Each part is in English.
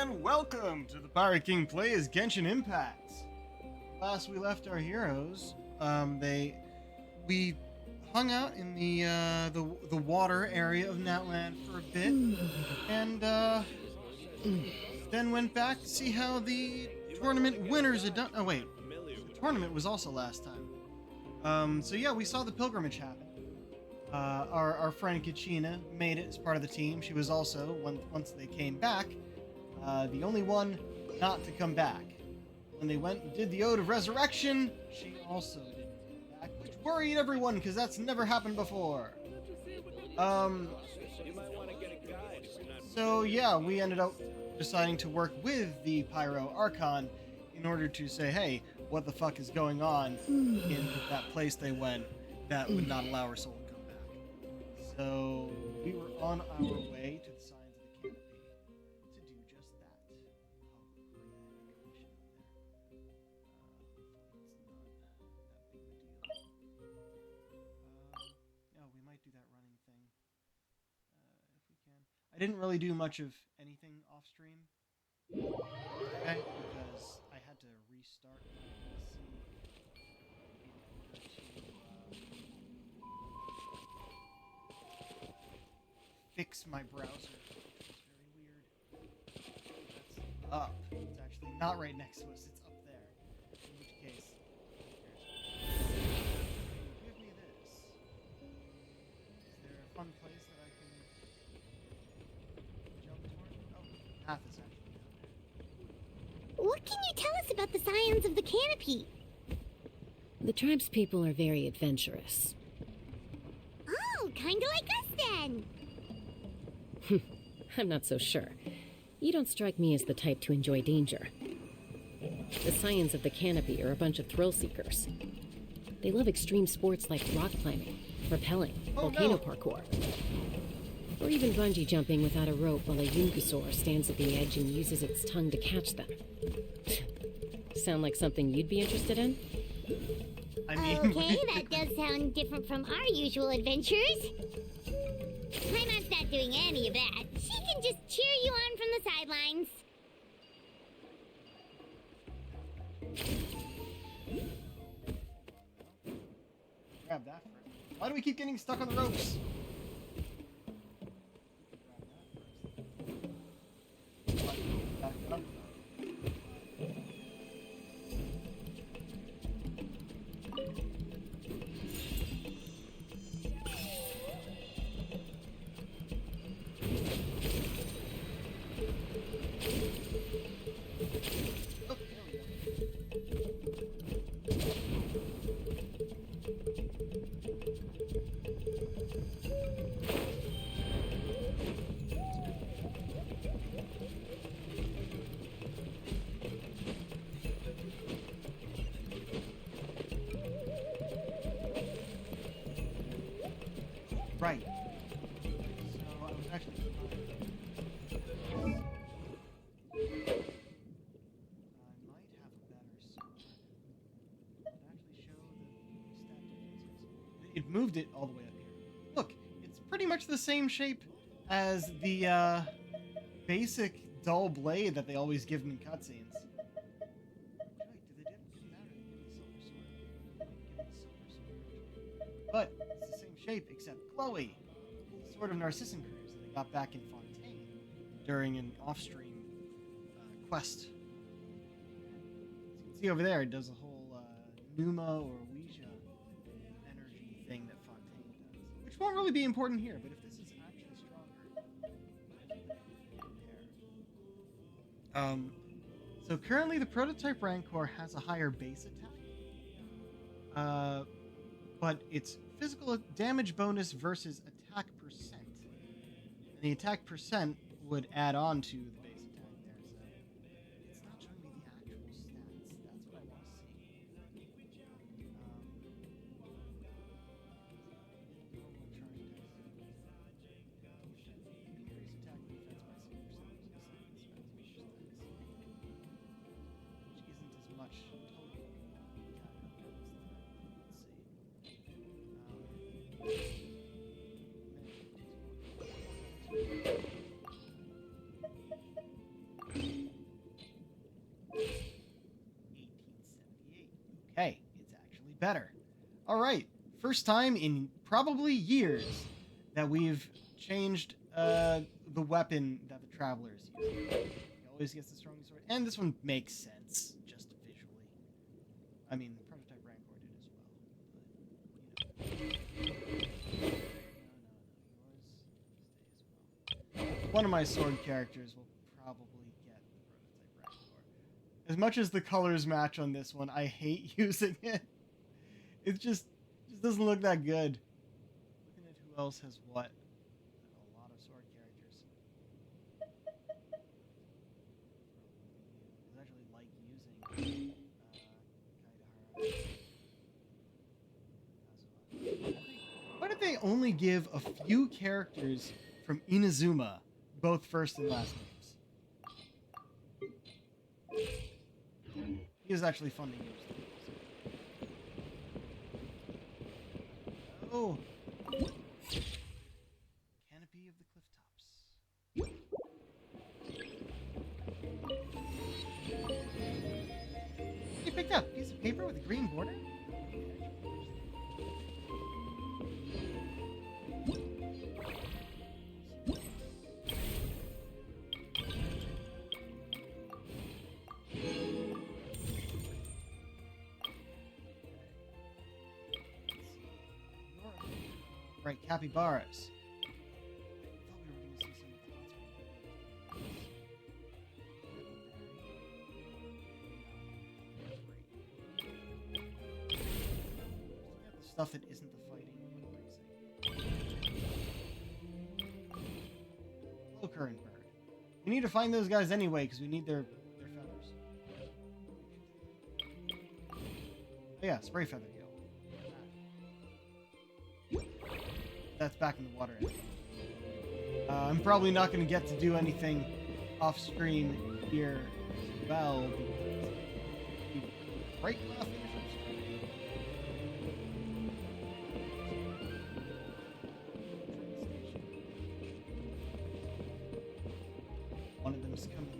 and welcome to the Pirate King Plays Genshin Impact. Last we left our heroes, we hung out in the water area of Natland for a bit, and then went back to see how the tournament winners had done. Oh wait, the tournament was also last time. So yeah, we saw the pilgrimage happen. Our friend Kachina made it as part of the team. She was also, once they came back, the only one not to come back. When they went and did the Ode of Resurrection, she also didn't come back, which worried everyone because that's never happened before. So yeah, we ended up deciding to work with the Pyro Archon in order to say, hey, what the fuck is going on in that place they went that would not allow our soul to come back. So we were on our way to the Signs of the Canopy to do just that. Oh, we might do that running thing if we can. I didn't really do much of anything off stream. Okay, because I had to restart my PC in order to fix my browser. It's very weird. That's up. It's actually not right next to us. It's up there. In which case, give me this. Is there a fun place that I can jump toward? Oh, the path is actually. What can you tell us about the Scions of the Canopy? The tribe's people are very adventurous. Oh, kinda like us then. I'm not so sure. You don't strike me as the type to enjoy danger. The Scions of the Canopy are a bunch of thrill seekers. They love extreme sports like rock climbing, rappelling, volcano parkour, or even bungee jumping without a rope while a Yungusaur stands at the edge and uses its tongue to catch them. Sound like something you'd be interested in? I mean, Okay, that does sound different from our usual adventures. Paimon's not doing any of that. She can just cheer you on from the sidelines. grab that first. Why do we keep getting stuck on the ropes? Back it up. Right. So I was actually I might have a better sword that actually show the stat differences. It moved it all the way up here. Look, it's pretty much the same shape as the basic dull blade that they always give me in cutscenes. But it's the same shape, except glowy. It's sort of Narcissan Cruise that I got back in Fontaine during an off-stream quest. As you can see over there, it does a whole Numa or Ouija energy thing that Fontaine does, which won't really be important here, but if this is actually stronger, so currently the prototype Rancor has a higher base attack. But it's physical damage bonus versus attack percent. And the attack percent would add on to the base attack there, so it's not showing me the actual stats. That's what I want to see. Increase attack and defense by 6%, which isn't as much total. better. All right, first time in probably years that we've changed the weapon that the Traveler's use. He always gets the strongest sword, and this one makes sense just visually. I mean, the prototype Rancor did as well, but yours. One of my sword characters will probably get the prototype Rancor. As much as the colors match on this one, I hate using it. It just doesn't look that good. Looking at who else has what. A lot of sword characters. I actually like using Kaidahara. Why did they only give a few characters from Inazuma both first and last names? He is actually fun to use. Oh! Canopy of the cliff tops. You picked up a piece of paper with a green border? Right, capybaras. I thought we were going to see some of the stuff that isn't the fighting. Hello, current bird. We need to find those guys anyway because we need their feathers. Oh yeah, spray feather kill. That's back in the water. I'm probably not going to get to do anything off screen here as well. Right off one of them's coming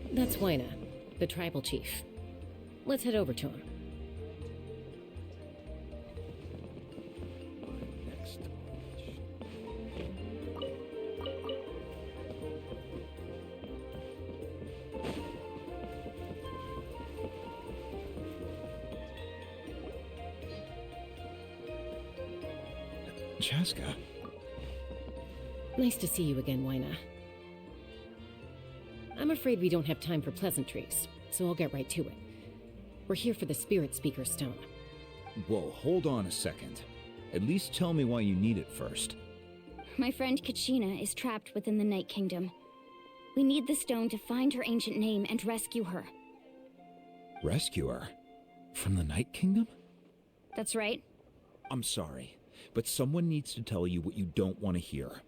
in. That's Wyna, the tribal chief. Let's head over to him. Chaska. Nice to see you again, Wyna. I'm afraid we don't have time for pleasantries, so I'll get right to it. We're here for the Spirit Speaker Stone. Whoa, hold on a second. At least tell me why you need it first. My friend Kachina is trapped within the Night Kingdom. We need the stone to find her ancient name and rescue her. Rescue her? From the Night Kingdom? That's right. I'm sorry, but someone needs to tell you what you don't want to hear.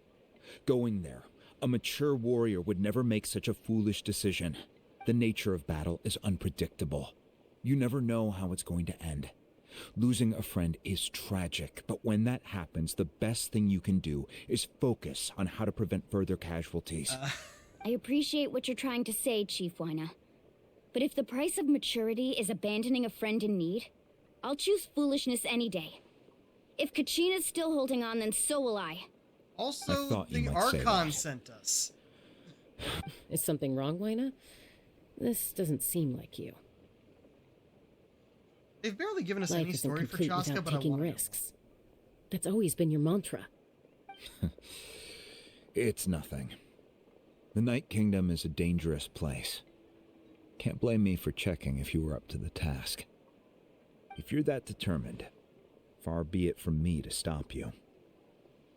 Going there, a mature warrior would never make such a foolish decision. The nature of battle is unpredictable. You never know how it's going to end. Losing a friend is tragic, but when that happens, the best thing you can do is focus on how to prevent further casualties. I appreciate what you're trying to say, Chief Wyna. But if the price of maturity is abandoning a friend in need, I'll choose foolishness any day. If Kachina's still holding on, then so will I. Also, you the might say Archon that. sent us. Is something wrong, Wyna? This doesn't seem like you. They've barely given us Life any isn't story for complete Chaska, without but I taking want risks. That's always been your mantra. It's nothing. The Night Kingdom is a dangerous place. Can't blame me for checking if you were up to the task. If you're that determined, far be it from me to stop you.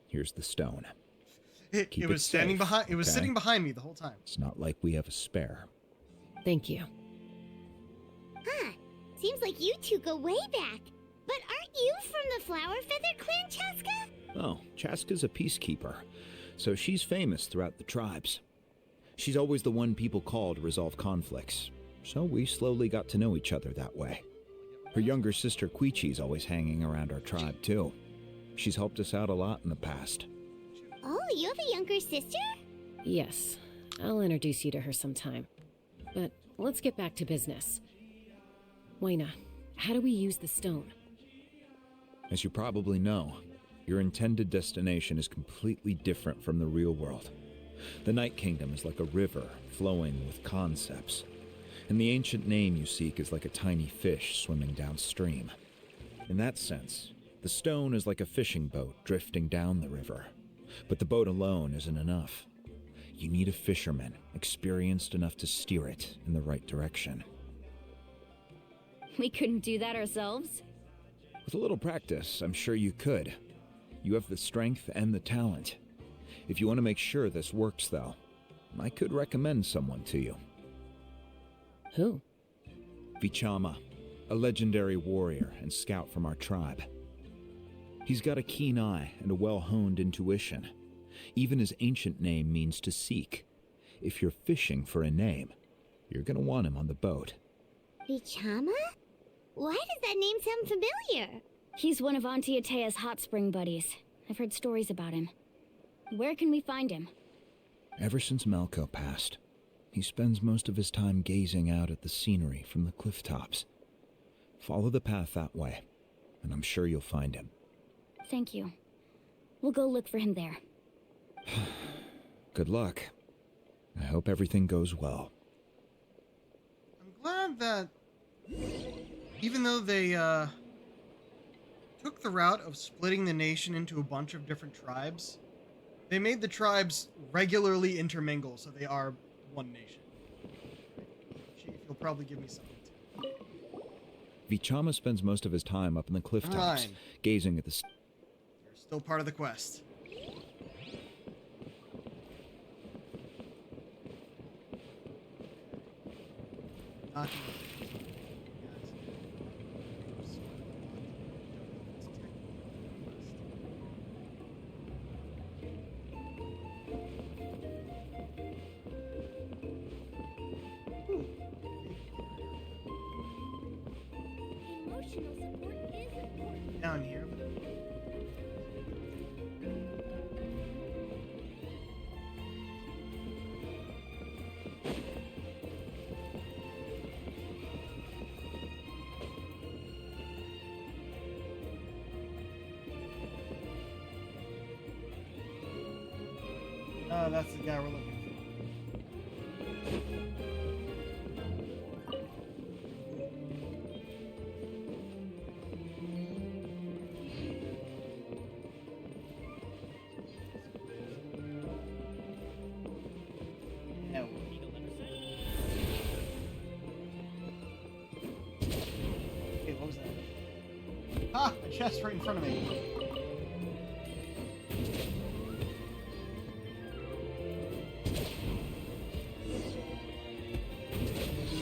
Here's the stone. It Keep was it standing safe, behind. It was okay? sitting behind me the whole time. It's not like we have a spare. Thank you. Huh. Seems like you two go way back. But aren't you from the Flower Feather clan, Chaska? Oh, Chaska's a peacekeeper, so she's famous throughout the tribes. She's always the one people call to resolve conflicts, so we slowly got to know each other that way. Her younger sister Quichi's always hanging around our tribe, too. She's helped us out a lot in the past. Oh, you have a younger sister? Yes, I'll introduce you to her sometime. But let's get back to business. Wyna, How do we use the stone? As you probably know, your intended destination is completely different from the real world. The Night Kingdom is like a river flowing with concepts, and the ancient name you seek is like a tiny fish swimming downstream. In that sense, the stone is like a fishing boat drifting down the river, but the boat alone isn't enough. You need a fisherman experienced enough to steer it in the right direction. We couldn't do that ourselves? With a little practice, I'm sure you could. You have the strength and the talent. If you want to make sure this works, though, I could recommend someone to you. Who? Vichama, a legendary warrior and scout from our tribe. He's got a keen eye and a well-honed intuition. Even his ancient name means to seek. If you're fishing for a name, you're gonna want him on the boat. Vichama? Why does that name sound familiar? He's one of Auntie Atea's hot spring buddies. I've heard stories about him. Where can we find him? Ever since Malco passed, he spends most of his time gazing out at the scenery from the cliff tops. Follow the path that way, and I'm sure you'll find him. Thank you. We'll go look for him there. Good luck. I hope everything goes well. I'm glad that even though they took the route of splitting the nation into a bunch of different tribes, they made the tribes regularly intermingle, so they are one nation. Chief, you'll probably give me something too. Vichama spends most of his time up in the cliff tops, Fine. gazing at the... You're still part of the quest. Not gonna- Emotional support is important. Down here. Oh, that's the guy we're looking for. No. Okay, what was that? Ah, a chest right in front of me.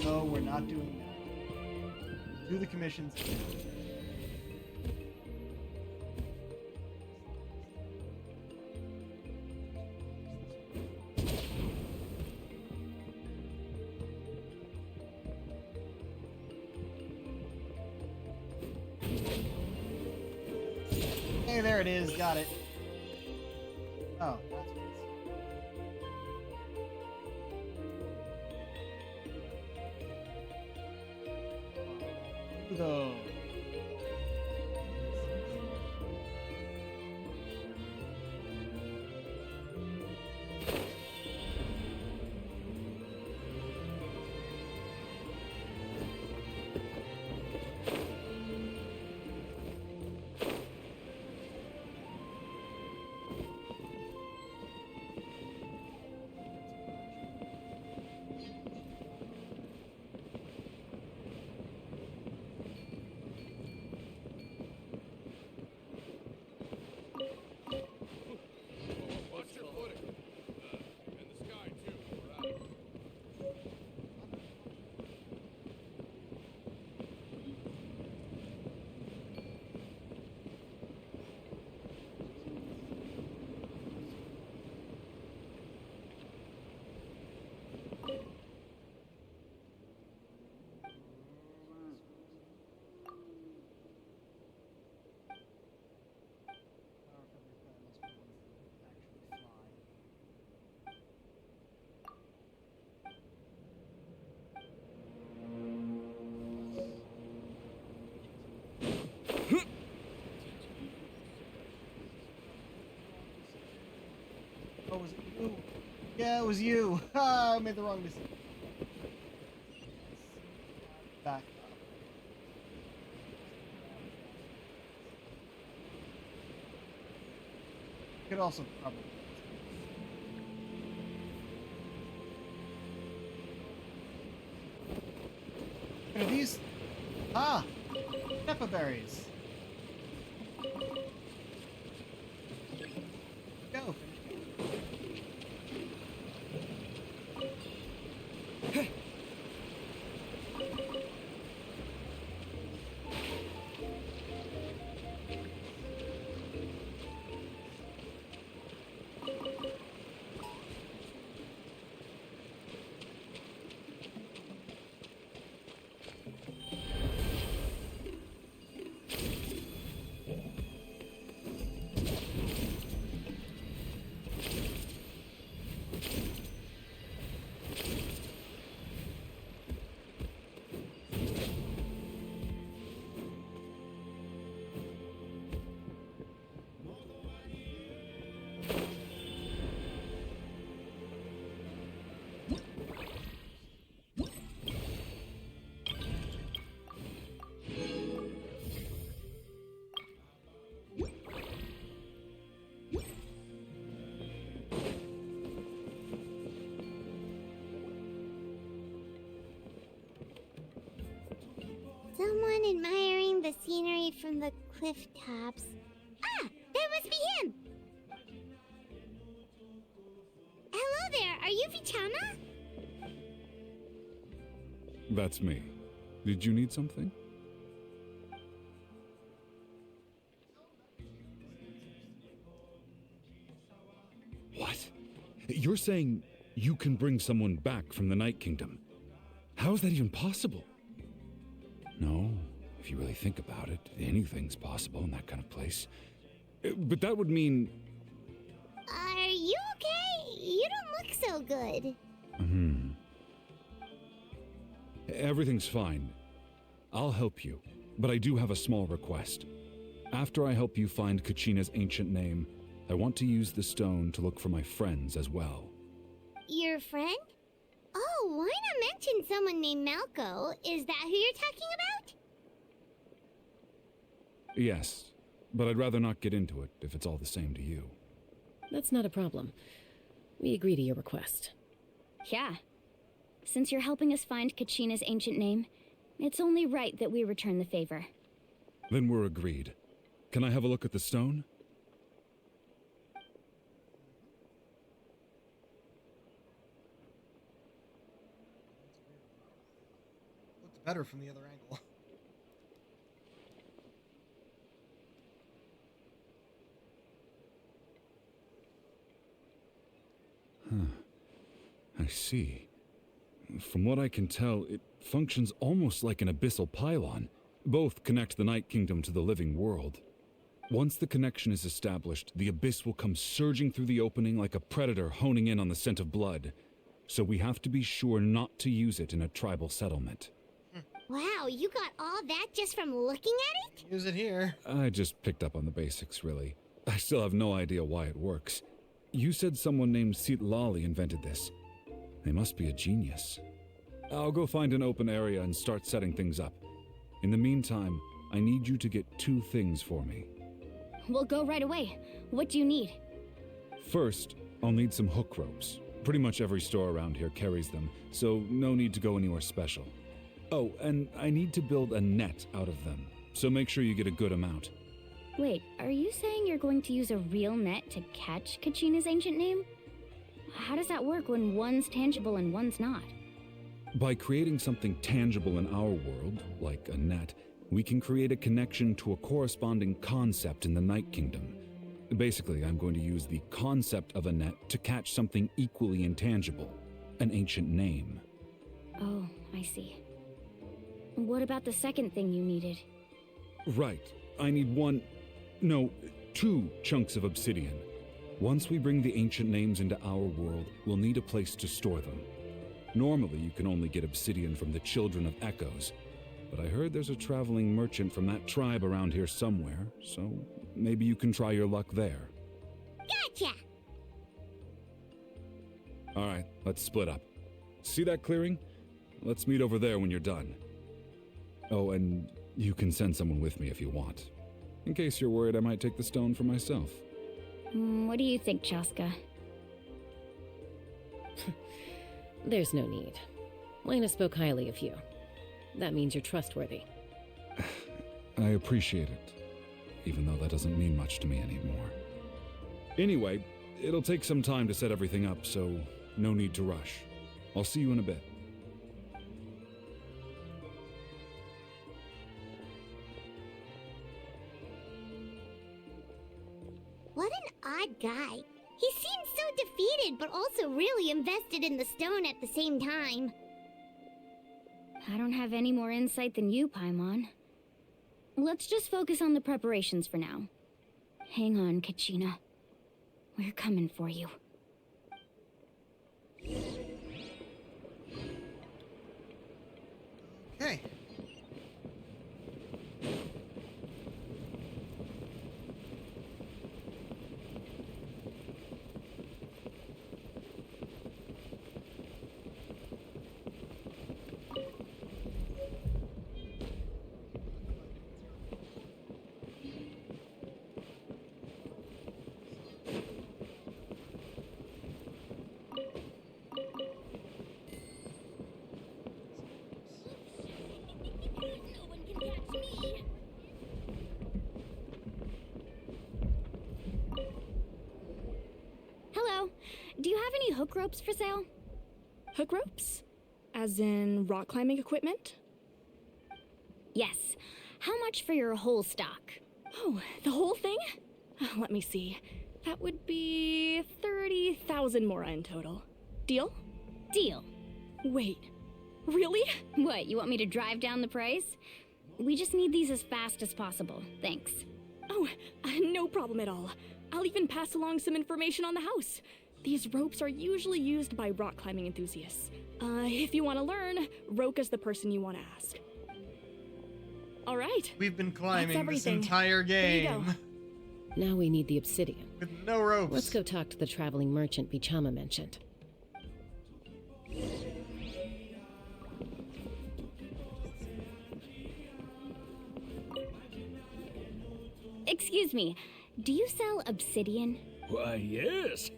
No, we're not doing that. Do the commissions. Hey, there it is. Got it. Oh, that's what it's. Though. was it you? Yeah, it was you. I made the wrong decision. Back up. Could also probably. What are these? Ah! Peppa berries. Go. Someone admiring the scenery from the cliff tops. Ah, that must be him! Hello there, are you Vichama? That's me. Did you need something? What? You're saying you can bring someone back from the Night Kingdom? How is that even possible? No, if you really think about it, anything's possible in that kind of place. But that would mean... Are you okay? You don't look so good. Everything's fine. I'll help you, but I do have a small request. After I help you find Kachina's ancient name, I want to use the stone to look for my friends as well. Your friend? Oh, why not mention someone named Malco? Is that who you're talking about? Yes, but I'd rather not get into it if it's all the same to you. That's not a problem. We agree to your request. Yeah. Since you're helping us find Kachina's ancient name, it's only right that we return the favor. Then we're agreed. Can I have a look at the stone? Looked better from the other angle. I see. From what I can tell, it functions almost like an abyssal pylon. Both connect the Night Kingdom to the living world. Once the connection is established, the abyss will come surging through the opening like a predator honing in on the scent of blood. So we have to be sure not to use it in a tribal settlement. Wow, you got all that just from looking at it? Use it here. I just picked up on the basics, really. I still have no idea why it works. You said someone named Lali invented this. They must be a genius. I'll go find an open area and start setting things up. In the meantime, I need you to get 2 things for me. We'll go right away. What do you need? First, I'll need some hook ropes. Pretty much every store around here carries them, so no need to go anywhere special. Oh, and I need to build a net out of them, so make sure you get a good amount. Wait, are you saying you're going to use a real net to catch Kachina's ancient name? How does that work when one's tangible and one's not? By creating something tangible in our world, like a net, we can create a connection to a corresponding concept in the Night Kingdom. Basically, I'm going to use the concept of a net to catch something equally intangible, an ancient name. Oh, I see. What about the second thing you needed? Right. I need 2 chunks of obsidian. Once we bring the ancient names into our world, we'll need a place to store them. Normally, you can only get obsidian from the Children of Echoes, but I heard there's a traveling merchant from that tribe around here somewhere, so maybe you can try your luck there. Gotcha! All right, let's split up. See that clearing? Let's meet over there when you're done. Oh, and you can send someone with me if you want. In case you're worried I might take the stone for myself. What do you think, Chaska? There's no need. Lena spoke highly of you. That means you're trustworthy. I appreciate it, even though that doesn't mean much to me anymore. Anyway, it'll take some time to set everything up, so no need to rush. I'll see you in a bit. What an odd guy. He seems so defeated, but also really invested in the stone at the same time. I don't have any more insight than you, Paimon. Let's just focus on the preparations for now. Hang on, Kachina. We're coming for you. Okay. No one can catch me. Hello. Do you have any hook ropes for sale? Hook ropes? As in rock climbing equipment? Yes. How much for your whole stock? Oh, the whole thing? Let me see. That would be 30,000 mora in total. Deal? Deal. Wait. Really? What, you want me to drive down the price? We just need these as fast as possible. Thanks. Oh, no problem at all. I'll even pass along some information on the house. These ropes are usually used by rock climbing enthusiasts. If you want to learn, Roka's the person you want to ask. All right. We've been climbing this everything. entire There you game go. Now we need the obsidian. with no ropes. Let's go talk to the traveling merchant Bichama mentioned. Excuse me. Do you sell obsidian? Why, yes.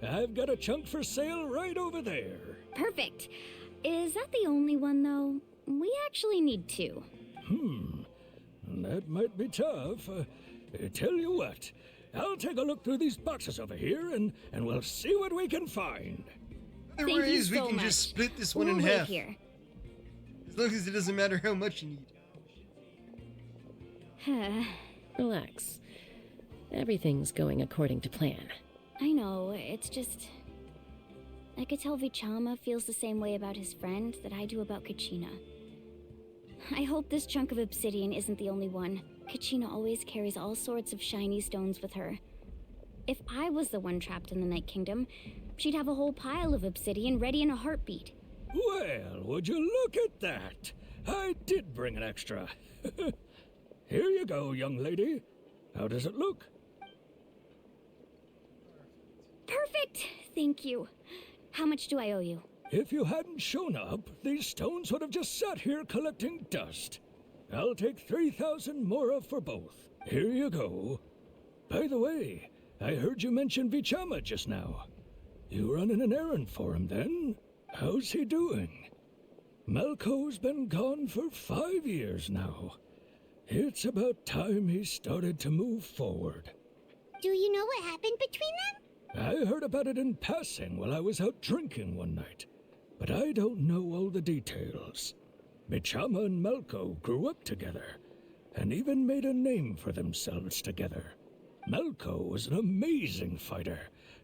I've got a chunk for sale right over there. Perfect. Is that the only one, though? We actually need two. That might be tough. Tell you what, I'll take a look through these boxes over here and we'll see what we can find. There Thank you is, we so can much. just split this one We'll in wait half. here. As long as it doesn't matter how much you need. Relax. Everything's going according to plan. I know, it's just... I could tell Vichama feels the same way about his friend that I do about Kachina. I hope this chunk of obsidian isn't the only one. Kachina always carries all sorts of shiny stones with her. If I was the one trapped in the Night Kingdom, she'd have a whole pile of obsidian ready in a heartbeat. Well, would you look at that? I did bring an extra. Here you go, young lady. How does it look? Perfect! Thank you. How much do I owe you? If you hadn't shown up, these stones would have just sat here collecting dust. I'll take 3,000 mora for both. Here you go. By the way, I heard you mention Vichama just now. You running an errand for him, then? How's he doing? Malco's been gone for 5 years now. It's about time he started to move forward. Do you know what happened between them? I heard about it in passing while I was out drinking one night, but I don't know all the details. Bichama and Malco grew up together, and even made a name for themselves together. Malco was an amazing fighter,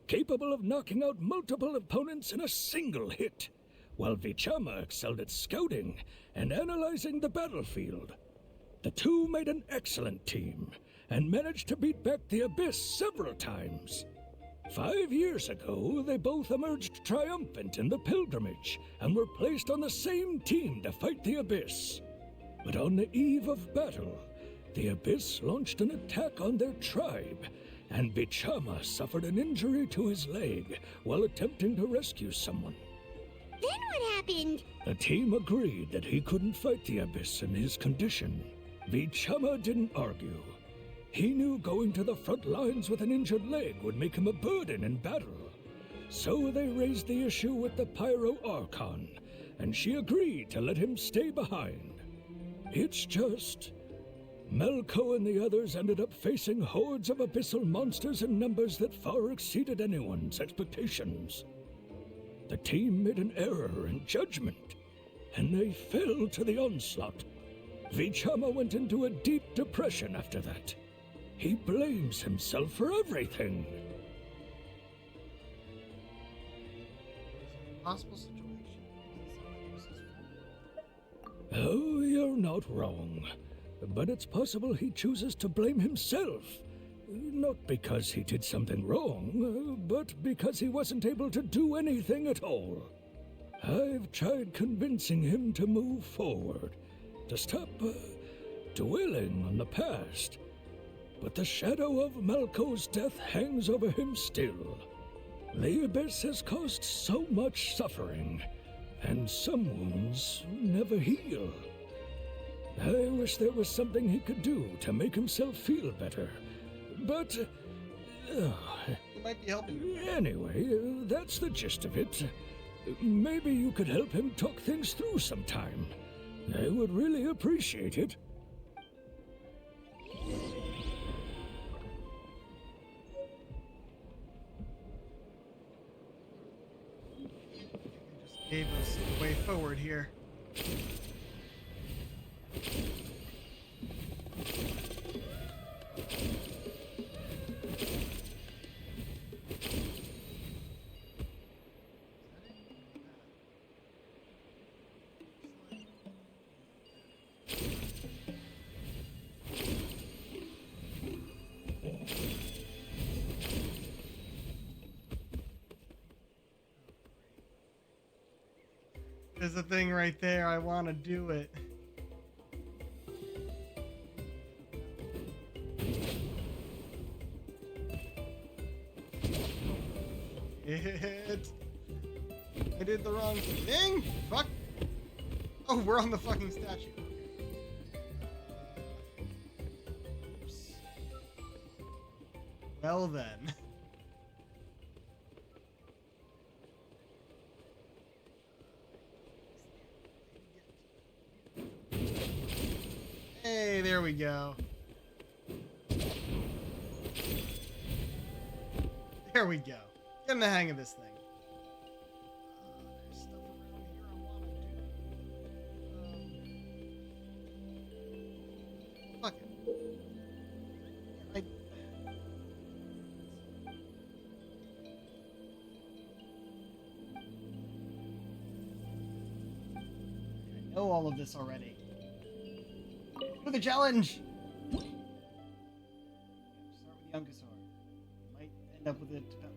capable of knocking out multiple opponents in a single hit, while Vichama excelled at scouting and analyzing the battlefield. The two made an excellent team, and managed to beat back the Abyss several times. 5 years ago, they both emerged triumphant in the pilgrimage and were placed on the same team to fight the Abyss. But on the eve of battle, the Abyss launched an attack on their tribe, and Bichama suffered an injury to his leg while attempting to rescue someone. Then what happened? The team agreed that he couldn't fight the Abyss in his condition. Bichama didn't argue. He knew going to the front lines with an injured leg would make him a burden in battle. So they raised the issue with the Pyro Archon, and she agreed to let him stay behind. It's just... Melko and the others ended up facing hordes of abyssal monsters in numbers that far exceeded anyone's expectations. The team made an error in judgment, and they fell to the onslaught. Vichama went into a deep depression after that. He blames himself for everything. Possible situation. Oh, you're not wrong. But it's possible he chooses to blame himself. Not because he did something wrong, but because he wasn't able to do anything at all. I've tried convincing him to move forward, to stop dwelling on the past. But the shadow of Malko's death hangs over him still. The Abyss has caused so much suffering, and some wounds never heal. I wish there was something he could do to make himself feel better. But... He might be helping you. Anyway, that's the gist of it. Maybe you could help him talk things through sometime. I would really appreciate it. Just gave us the way forward here. There's the thing right there. I want to do it. I did the wrong thing. Fuck. Oh, we're on the fucking statue. Oops. Well then. Hey, there we go. There we go. Getting the hang of this thing. There's stuff around here I want to do. Fuck it. I know all of this already. Do the challenge! Start with the Yunkasaur. Might end up with a Tepetlosaur.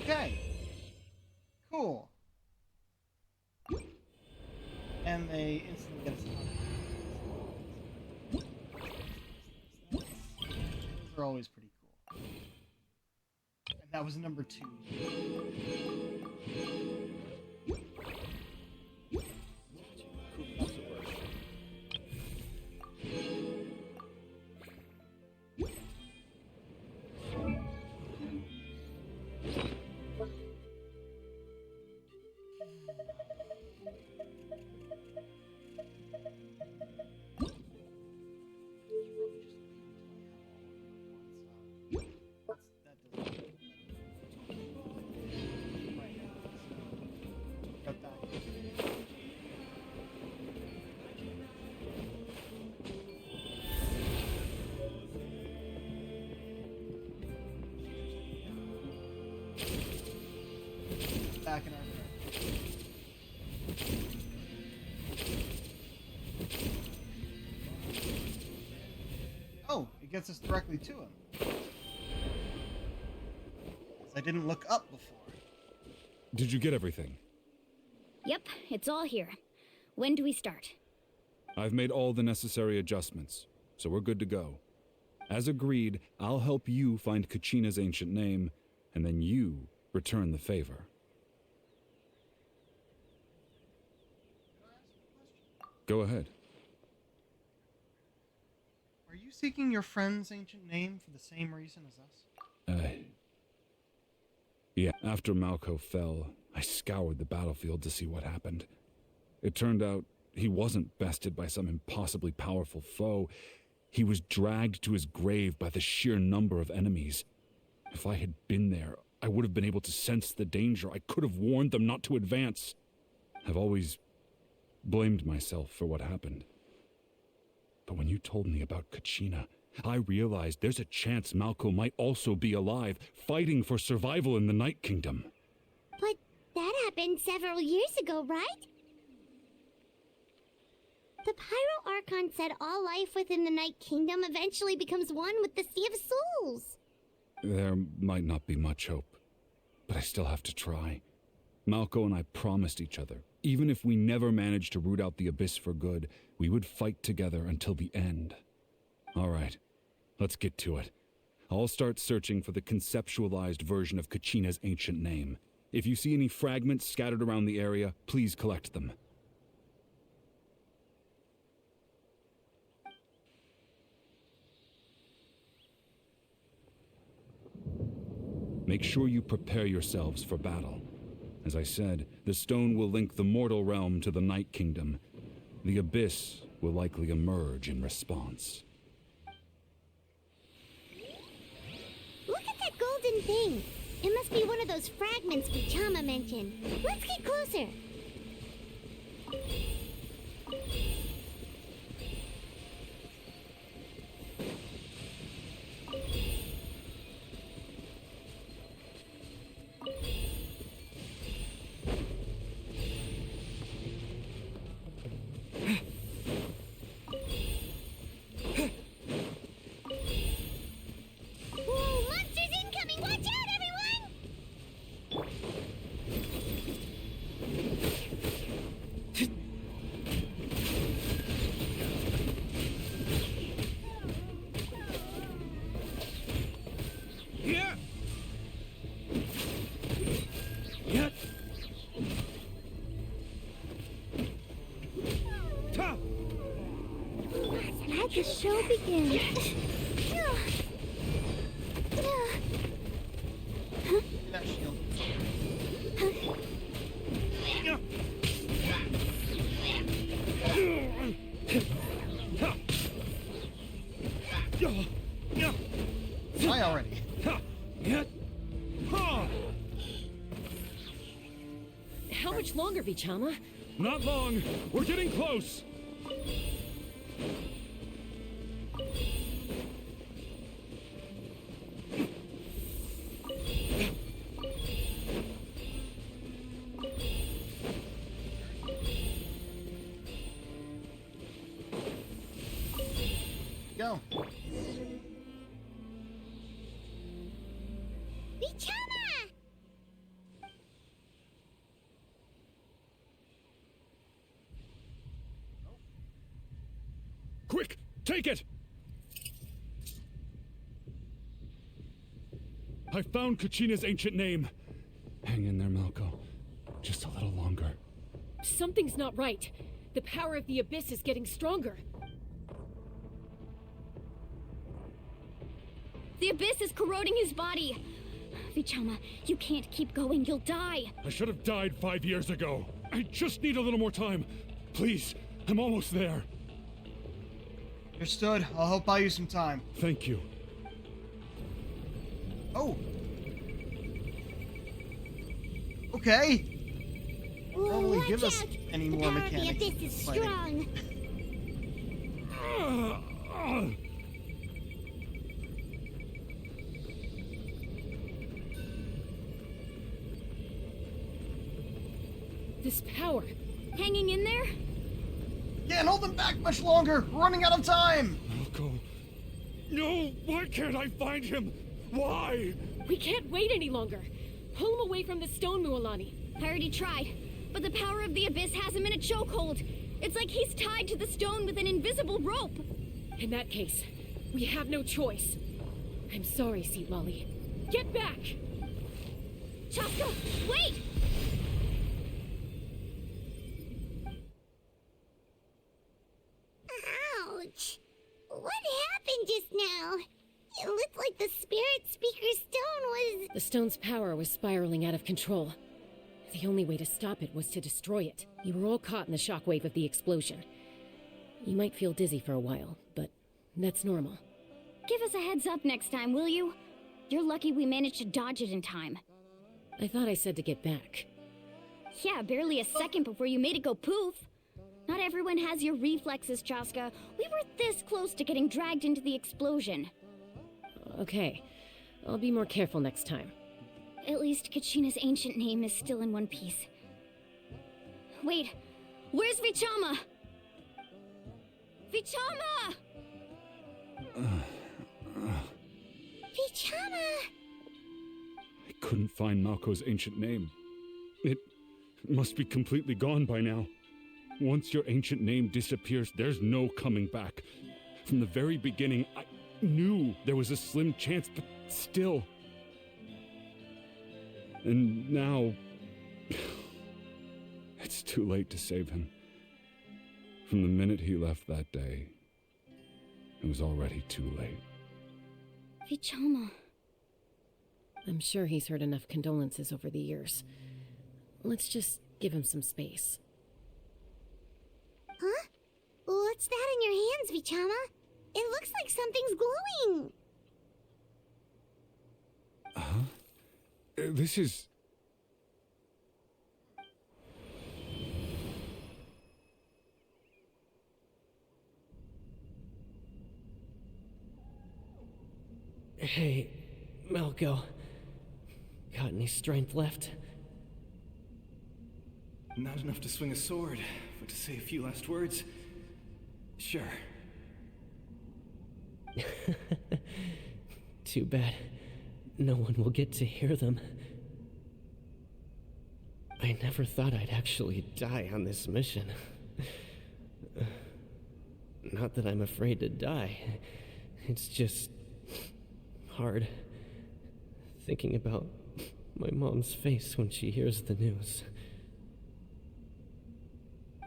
Okay. Cool. And they instantly get us out. Those are always pretty cool. And that was number 2. back in our direction. Oh, it gets us directly to him. 'Cause I didn't look up before. Did you get everything? Yep, it's all here. When do we start? I've made all the necessary adjustments, so we're good to go. As agreed, I'll help you find Kachina's ancient name, and then you return the favor. Go ahead. Are you seeking your friend's ancient name for the same reason as us? Yeah, after Malco fell, I scoured the battlefield to see what happened. It turned out he wasn't bested by some impossibly powerful foe. He was dragged to his grave by the sheer number of enemies. If I had been there, I would have been able to sense the danger. I could have warned them not to advance. I've always blamed myself for what happened. But when you told me about Kachina, I realized there's a chance Malco might also be alive, fighting for survival in the Night Kingdom. But that happened several years ago, right? The Pyro Archon said all life within the Night Kingdom eventually becomes one with the Sea of Souls. There might not be much hope, but I still have to try. Malco and I promised each other, even if we never managed to root out the Abyss for good, we would fight together until the end. All right, let's get to it. I'll start searching for the conceptualized version of Kachina's ancient name. If you see any fragments scattered around the area, please collect them. Make sure you prepare yourselves for battle. As I said, the stone will link the mortal realm to the Night Kingdom. The Abyss will likely emerge in response. Look at that golden thing. It must be one of those fragments Vichama mentioned. Let's get closer. Whoa, monsters incoming! Watch out, everyone! Yeah. Yeah. Ta. Let the show begin. That shield. Die already. How much longer, Vichama? Not long. We're getting close. Go. Vichama! Quick, take it! I found Kachina's ancient name. Hang in there, Malco. Just a little longer. Something's not right. The power of the Abyss is getting stronger. The Abyss is corroding his body. Vichama, you can't keep going. You'll die. I should have died 5 years ago. I just need a little more time. Please, I'm almost there. Understood. I'll help buy you some time. Thank you. Oh. Okay. Whoa, Probably watch give us out! any The more power of the mechanics. Abyss is fighting. strong. This power. Hanging in there? Can't hold them back much longer. We're running out of time. Malco. No! Why can't I find him? Why? We can't wait any longer. Pull him away from the stone, Mualani. I already tried, but the power of the abyss has him in a chokehold. It's like he's tied to the stone with an invisible rope. In that case, we have no choice. I'm sorry, Seat Lolly. Get back! Chaska, wait! Ouch! What happened just now? It looked like the spirit speaker's stone was... The stone's power was spiraling out of control. The only way to stop it was to destroy it. You were all caught in the shockwave of the explosion. You might feel dizzy for a while, but that's normal. Give us a heads up next time, will you? You're lucky we managed to dodge it in time. I thought I said to get back. Yeah, barely a second before you made it go poof. Not everyone has your reflexes, Chaska. We were this close to getting dragged into the explosion. Okay, I'll be more careful next time. At least Kachina's ancient name is still in one piece. Wait, where's Vichama? Vichama! Vichama! I couldn't find Malco's ancient name. It must be completely gone by now. Once your ancient name disappears, there's no coming back. From the very beginning, I knew there was a slim chance, but still. And now... it's too late to save him. From the minute he left that day, it was already too late. Vichama. I'm sure he's heard enough condolences over the years. Let's just give him some space. Huh? What's that in your hands, Vichama? It looks like something's glowing. This is... Hey, Malco. Got any strength left? Not enough to swing a sword, but to say a few last words? Sure. Too bad. No one will get to hear them. I never thought I'd actually die on this mission. Not that I'm afraid to die. It's just... hard. Thinking about my mom's face when she hears the news.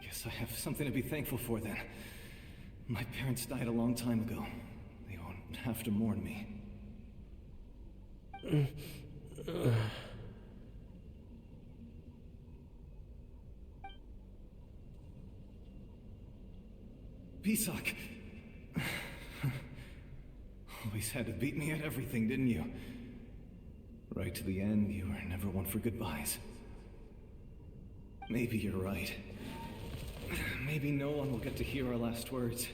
Guess I have something to be thankful for then. My parents died a long time ago. They won't have to mourn me. Pisak! Always had to beat me at everything, didn't you? Right to the end, you were never one for goodbyes. Maybe you're right. Maybe no one will get to hear our last words.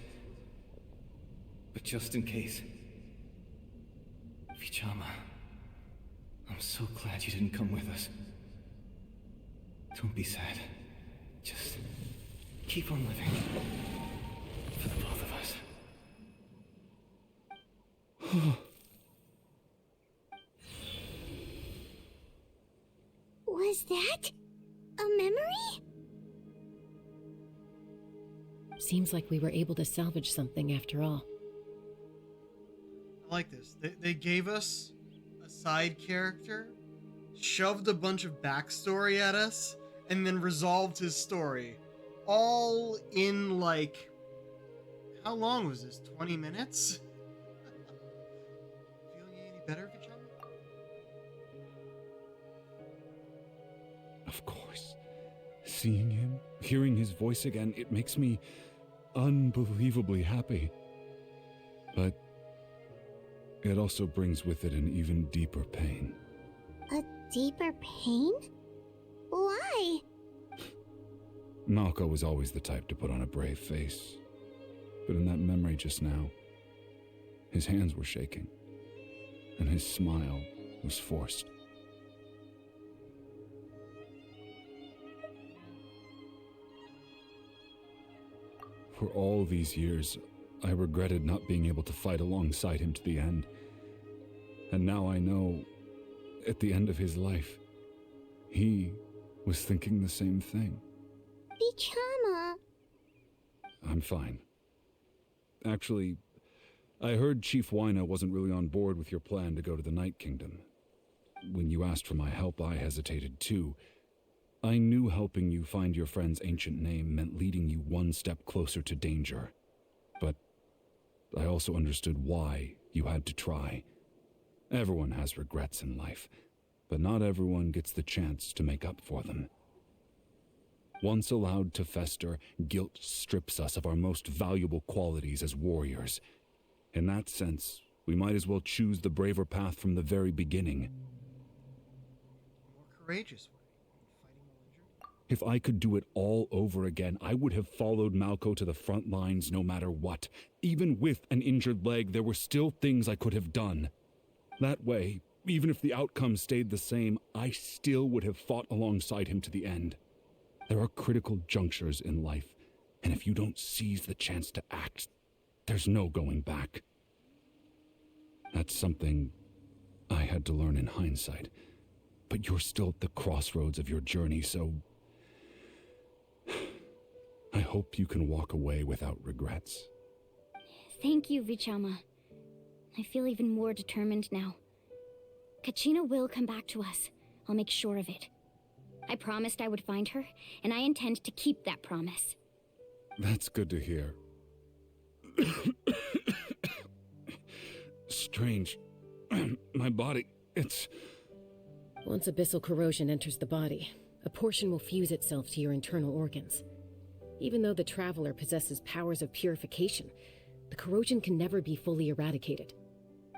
But just in case... Vichama, I'm so glad you didn't come with us. Don't be sad. Just keep on living. For the both of us. Was that a memory? Seems like we were able to salvage something after all. I like this. They gave us a side character, shoved a bunch of backstory at us, and then resolved his story. All in, like... how long was this? 20 minutes? Feeling any better, Vichama? Of course. Seeing him, hearing his voice again, it makes me unbelievably happy. But it also brings with it an even deeper pain. A deeper pain? Why? Malco was always the type to put on a brave face. But in that memory just now, his hands were shaking, and his smile was forced. For all these years, I regretted not being able to fight alongside him to the end. And now I know, at the end of his life, he was thinking the same thing. Bichama. I'm fine. Actually, I heard Chief Wyna wasn't really on board with your plan to go to the Night Kingdom. When you asked for my help, I hesitated too. I knew helping you find your friend's ancient name meant leading you one step closer to danger. But I also understood why you had to try. Everyone has regrets in life, but not everyone gets the chance to make up for them. Once allowed to fester, guilt strips us of our most valuable qualities as warriors. In that sense, we might as well choose the braver path from the very beginning. More courageous way. Fighting while injured. If I could do it all over again, I would have followed Malco to the front lines no matter what. Even with an injured leg, there were still things I could have done. That way, even if the outcome stayed the same, I still would have fought alongside him to the end. There are critical junctures in life, and if you don't seize the chance to act, there's no going back. That's something I had to learn in hindsight, but you're still at the crossroads of your journey, so I hope you can walk away without regrets. Thank you, Vichama. I feel even more determined now. Kachina will come back to us. I'll make sure of it. I promised I would find her, and I intend to keep that promise. That's good to hear. Strange. My body, it's... Once abyssal corrosion enters the body, a portion will fuse itself to your internal organs. Even though the Traveler possesses powers of purification, the corrosion can never be fully eradicated.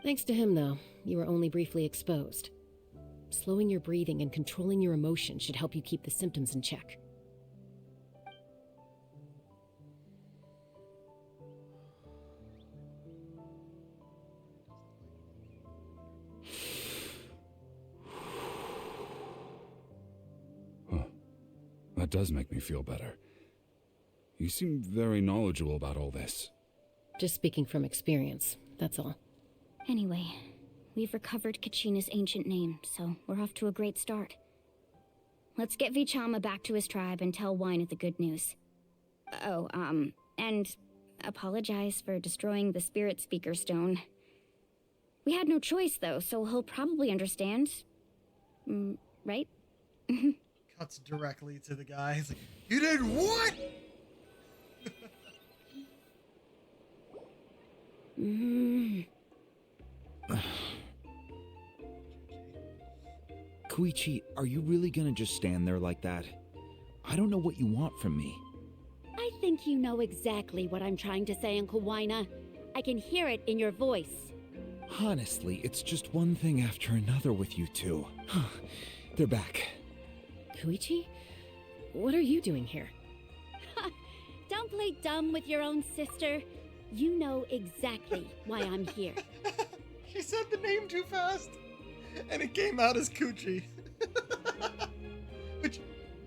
Thanks to him, though, you were only briefly exposed. Slowing your breathing and controlling your emotions should help you keep the symptoms in check. Huh. That does make me feel better. You seem very knowledgeable about all this. Just speaking from experience, that's all. Anyway, we've recovered Kachina's ancient name, so we're off to a great start. Let's get Vichama back to his tribe and tell Wyna the good news. Oh, and apologize for destroying the Spirit Speaker Stone. We had no choice, though, so he'll probably understand. Right? Cuts directly to the guy. He's like, "You did what?" Koichi, are you really gonna just stand there like that? I don't know what you want from me. I think you know exactly what I'm trying to say, Uncle Wyna. I can hear it in your voice. Honestly, it's just one thing after another with you two. They're back. Koichi? What are you doing here? Don't play dumb with your own sister. You know exactly why I'm here. She said the name too fast, and it came out as Coochie. Which,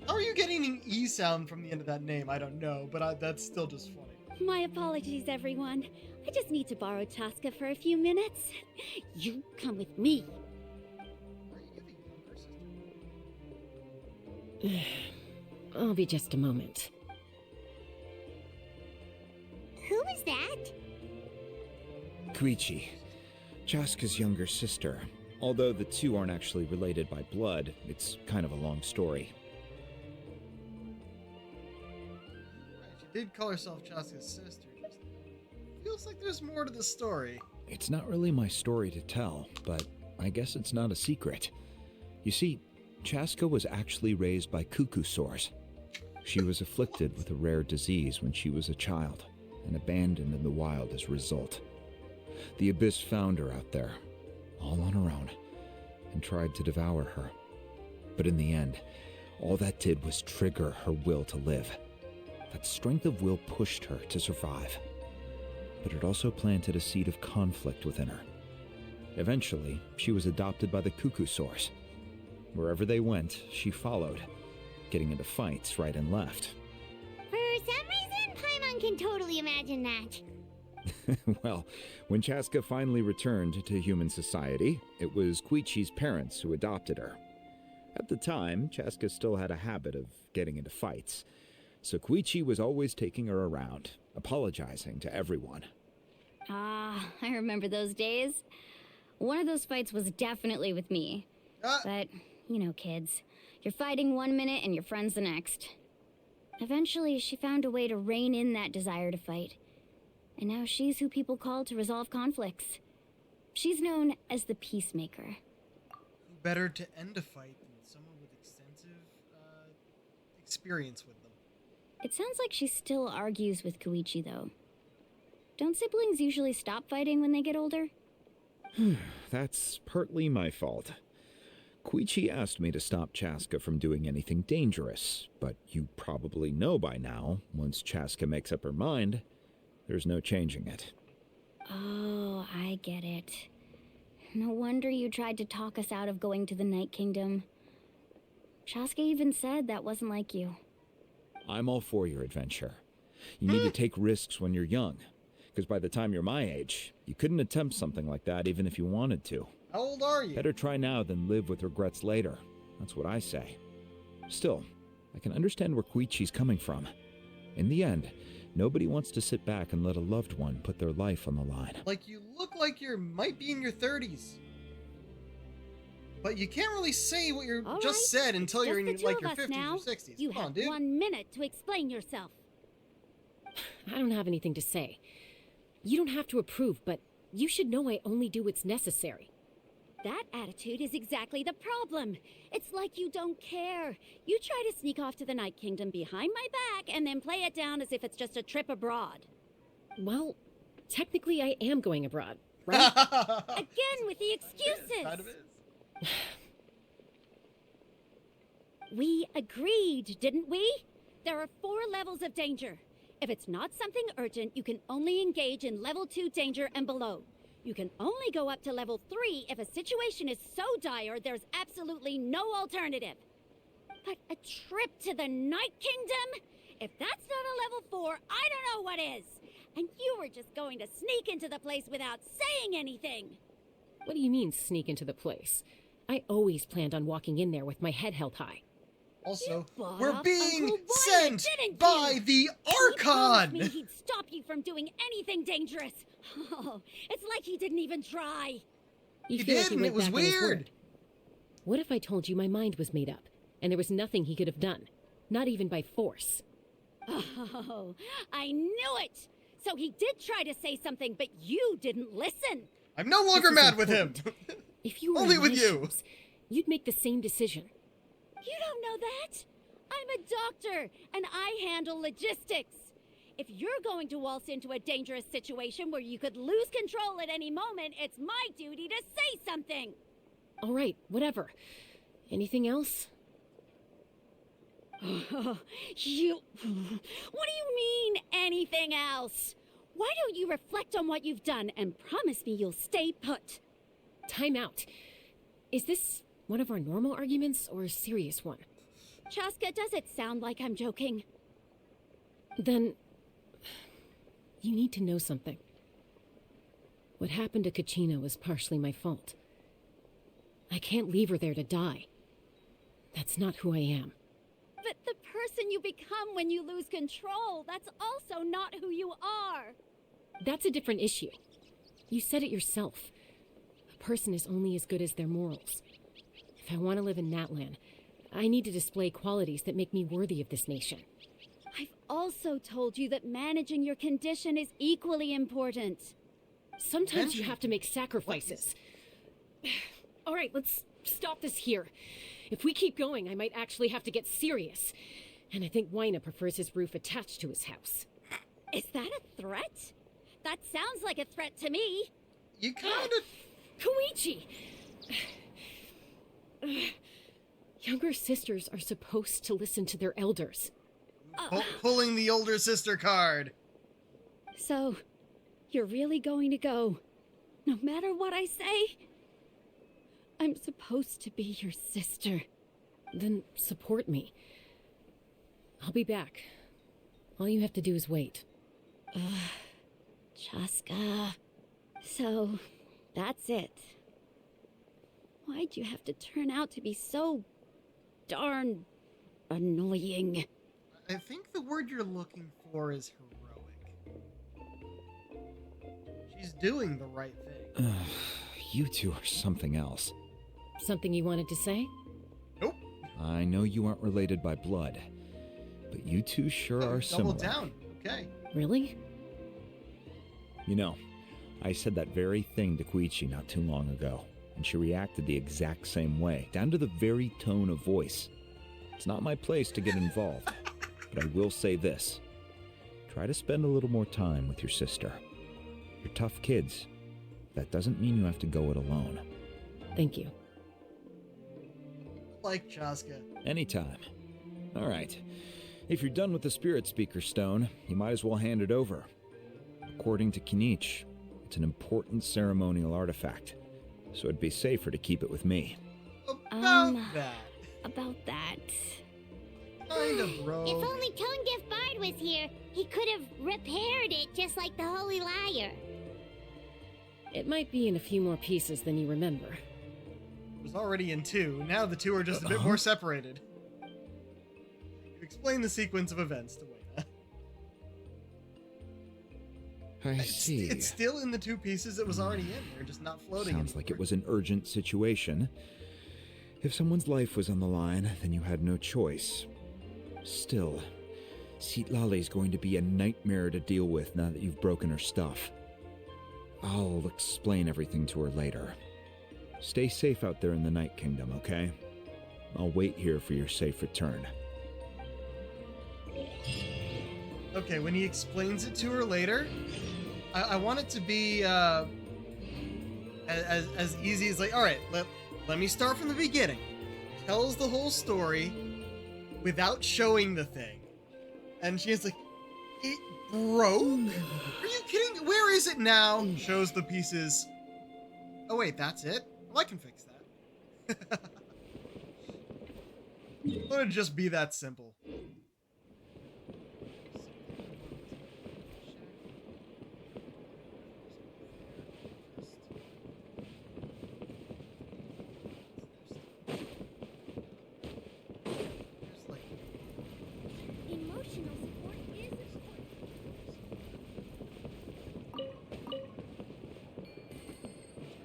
how are you getting an E sound from the end of that name? I don't know, but that's still just funny. My apologies, everyone. I just need to borrow Tosca for a few minutes. You come with me. I'll be just a moment. Who is that? Koichi, Chaska's younger sister. Although the two aren't actually related by blood, it's kind of a long story. She did call herself Chaska's sister. Feels like there's more to the story. It's not really my story to tell, but I guess it's not a secret. You see, Chaska was actually raised by cuckoo sores. She was afflicted with a rare disease when she was a child, and abandoned in the wild as a result. The Abyss found her out there, all on her own, and tried to devour her. But in the end, all that did was trigger her will to live. That strength of will pushed her to survive. But it also planted a seed of conflict within her. Eventually, she was adopted by the cuckoo sores. Wherever they went, she followed, getting into fights right and left. For some reason, Paimon One can totally imagine that. Well, when Chaska finally returned to human society, it was Koichi's parents who adopted her. At the time, Chaska still had a habit of getting into fights, so Koichi was always taking her around, apologizing to everyone. Ah, I remember those days. One of those fights was definitely with me. But, you know, kids. You're fighting one minute and your friend's the next. Eventually, she found a way to rein in that desire to fight. And now she's who people call to resolve conflicts. She's known as the Peacemaker. Who better to end a fight than someone with extensive experience with them? It sounds like she still argues with Koichi, though. Don't siblings usually stop fighting when they get older? That's partly my fault. Koichi asked me to stop Chaska from doing anything dangerous, but you probably know by now, once Chaska makes up her mind, there's no changing it. Oh, I get it. No wonder you tried to talk us out of going to the Night Kingdom. Chaska even said that wasn't like you. I'm all for your adventure. You need to take risks when you're young, because by the time you're my age, you couldn't attempt something like that even if you wanted to. How old are you? Better try now than live with regrets later. That's what I say. Still, I can understand where Koichi's coming from. In the end, nobody wants to sit back and let a loved one put their life on the line. Like, you look like you might be in your 30s. But you can't really say what you All just right, said until you're in just the like two your of us 50s now. or 60s. You Come on, have dude. 1 minute to explain yourself. I don't have anything to say. You don't have to approve, but you should know I only do what's necessary. That attitude is exactly the problem. It's like you don't care. You try to sneak off to the Night Kingdom behind my back and then play it down as if it's just a trip abroad. Well, technically I am going abroad, right? Again with the excuses. Kind of is. We agreed, didn't we? There are 4 levels of danger. If it's not something urgent, you can only engage in level 2 danger and below. You can only go up to level 3 if a situation is so dire there's absolutely no alternative. But a trip to the Night Kingdom? If that's not a level 4, I don't know what is. And you were just going to sneak into the place without saying anything. What do you mean, sneak into the place? I always planned on walking in there with my head held high. Also, bought we're up being Uncle sent Wyatt, didn't by you? the He promised me Archon! he'd stop you from doing anything dangerous. Oh, it's like he didn't even try. You He feel like did, he and went it was back on his weird. word. What if I told you my mind was made up, and there was nothing he could have done? Not even by force. Oh, I knew it. So he did try to say something, but you didn't listen. I'm no longer This is mad with him! important. If you were Only in with my you. shoes, you'd make the same decision. You don't know that. I'm a doctor, and I handle logistics. If you're going to waltz into a dangerous situation where you could lose control at any moment, it's my duty to say something. All right, whatever. Anything else? You... What do you mean, anything else? Why don't you reflect on what you've done and promise me you'll stay put? Time out. Is this one of our normal arguments or a serious one? Chaska, does it sound like I'm joking? Then... you need to know something. What happened to Kachina was partially my fault. I can't leave her there to die. That's not who I am. But the person you become when you lose control, that's also not who you are. That's a different issue. You said it yourself. A person is only as good as their morals. If I want to live in Natlan, I need to display qualities that make me worthy of this nation. I've also told you that managing your condition is equally important. Sometimes you have to make sacrifices. All right, let's stop this here. If we keep going, I might actually have to get serious. And I think Wyna prefers his roof attached to his house. Is that a threat? That sounds like a threat to me. You kind of... Koichi! Younger sisters are supposed to listen to their elders. Pulling the older sister card. So, you're really going to go, no matter what I say? I'm supposed to be your sister. Then support me. I'll be back. All you have to do is wait. Chaska. So, that's it. Why'd you have to turn out to be so darn annoying? I think the word you're looking for is heroic. She's doing the right thing. You two are something else. Something you wanted to say? Nope. I know you aren't related by blood, but you two sure are similar. Double down. Okay. Really? You know, I said that very thing to Koichi not too long ago, and she reacted the exact same way, down to the very tone of voice. It's not my place to get involved, but I will say this. Try to spend a little more time with your sister. You're tough kids. That doesn't mean you have to go it alone. Thank you. Like Chaska. Anytime. All right. If you're done with the Spirit Speaker Stone, you might as well hand it over. According to Kinich, it's an important ceremonial artifact, so it'd be safer to keep it with me. About that. About that. Kind of, bro. If only Tone Deaf Bard was here, he could have repaired it just like the Holy Liar. It might be in a few more pieces than you remember. It was already in 2. Now the two are just a bit more separated. You explain the sequence of events to Wayne. I see. It's still in the 2 pieces it was already in. They're just not floating Sounds like it anymore. was an urgent situation. If someone's life was on the line, then you had no choice. Still, Citlali's going to be a nightmare to deal with now that you've broken her stuff. I'll explain everything to her later. Stay safe out there in the Night Kingdom, okay? I'll wait here for your safe return. Okay, when he explains it to her later, I want it to be as easy as like, all right, let me start from the beginning. Tells the whole story without showing the thing. And she's like, it broke? Are you kidding? Where is it now? Shows the pieces. Oh wait, that's it? Well, I can fix that. Let it just be that simple. Emotional support is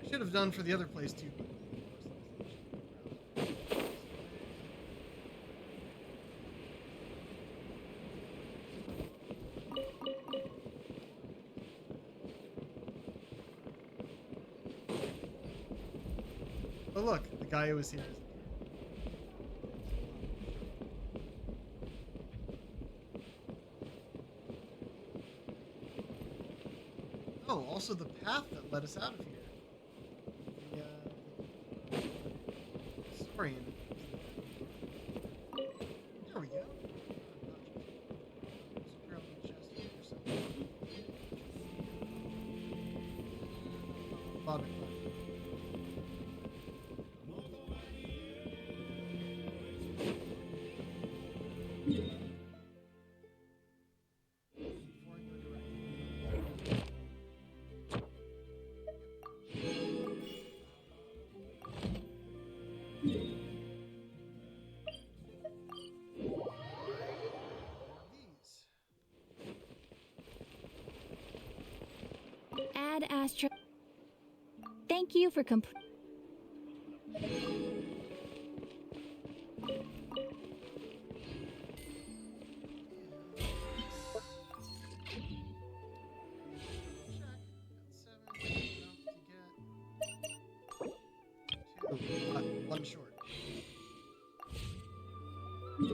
I should have done for the other place too. Oh look, the guy who was here. Oh, also the path that led us out of here. Sorry. There we go. Bobby. Add Astra. Thank you for One short. Who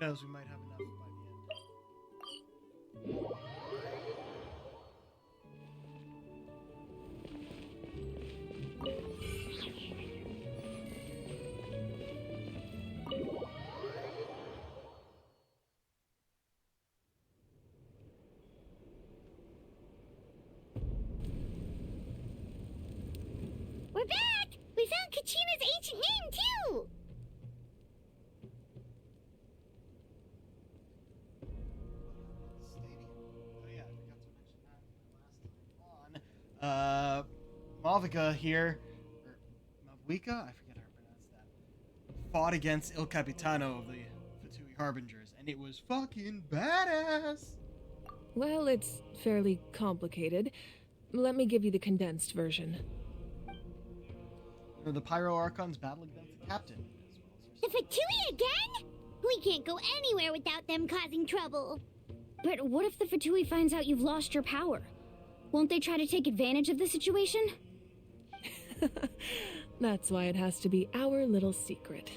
knows? We might have enough by the end. We're back! We found Kachina's ancient name, too! Mavica here, or Mavica, I forget how to pronounce that, fought against Il Capitano of the Fatui Harbingers, and it was fucking badass. Well, it's fairly complicated. Let me give you the condensed version. The Pyro Archons battled against the captain. The Fatui again? We can't go anywhere without them causing trouble. But what if the Fatui finds out you've lost your power? Won't they try to take advantage of the situation? That's why it has to be our little secret.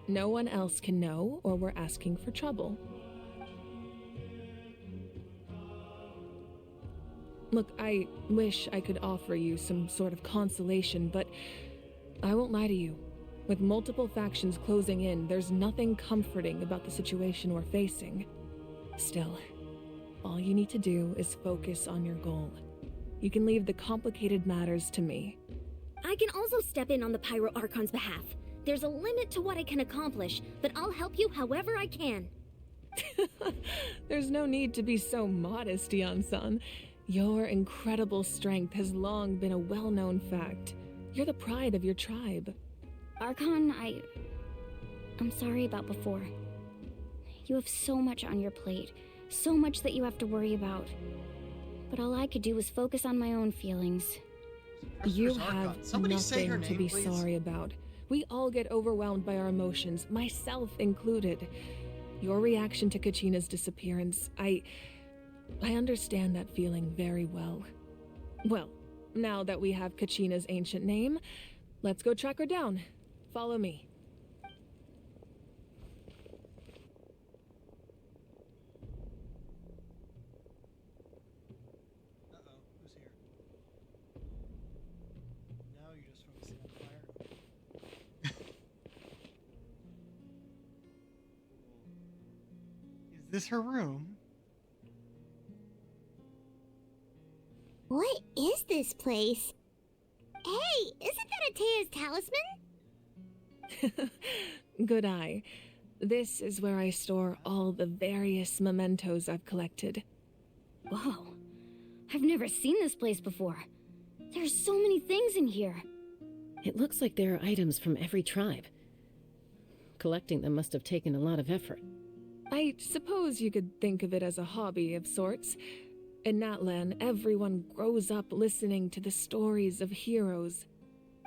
No one else can know, or we're asking for trouble. Look, I wish I could offer you some sort of consolation, but I won't lie to you. With multiple factions closing in, there's nothing comforting about the situation we're facing. Still, all you need to do is focus on your goal. You can leave the complicated matters to me. I can also step in on the Pyro Archon's behalf. There's a limit to what I can accomplish, but I'll help you however I can. There's no need to be so modest, Yan-san. Your incredible strength has long been a well-known fact. You're the pride of your tribe. Archon, I'm sorry about before. You have so much on your plate, so much that you have to worry about. But all I could do was focus on my own feelings. You have Somebody say her nothing to name, be please. sorry about. We all get overwhelmed by our emotions, myself included. Your reaction to Kachina's disappearance, I understand that feeling very well. Well, now that we have Kachina's ancient name, let's go track her down. Follow me. Uh-oh, who's here? No, you're just focusing on fire. Is this her room? What is this place? Hey, isn't that Atea's talisman? Good eye. This is where I store all the various mementos I've collected. Whoa, I've never seen this place before. There's so many things in here. It looks like there are items from every tribe. Collecting them must have taken a lot of effort. I suppose you could think of it as a hobby of sorts. In Natlan, everyone grows up listening to the stories of heroes,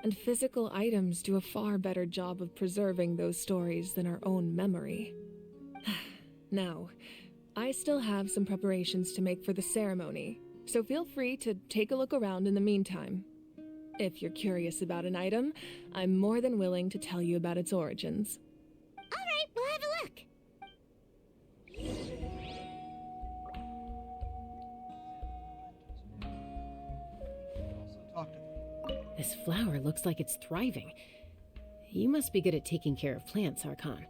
and physical items do a far better job of preserving those stories than our own memory. Now, I still have some preparations to make for the ceremony, so feel free to take a look around in the meantime. If you're curious about an item, I'm more than willing to tell you about its origins. All right, we'll have a look. Also talk to them. This flower looks like it's thriving. You must be good at taking care of plants, Archon.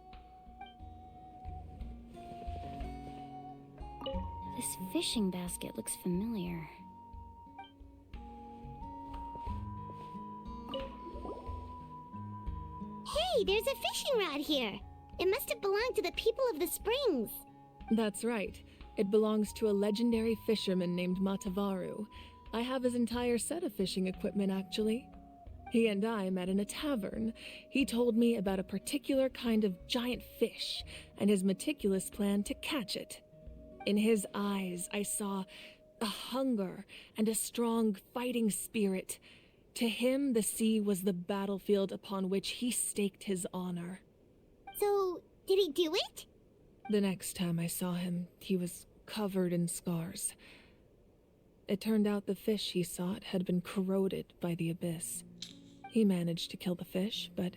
This fishing basket looks familiar. Hey, there's a fishing rod here. It must have belonged to the people of the springs. That's right. It belongs to a legendary fisherman named Matavaru. I have his entire set of fishing equipment, actually. He and I met in a tavern. He told me about a particular kind of giant fish and his meticulous plan to catch it. In his eyes, I saw a hunger and a strong fighting spirit. To him, the sea was the battlefield upon which he staked his honor. So, did he do it? The next time I saw him, he was covered in scars. It turned out the fish he sought had been corroded by the abyss. He managed to kill the fish, but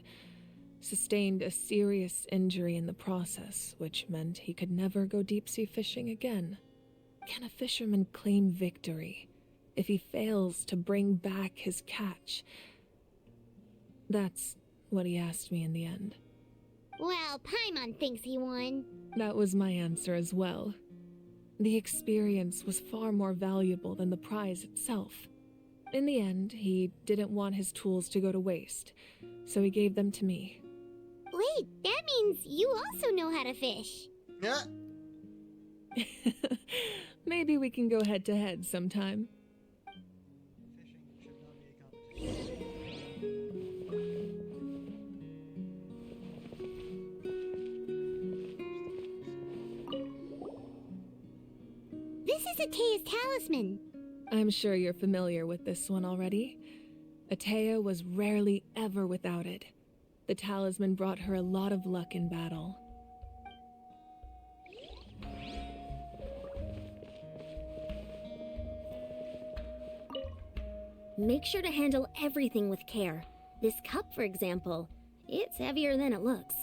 sustained a serious injury in the process, which meant he could never go deep-sea fishing again. Can a fisherman claim victory if he fails to bring back his catch? That's what he asked me in the end. Well, Paimon thinks he won. That was my answer as well. The experience was far more valuable than the prize itself. In the end, he didn't want his tools to go to waste, so he gave them to me. Wait, that means you also know how to fish. Yeah. Maybe we can go head-to-head sometime. Fishing should not be a competition. is Atea's talisman? I'm sure you're familiar with this one already. Atea was rarely ever without it. The talisman brought her a lot of luck in battle. Make sure to handle everything with care. This cup, for example, it's heavier than it looks.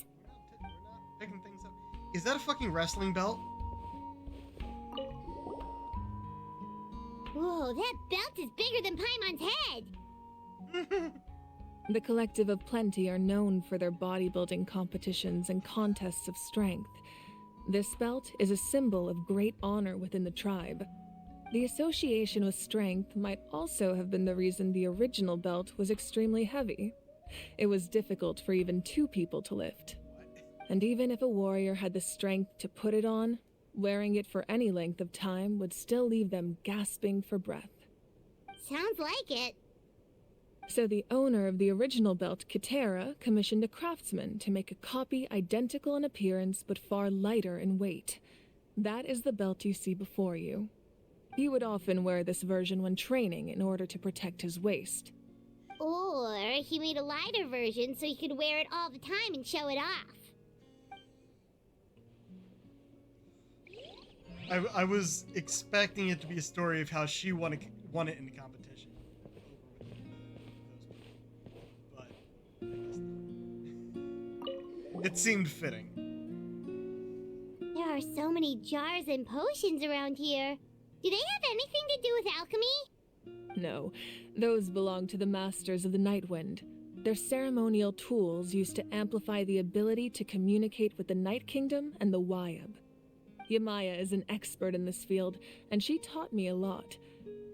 We're not picking things up. Is that a fucking wrestling belt? Whoa, that belt is bigger than Paimon's head! The Collective of Plenty are known for their bodybuilding competitions and contests of strength. This belt is a symbol of great honor within the tribe. The association with strength might also have been the reason the original belt was extremely heavy. It was difficult for even 2 people to lift. And even if a warrior had the strength to put it on, wearing it for any length of time would still leave them gasping for breath. Sounds like it. So the owner of the original belt, Kitera, commissioned a craftsman to make a copy identical in appearance but far lighter in weight. That is the belt you see before you. He would often wear this version when training in order to protect his waist. Or he made a lighter version so he could wear it all the time and show it off. I was expecting it to be a story of how she won it in the competition. But I guess not. It seemed fitting. There are so many jars and potions around here. Do they have anything to do with alchemy? No, those belong to the Masters of the Nightwind. They're ceremonial tools used to amplify the ability to communicate with the Night Kingdom and the Wyab. Yamaya is an expert in this field, and she taught me a lot.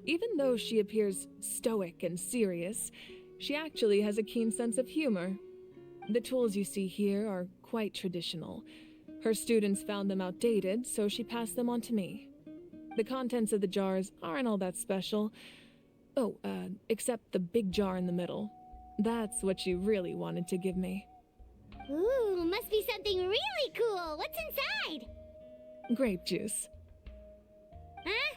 Even though she appears stoic and serious, she actually has a keen sense of humor. The tools you see here are quite traditional. Her students found them outdated, so she passed them on to me. The contents of the jars aren't all that special. Oh, except the big jar in the middle. That's what she really wanted to give me. Ooh, must be something really cool. What's inside? Grape juice. Huh?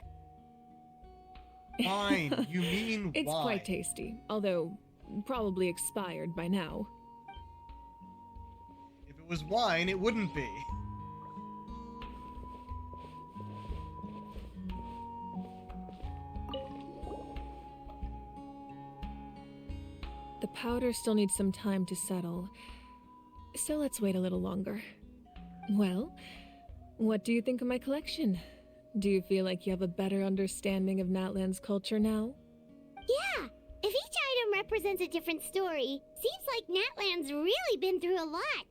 Wine. You mean It's wine. quite tasty, although probably expired by now. If it was wine, it wouldn't be. The powder still needs some time to settle, so let's wait a little longer. Well, what do you think of my collection? Do you feel like you have a better understanding of Natlan's culture now? Yeah, if each item represents a different story, seems like Natlan's really been through a lot.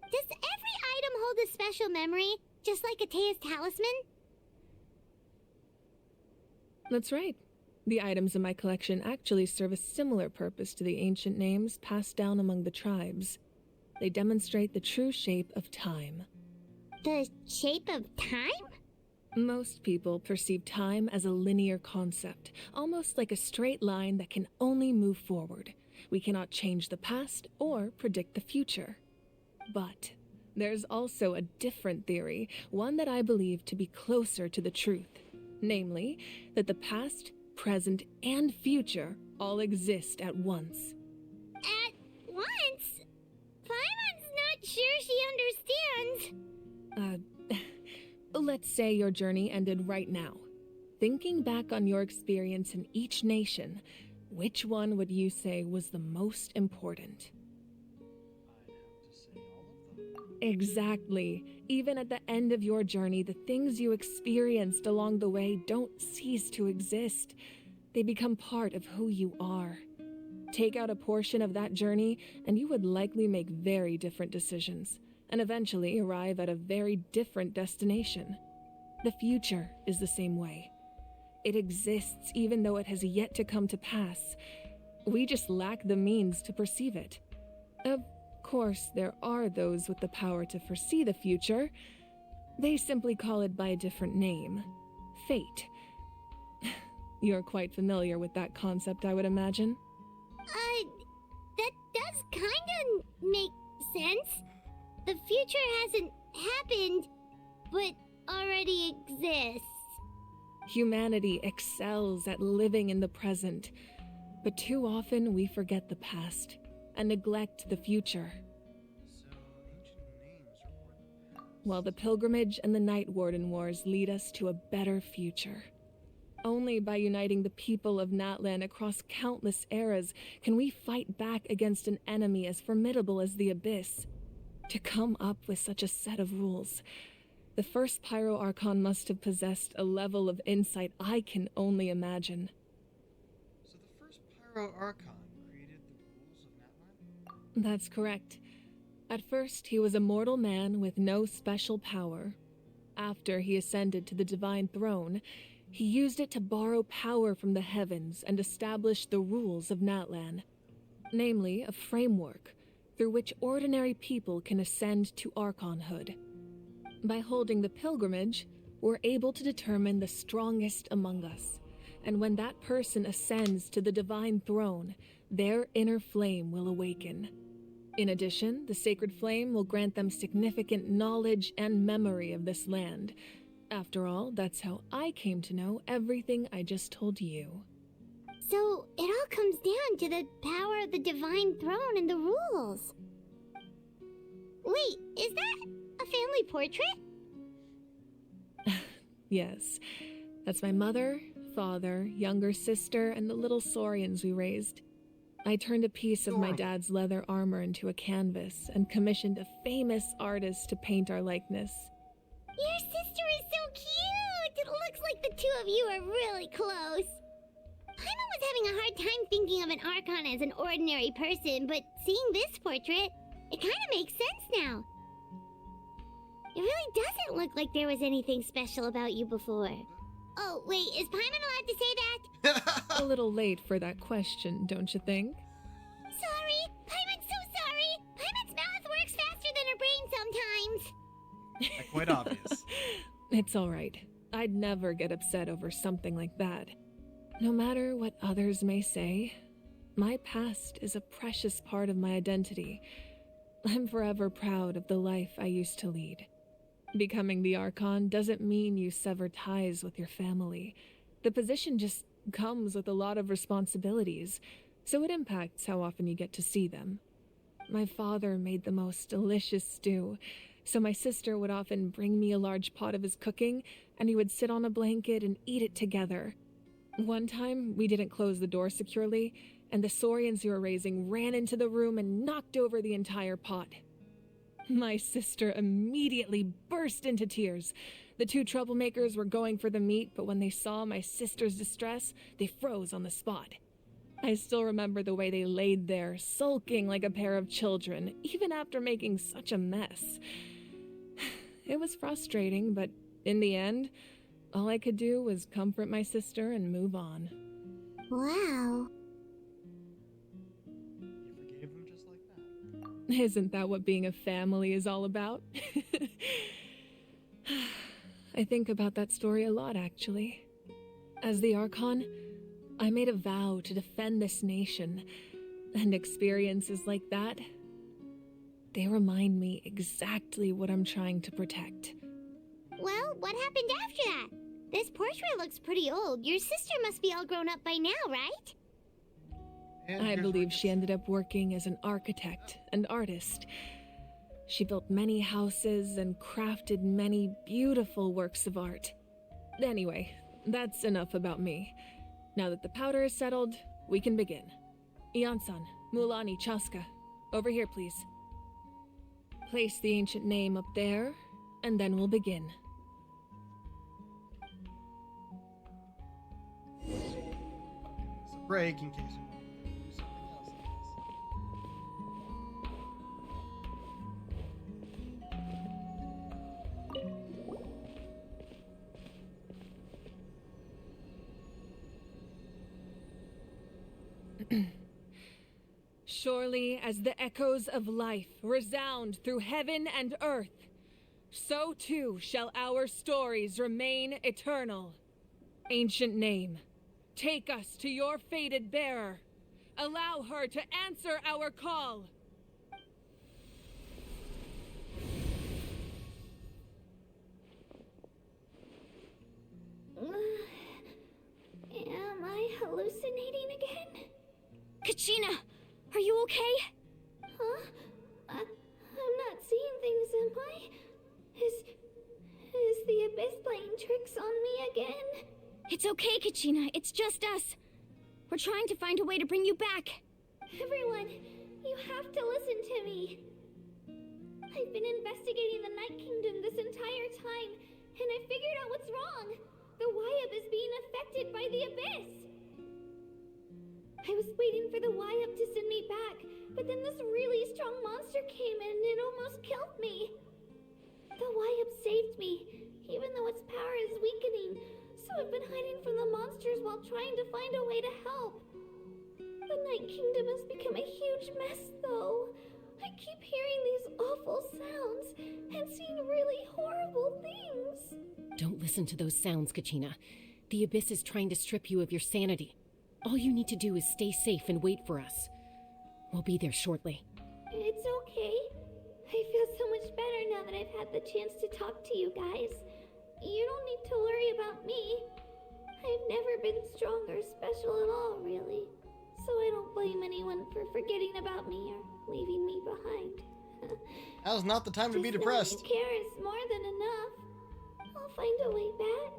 Does every item hold a special memory, just like Atea's talisman? That's right. The items in my collection actually serve a similar purpose to the ancient names passed down among the tribes. They demonstrate the true shape of time. The shape of time? Most people perceive time as a linear concept, almost like a straight line that can only move forward. We cannot change the past or predict the future. But there's also a different theory, one that I believe to be closer to the truth. Namely, that the past, present, and future all exist at once. At once? Paimon's not sure she understands. Let's say your journey ended right now. Thinking back on your experience in each nation, which one would you say was the most important? I'd have to say all of them. Exactly. Even at the end of your journey, the things you experienced along the way don't cease to exist. They become part of who you are. Take out a portion of that journey, and you would likely make very different decisions, and eventually arrive at a very different destination. The future is the same way. It exists even though it has yet to come to pass. We just lack the means to perceive it. Of course, there are those with the power to foresee the future. They simply call it by a different name. Fate. You're quite familiar with that concept, I would imagine. That does kinda make sense. The future hasn't happened, but already exists. Humanity excels at living in the present, but too often we forget the past and neglect the future. So, ancient names report the past. While the pilgrimage and the Night Warden Wars lead us to a better future. Only by uniting the people of Natlan across countless eras can we fight back against an enemy as formidable as the Abyss. To come up with such a set of rules, the first Pyro Archon must have possessed a level of insight I can only imagine. So the first Pyro Archon created the rules of Natlan? That's correct. At first, he was a mortal man with no special power. After he ascended to the Divine Throne, he used it to borrow power from the heavens and establish the rules of Natlan. Namely, a framework through which ordinary people can ascend to Archonhood. By holding the pilgrimage, we're able to determine the strongest among us, and when that person ascends to the Divine Throne, their inner flame will awaken. In addition, the sacred flame will grant them significant knowledge and memory of this land. After all, that's how I came to know everything I just told you. So, it all comes down to the power of the Divine Throne and the rules. Wait, is that a family portrait? Yes, that's my mother, father, younger sister, and the little saurians we raised. I turned a piece of my dad's leather armor into a canvas and commissioned a famous artist to paint our likeness. Your sister is so cute! It looks like the two of you are really close. Paimon was having a hard time thinking of an Archon as an ordinary person, but seeing this portrait, it kind of makes sense now. It really doesn't look like there was anything special about you before. Oh, wait, is Paimon allowed to say that? A little late for that question, don't you think? Sorry! Paimon's so sorry! Paimon's mouth works faster than her brain sometimes. Quite obvious. It's all right. I'd never get upset over something like that. No matter what others may say, my past is a precious part of my identity. I'm forever proud of the life I used to lead. Becoming the Archon doesn't mean you sever ties with your family. The position just comes with a lot of responsibilities, so it impacts how often you get to see them. My father made the most delicious stew, so my sister would often bring me a large pot of his cooking, and we would sit on a blanket and eat it together. One time, we didn't close the door securely, and the saurians we were raising ran into the room and knocked over the entire pot. My sister immediately burst into tears. The two troublemakers were going for the meat, but when they saw my sister's distress, they froze on the spot. I still remember the way they laid there, sulking like a pair of children, even after making such a mess. It was frustrating, but in the end, all I could do was comfort my sister and move on. Wow. You forgave him just like that. Isn't that what being a family is all about? I think about that story a lot, actually. As the Archon, I made a vow to defend this nation, and experiences like that, they remind me exactly what I'm trying to protect. Well, what happened after that? This portrait looks pretty old. Your sister must be all grown up by now, right? And I here's believe Marcus. she ended up working as an architect and artist. She built many houses and crafted many beautiful works of art. Anyway, that's enough about me. Now that the powder is settled, we can begin. Ian-san, Mulani, Chaska, over here, please. Place the ancient name up there, and then we'll begin. It's a break in case you want to do something else, I guess. Surely as the echoes of life resound through heaven and earth, so too shall our stories remain eternal. Ancient name, take us to your fated bearer. Allow her to answer our call. Am I hallucinating again? Kachina, are you okay? Huh? I'm not seeing things, am I? Is the Abyss playing tricks on me again? It's okay, Kachina. It's just us. We're trying to find a way to bring you back. Everyone, you have to listen to me. I've been investigating the Night Kingdom this entire time, and I figured out what's wrong. The Wyup is being affected by the Abyss. I was waiting for the Wyup to send me back, but then this really strong monster came in and it almost killed me. The Wyup saved me, even though its power is weakening, so I've been hiding from the monsters while trying to find a way to help. The Night Kingdom has become a huge mess, though. I keep hearing these awful sounds and seeing really horrible things. Don't listen to those sounds, Kachina. The Abyss is trying to strip you of your sanity. All you need to do is stay safe and wait for us. We'll be there shortly. It's okay. I feel so much better now that I've had the chance to talk to you guys. You don't need to worry about me. I've never been strong or special at all, really. So I don't blame anyone for forgetting about me or leaving me behind. Now's not the time to be Just depressed. knowing you care is more than enough. I'll find a way back.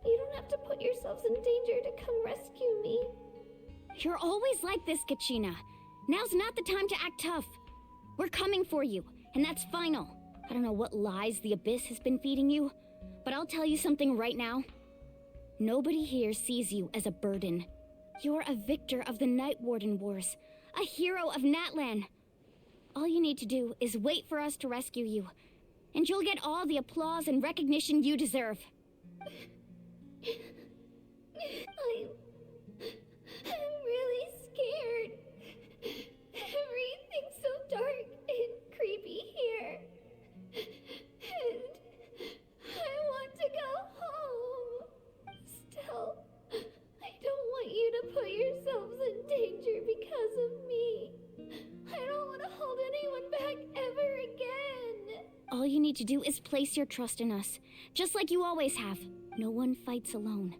You don't have to put yourselves in danger to come rescue me. You're always like this, Kachina. Now's not the time to act tough. We're coming for you, and that's final. I don't know what lies the Abyss has been feeding you, but I'll tell you something right now. Nobody here sees you as a burden. You're a victor of the Night Warden Wars, a hero of Natlan. All you need to do is wait for us to rescue you, and you'll get all the applause and recognition you deserve. I'm really scared. Everything's so dark and creepy here. And I want to go home. Still, I don't want you to put yourselves in danger because of me. I don't want to hold anyone back ever again. All you need to do is place your trust in us, just like you always have. No one fights alone.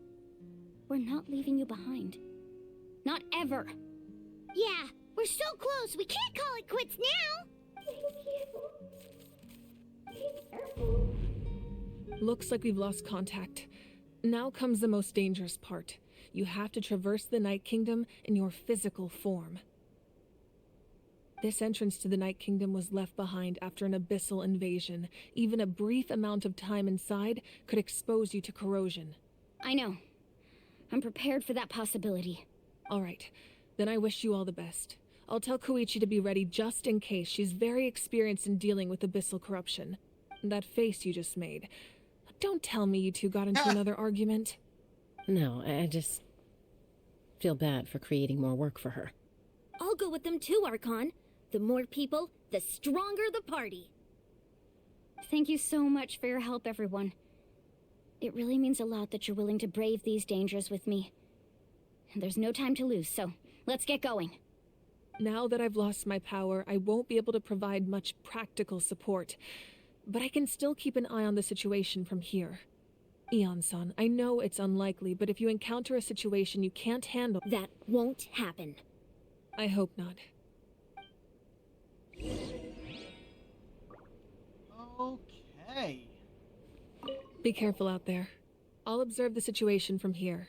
We're not leaving you behind. Not ever. Yeah, we're so close. We can't call it quits now. Thank you. Be careful. Looks like we've lost contact. Now comes the most dangerous part. You have to traverse the Night Kingdom in your physical form. This entrance to the Night Kingdom was left behind after an abyssal invasion. Even a brief amount of time inside could expose you to corrosion. I know. I'm prepared for that possibility. All right, then I wish you all the best. I'll tell Koichi to be ready just in case. She's very experienced in dealing with abyssal corruption. That face you just made. Don't tell me you two got into another argument. No, I just feel bad for creating more work for her. I'll go with them too, Archon. The more people, the stronger the party. Thank you so much for your help, everyone. It really means a lot that you're willing to brave these dangers with me. And there's no time to lose, so let's get going. Now that I've lost my power, I won't be able to provide much practical support. But I can still keep an eye on the situation from here. Eon-san, I know it's unlikely, but if you encounter a situation you can't handle... That won't happen. I hope not. Okay. Be careful out there. I'll observe the situation from here.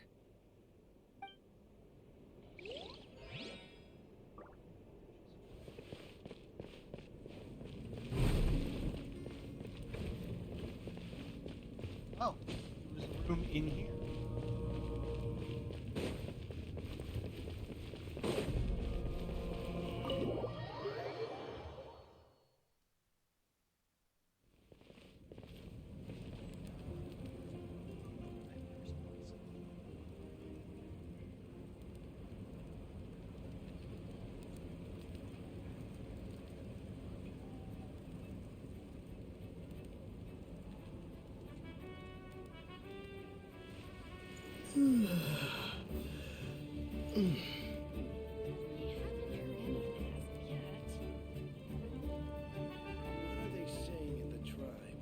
Oh, there was a room in here. What are they saying in the tribe?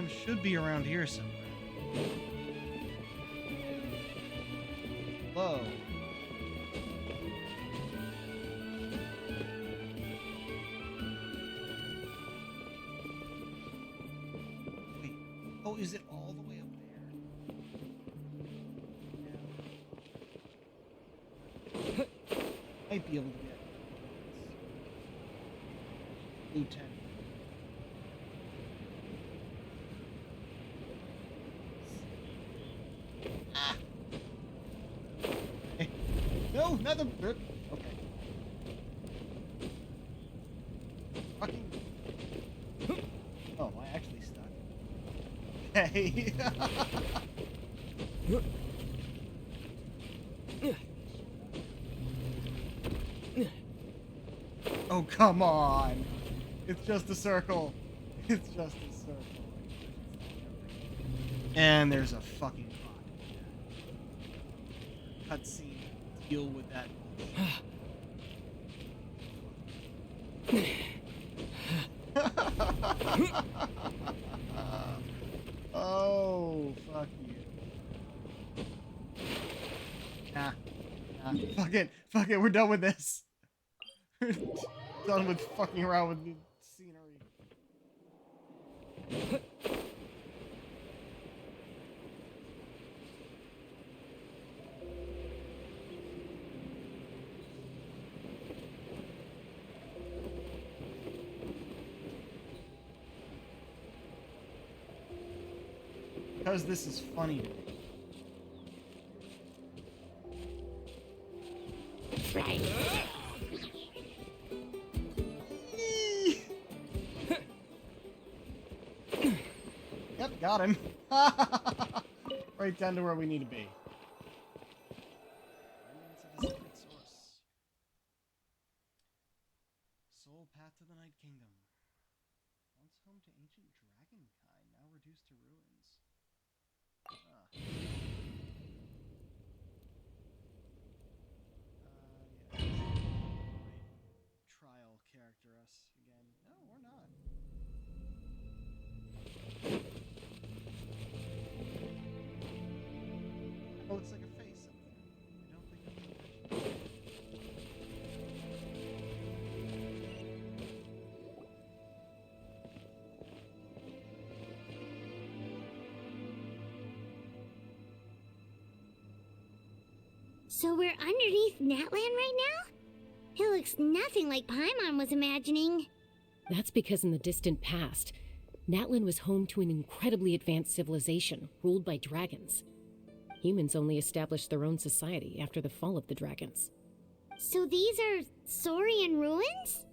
should be around here somewhere. Hello. Wait. Oh, is it all the way up there? Might be able to get Lieutenant. Ah. Okay. No, not the rip. Okay. Fucking. Oh, am I actually stuck? Okay. Oh, come on. It's just a circle. It's just a circle. And there's a fucking cutscene. Deal with that. Oh, fuck you. Nah. Fuck it. Fuck it. We're done with this. We're done with fucking around with the scenery. Because this is funny to me. Yep, got him. Right down to where we need to be. Remnants of the secret source. Soul path to the Night Kingdom. Once home to ancient dragonkind, now reduced to ruins. Trial character us again. No, we're not. Oh, it's like a face up there. I don't think I'm gonna So we're underneath Natlan right now? It looks nothing like Paimon was imagining. That's because in the distant past, Natlan was home to an incredibly advanced civilization ruled by dragons. Humans only established their own society after the fall of the dragons. So these are Saurian ruins?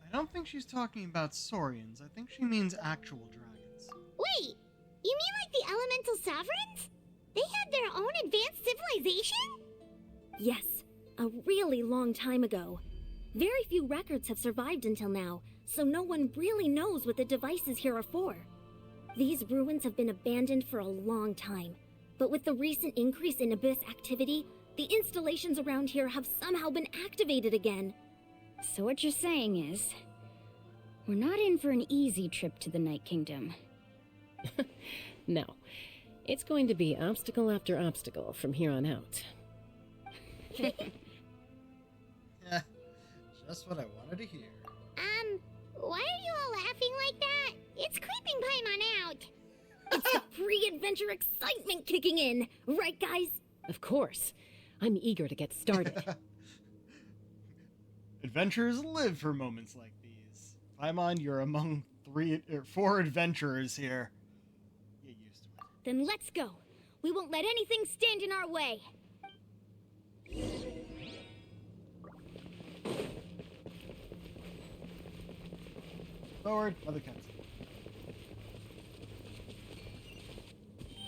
I don't think she's talking about Saurians. I think she means actual dragons. Wait, you mean like the elemental sovereigns? They had their own advanced civilization? Yes, a really long time ago. Very few records have survived until now, so no one really knows what the devices here are for. These ruins have been abandoned for a long time, but with the recent increase in Abyss activity, the installations around here have somehow been activated again. So what you're saying is, we're not in for an easy trip to the Night Kingdom. No. It's going to be obstacle after obstacle from here on out. Yeah, just what I wanted to hear. Why are you all laughing like that? It's creeping Paimon out. It's the pre-adventure excitement kicking in, right guys? Of course. I'm eager to get started. Adventurers live for moments like these. Paimon, you're among 4 adventurers here. Get used to it. Then let's go. We won't let anything stand in our way. Forward, other cutscene.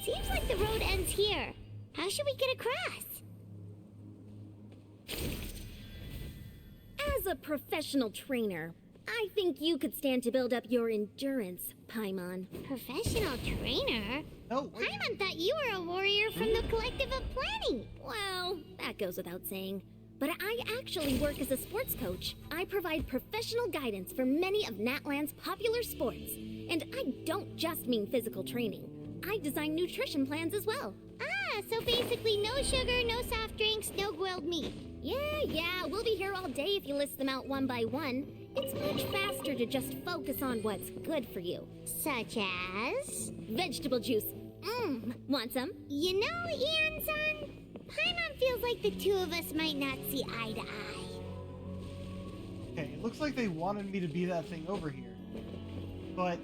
Seems like the road ends here. How should we get across? As a professional trainer, I think you could stand to build up your endurance, Paimon. Professional trainer? No, wait. Paimon thought you were a warrior from the Collective of Plenty. Well, that goes without saying. but I actually work as a sports coach. I provide professional guidance for many of Natland's popular sports. And I don't just mean physical training. I design nutrition plans as well. Ah, so basically no sugar, no soft drinks, no grilled meat. Yeah, we'll be here all day if you list them out one by one. It's much faster to just focus on what's good for you. Such as? Vegetable juice. Want some? You know, Ian-san, Paimon feels like the two of us might not see eye to eye. Okay, it looks like they wanted me to be that thing over here. But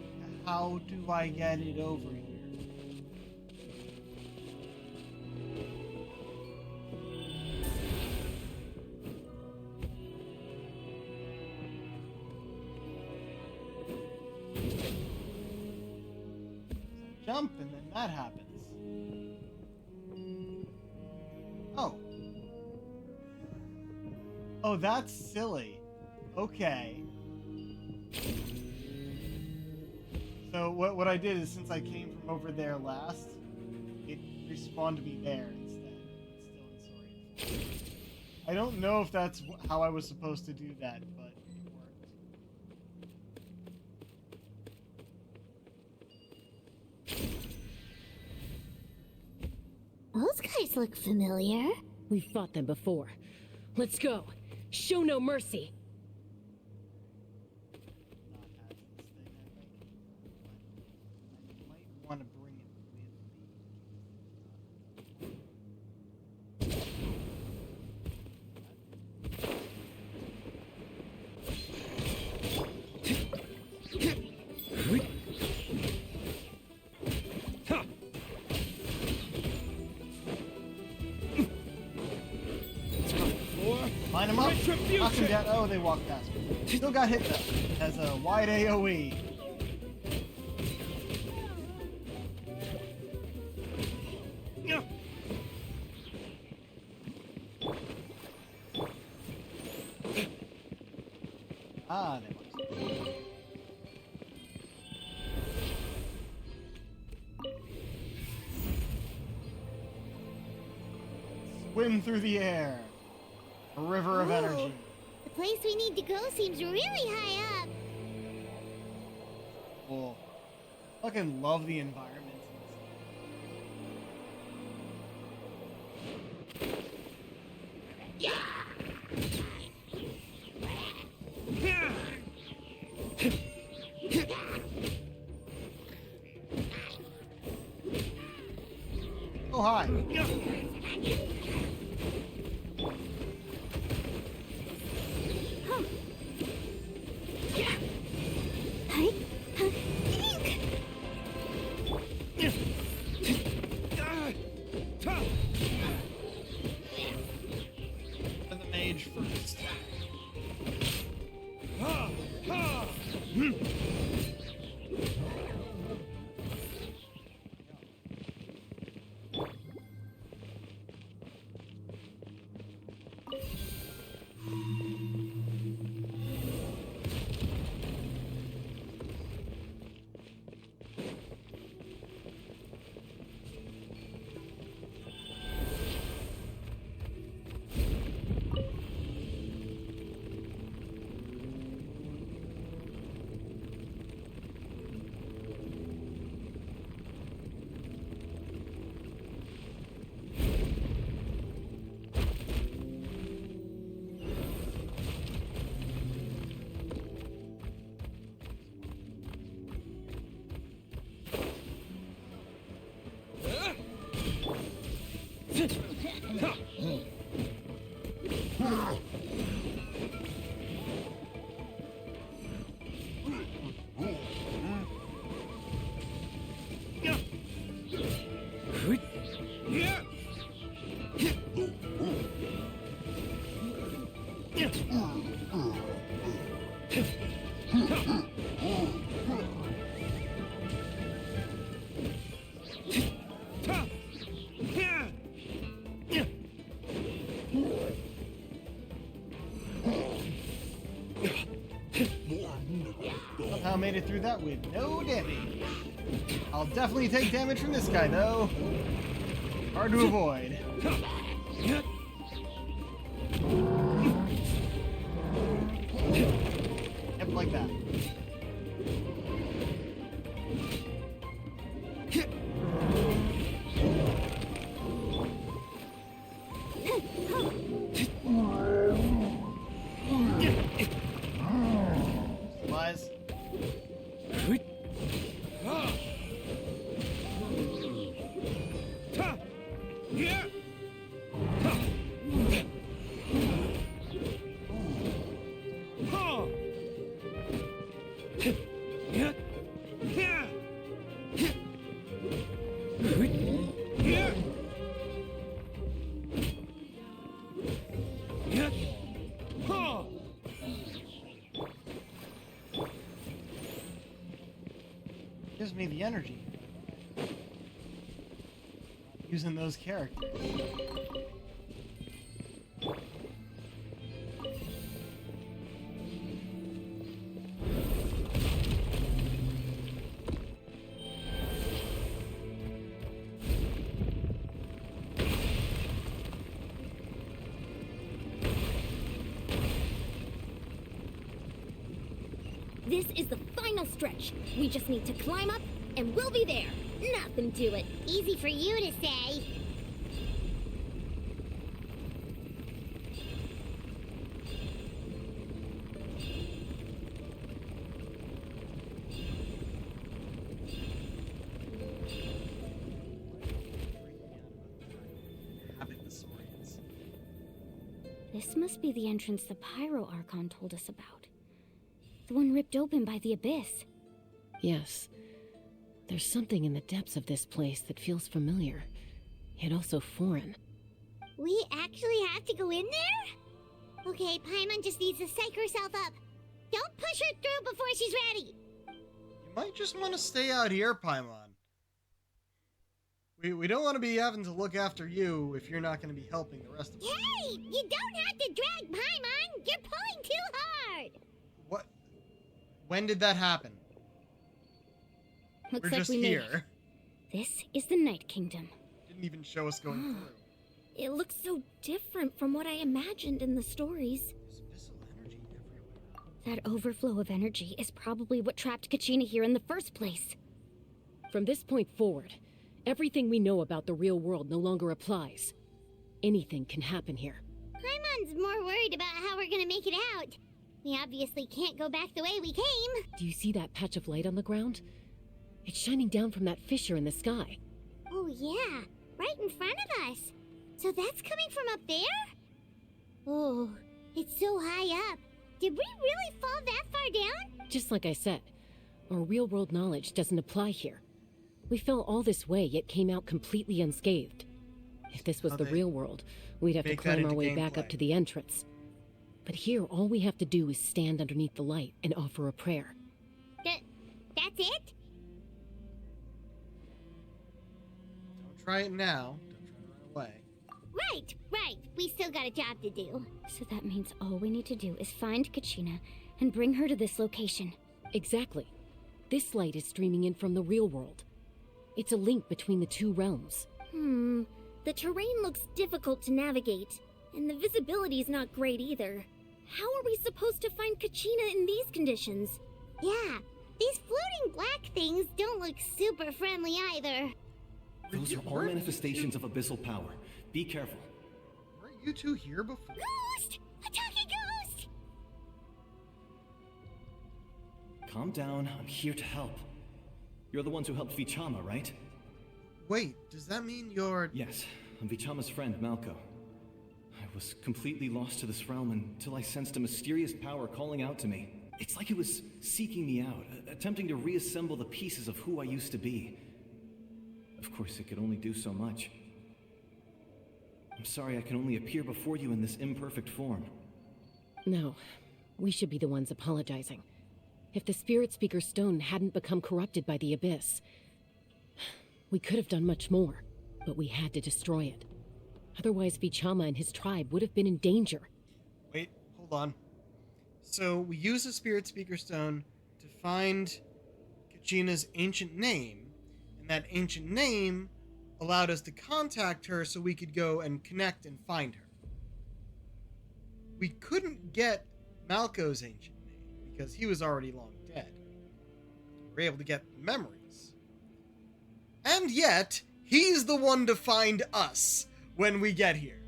how do I get it over here? Jump and then that happens. Oh. Oh, that's silly. Okay. So what I did is, since I came from over there last, it respawned me there instead. It's still in Soria. I don't know if that's how I was supposed to do that, but it worked. Those guys look familiar. We've fought them before. Let's go. Show no mercy. Want to bring it with me. Line them up. Knock them down. Oh, they walked past me. Still got hit though. Has a wide AoE. Ah, there was. Swim through the air. A river of Whoa. energy. The place we need to go seems really high up. Cool. Fucking love the environment. Oh, hi. The mage first. Somehow made it through that with no damage. I'll definitely take damage from this guy, though. Hard to avoid. Gives me the energy. Using those characters. This is the final stretch. We just need to climb up, and we'll be there. Nothing to it. Easy for you to say. This must be the entrance the Pyro Archon told us about. The one ripped open by the Abyss. Yes. There's something in the depths of this place that feels familiar, yet also foreign. We actually have to go in there? Okay, Paimon just needs to psych herself up. Don't push her through before she's ready. You might just want to stay out here, Paimon. We don't want to be having to look after you if you're not going to be helping the rest of us. Hey! You don't have to drag Paimon! You're pulling too hard! What? When did that happen? Looks We're like just we made here. it. This is the Night Kingdom. Didn't even show us going through. It looks so different from what I imagined in the stories. There's abyssal energy everywhere. That overflow of energy is probably what trapped Kachina here in the first place. From this point forward, everything we know about the real world no longer applies. Anything can happen here. Paimon's more worried about how we're gonna make it out. We obviously can't go back the way we came. Do you see that patch of light on the ground? It's shining down from that fissure in the sky. Oh yeah, right in front of us. So that's coming from up there? Oh, it's so high up. Did we really fall that far down? Just like I said, our real-world knowledge doesn't apply here. We fell all this way, yet came out completely unscathed. If this was the real world, we'd have to make that climb our into way back gameplay. up to the entrance. But here, all we have to do is stand underneath the light and offer a prayer. That's it? Don't try it now. Don't try to run away. Right. We still got a job to do. So that means all we need to do is find Kachina and bring her to this location. Exactly. This light is streaming in from the real world. It's a link between the two realms. The terrain looks difficult to navigate, and the visibility's not great either. How are we supposed to find Kachina in these conditions? Yeah, these floating black things don't look super friendly either. Those are all manifestations of abyssal power. Be careful. Weren't you two here before? Ghost! A talking ghost! Calm down, I'm here to help. You're the ones who helped Vichama, right? Wait, does that mean you're... Yes, I'm Vichama's friend, Malko. I was completely lost to this realm until I sensed a mysterious power calling out to me. It's like it was seeking me out, attempting to reassemble the pieces of who I used to be. Of course, it could only do so much. I'm sorry I can only appear before you in this imperfect form. No, we should be the ones apologizing. If the Spirit Speaker Stone hadn't become corrupted by the Abyss, we could have done much more, but we had to destroy it. Otherwise, Vichama and his tribe would have been in danger. Wait, hold on. So, we use the Spirit Speaker Stone to find Kachina's ancient name, and that ancient name allowed us to contact her so we could go and connect and find her. We couldn't get Malko's ancient name, because he was already long dead. We were able to get memories. And yet, he's the one to find us when we get here.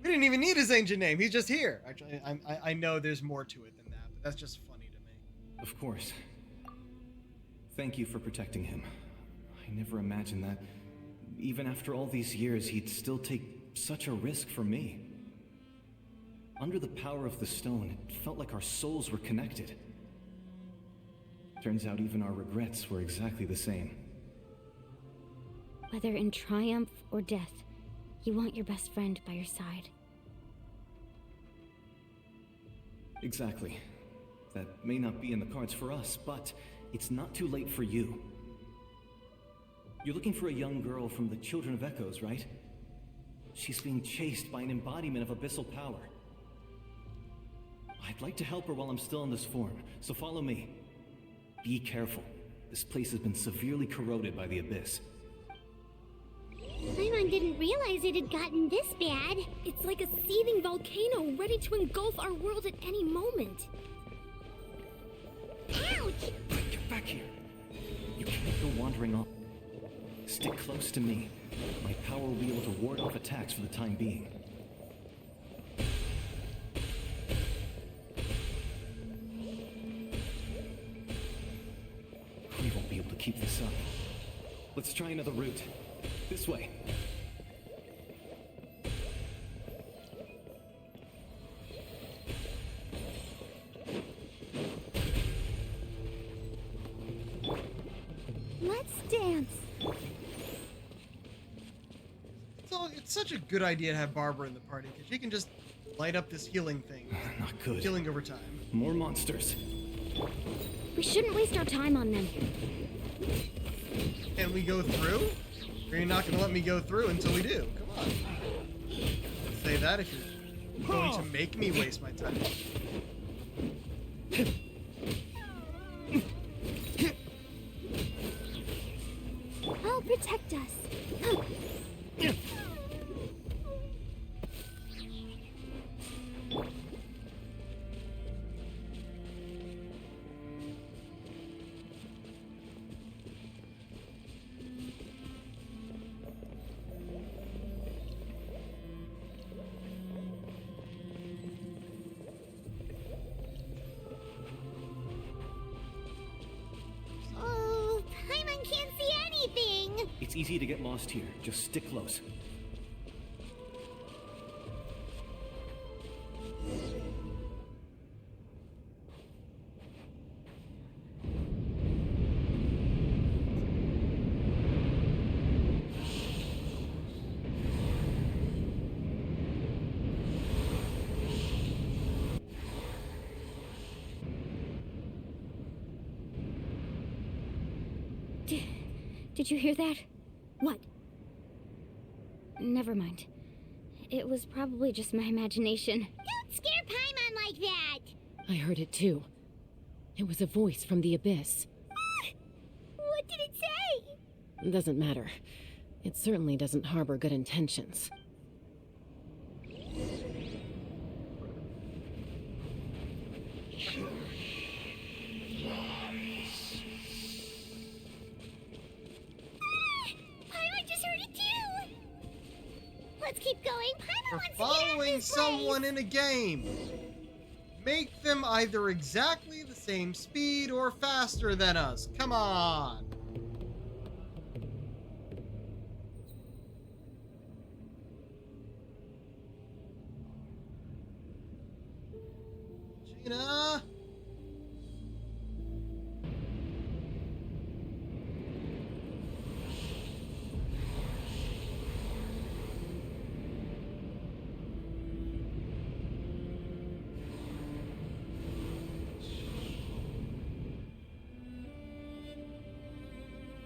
We didn't even need his ancient name. He's just here. Actually, I know there's more to it than that, but that's just funny to me. Of course. Thank you for protecting him. I never imagined that Even after all these years, he'd still take such a risk for me. Under the power of the stone, it felt like our souls were connected. Turns out even our regrets were exactly the same. Whether in triumph or death, you want your best friend by your side. Exactly. That may not be in the cards for us, but it's not too late for you. You're looking for a young girl from the Children of Echoes, right? She's being chased by an embodiment of abyssal power. I'd like to help her while I'm still in this form, so follow me. Be careful. This place has been severely corroded by the abyss. Paimon didn't realize it had gotten this bad. It's like a seething volcano ready to engulf our world at any moment. Ouch! Get back here. You can't go wandering off. Stick close to me. My power will be able to ward off attacks for the time being. We won't be able to keep this up. Let's try another route. This way. Let's dance. So it's such a good idea to have Barbara in the party because she can just light up this healing thing. Not good. Healing over time. More monsters. We shouldn't waste our time on them. Can we go through? Or you're not going to let me go through until we do? Come on. Say that if you're going to make me waste my time. I'll protect us. Oh, Paimon can't see anything. It's easy to get lost here. Just stick close. Did you hear that? What? Never mind. It was probably just my imagination. Don't scare Paimon like that. I heard it too. It was a voice from the abyss. What did it say? Doesn't matter. It certainly doesn't harbor good intentions. Paimon just heard it too. Let's keep going. Paimon We're wants to get out of following this someone place. in a game. Make them either exactly the same speed or faster than us. Come on. Gina?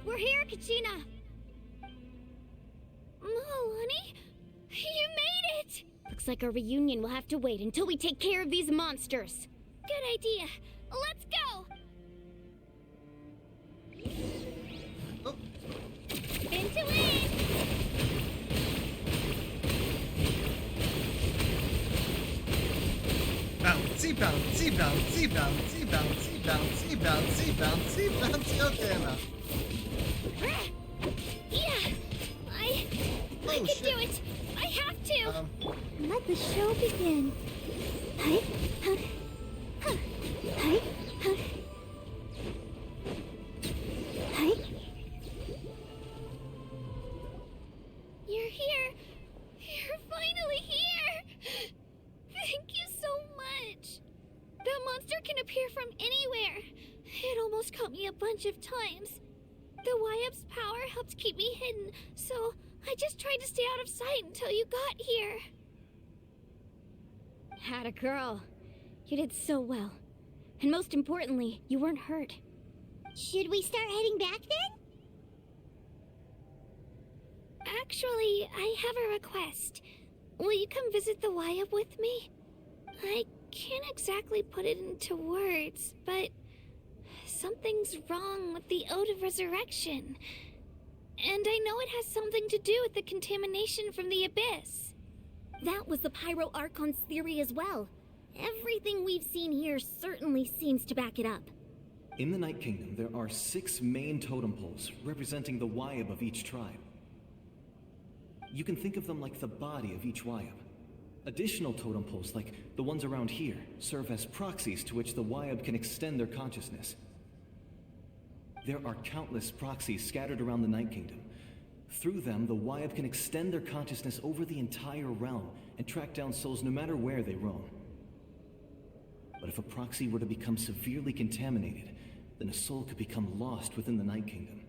We're here, Kachina! Oh, honey, you made it. Looks like our reunion will have to wait until we take care of these monsters. Good idea. Let's go. Oh, Into it. bouncy, bouncy, bouncy, bouncy, bouncy, bouncy, bouncy, bouncy, bouncy. Okay, enough. Yeah, I Oh, can shit. do it. I have to. Um, Let the show begin. Hi, huh, huh, hi, huh, hi. monster can appear from anywhere. It almost caught me a bunch of times. The Wyap's power helped keep me hidden, so I just tried to stay out of sight until you got here. Had a girl. You did so well. And most importantly, you weren't hurt. Should we start heading back then? Actually, I have a request. Will you come visit the Wyap with me? I can't exactly put it into words, but something's wrong with the Ode of Resurrection. And I know it has something to do with the contamination from the Abyss. That was the Pyro Archon's theory as well. Everything we've seen here certainly seems to back it up. In the Night Kingdom, there are 6 main totem poles representing the Wyap of each tribe. You can think of them like the body of each Wyap. Additional totem poles, like the ones around here, serve as proxies to which the Wyap can extend their consciousness. There are countless proxies scattered around the Night Kingdom. Through them, the Wyap can extend their consciousness over the entire realm and track down souls no matter where they roam. But if a proxy were to become severely contaminated, then a soul could become lost within the Night Kingdom.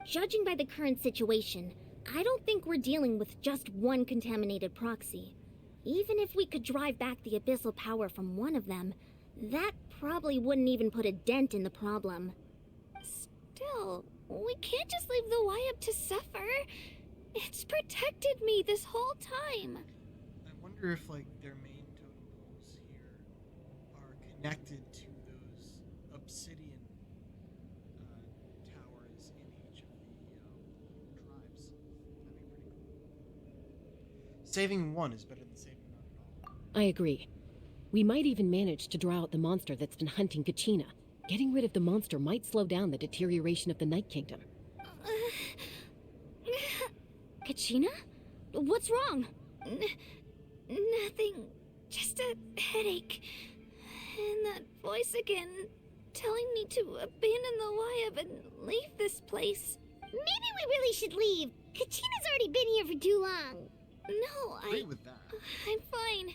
Judging by the current situation, I don't think we're dealing with just one contaminated proxy. Even if we could drive back the abyssal power from one of them, that probably wouldn't even put a dent in the problem. Still, we can't just leave the Wyap to suffer. It's protected me this whole time. I wonder if, like, their main totem poles here are connected to those obsidian towers in each of the tribes. That'd be pretty cool. Saving one is better than saving none at all. I agree. We might even manage to draw out the monster that's been hunting Kachina. Getting rid of the monster might slow down the deterioration of the Night Kingdom. Kachina? What's wrong? Nothing. Just a headache. And that voice again, telling me to abandon the Wyap and leave this place. Maybe we really should leave. Kachina's already been here for too long. No, Agree with that. I'm fine.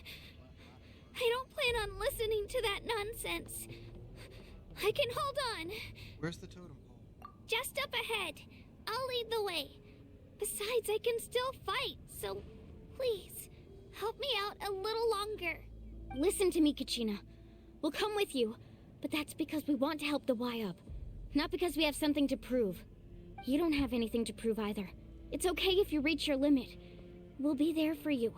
I don't plan on listening to that nonsense. I can hold on. Where's the totem pole? Just up ahead. I'll lead the way. Besides, I can still fight, so please, help me out a little longer. Listen to me, Kachina. We'll come with you, but that's because we want to help the Wyap, not because we have something to prove. You don't have anything to prove either. It's okay if you reach your limit. We'll be there for you.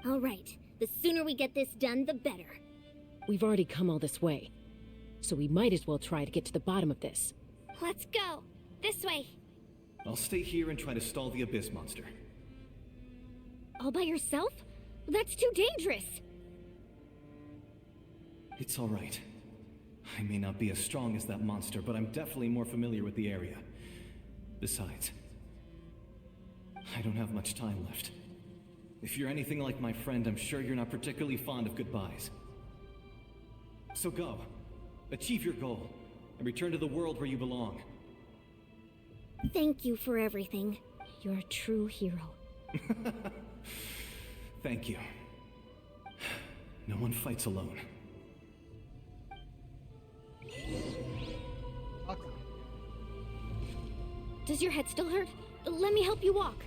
All right. The sooner we get this done, the better. We've already come all this way, so we might as well try to get to the bottom of this. Let's go. This way. I'll stay here and try to stall the Abyss monster. All by yourself? That's too dangerous. It's all right. I may not be as strong as that monster, but I'm definitely more familiar with the area. Besides, I don't have much time left. If you're anything like my friend, I'm sure you're not particularly fond of goodbyes. So go. Achieve your goal, and return to the world where you belong. Thank you for everything. You're a true hero. Thank you. No one fights alone. Does your head still hurt? Let me help you walk.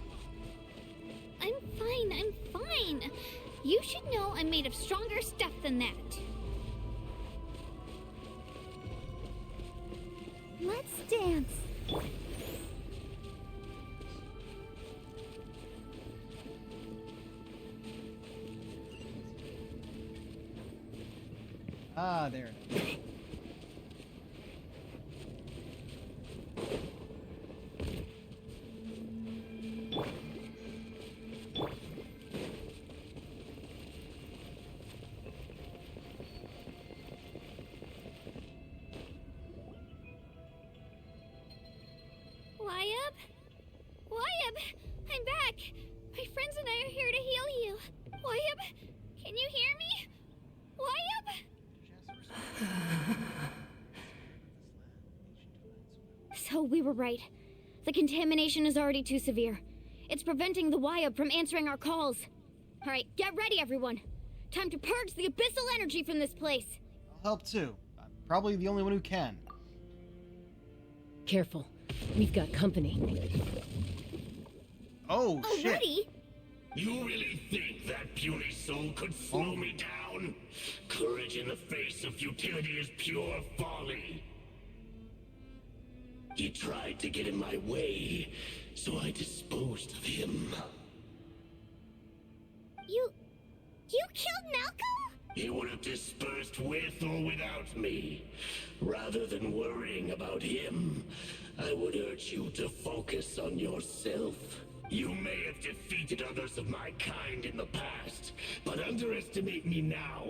I'm fine. You should know I'm made of stronger stuff than that. Let's dance. Ah, there it is. Wyap, I'm back. My friends and I are here to heal you. Wyap, can you hear me? Wyap? So we were right. The contamination is already too severe. It's preventing the Wyap from answering our calls. All right, get ready, everyone. Time to purge the abyssal energy from this place. I'll help too. I'm probably the only one who can. Careful. We've got company. Oh, shit. Already? You really think that puny soul could slow me down? Courage in the face of futility is pure folly. He tried to get in my way, so I disposed of him. You killed Malco? He would have dispersed with or without me. Rather than worrying about him, I would urge you to focus on yourself. You may have defeated others of my kind in the past, but underestimate me now,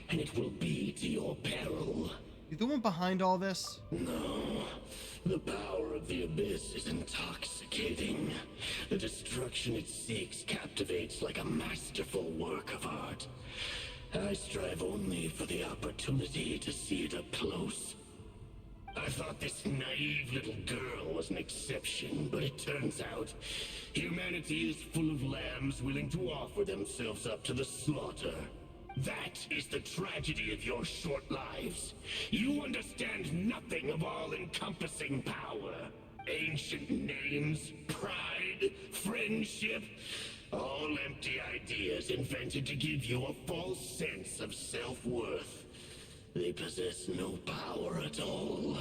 and it will be to your peril. You the one behind all this? No. The power of the Abyss is intoxicating. The destruction it seeks captivates like a masterful work of art. I strive only for the opportunity to see it up close. I thought this naive little girl was an exception, but it turns out humanity is full of lambs willing to offer themselves up to the slaughter. That is the tragedy of your short lives. You understand nothing of all-encompassing power. Ancient names, pride, friendship, all empty ideas invented to give you a false sense of self-worth. They possess no power at all.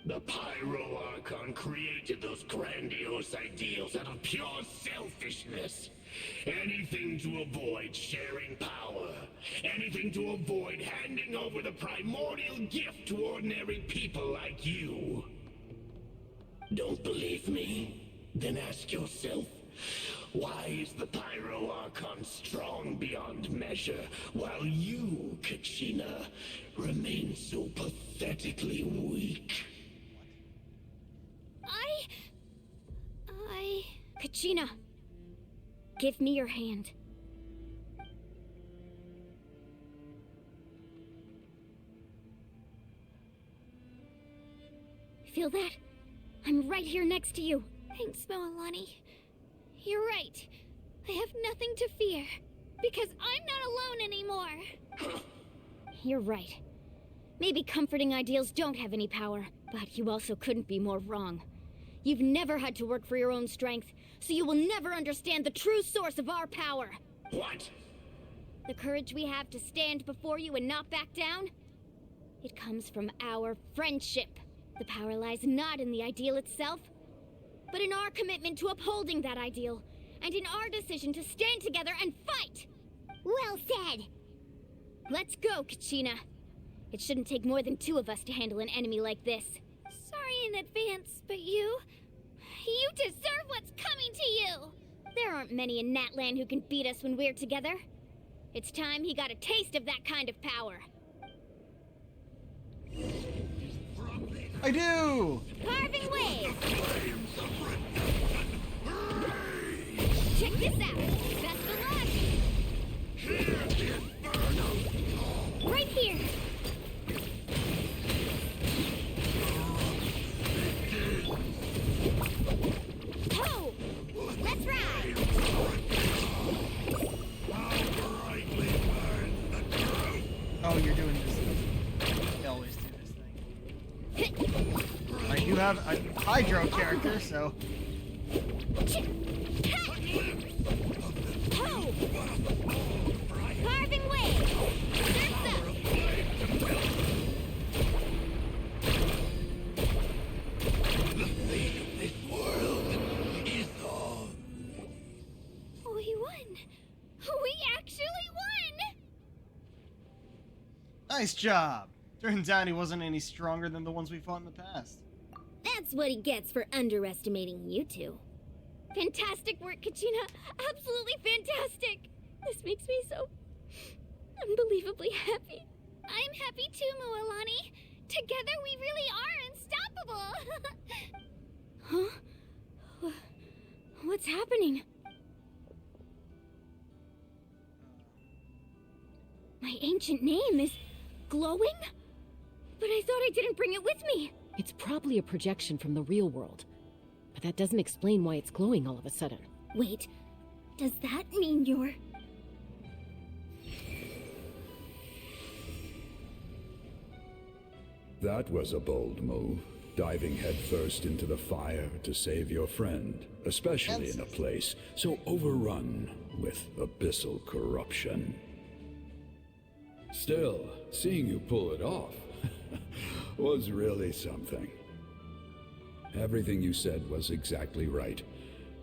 The Pyro Archon created those grandiose ideals out of pure selfishness. Anything to avoid sharing power. Anything to avoid handing over the primordial gift to ordinary people like you. Don't believe me? Then ask yourself, why is the Pyro Archon strong beyond measure, while you, Kachina, remain so pathetically weak? Kachina, give me your hand. Feel that? I'm right here next to you. Thanks, Moalani. You're right. I have nothing to fear. Because I'm not alone anymore. You're right. Maybe comforting ideals don't have any power, but you also couldn't be more wrong. You've never had to work for your own strength, so you will never understand the true source of our power. What? The courage we have to stand before you and not back down? It comes from our friendship. The power lies not in the ideal itself, but in our commitment to upholding that ideal, and in our decision to stand together and fight! Well said! Let's go, Kachina. It shouldn't take more than two of us to handle an enemy like this. Sorry in advance, but you deserve what's coming to you! There aren't many in Natlan who can beat us when we're together. It's time he got a taste of that kind of power. I do! Carving waves! Check this out! Best of luck! Right here! Ho! Let's ride! Oh, you're doing this. You always do this thing. I do have a Hydro character, so... Ho! Carving waves! Surf's up! We won! We actually won! Nice job! Turns out he wasn't any stronger than the ones we fought in the past. That's what he gets for underestimating you two. Fantastic work, Kachina! Absolutely fantastic! This makes me so unbelievably happy. I'm happy too, Moalani. Together we really are unstoppable. Huh? What's happening? My ancient name is glowing? But I thought I didn't bring it with me. It's probably a projection from the real world. But that doesn't explain why it's glowing all of a sudden. Wait, does that mean you're... That was a bold move, diving headfirst into the fire to save your friend, especially in a place so overrun with abyssal corruption. Still, seeing you pull it off was really something. Everything you said was exactly right.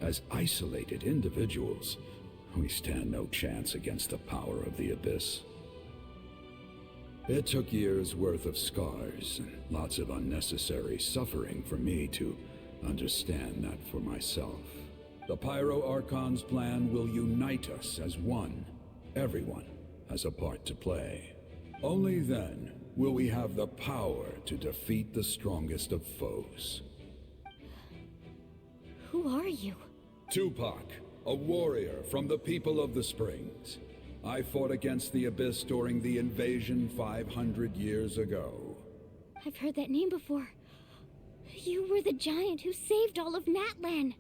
As isolated individuals, we stand no chance against the power of the Abyss. It took years' worth of scars and lots of unnecessary suffering for me to understand that for myself. The Pyro Archon's plan will unite us as one. Everyone has a part to play. Only then will we have the power to defeat the strongest of foes. Who are you? Tupac, a warrior from the people of the Springs. I fought against the Abyss during the invasion 500 years ago. I've heard that name before. You were the giant who saved all of Natlan.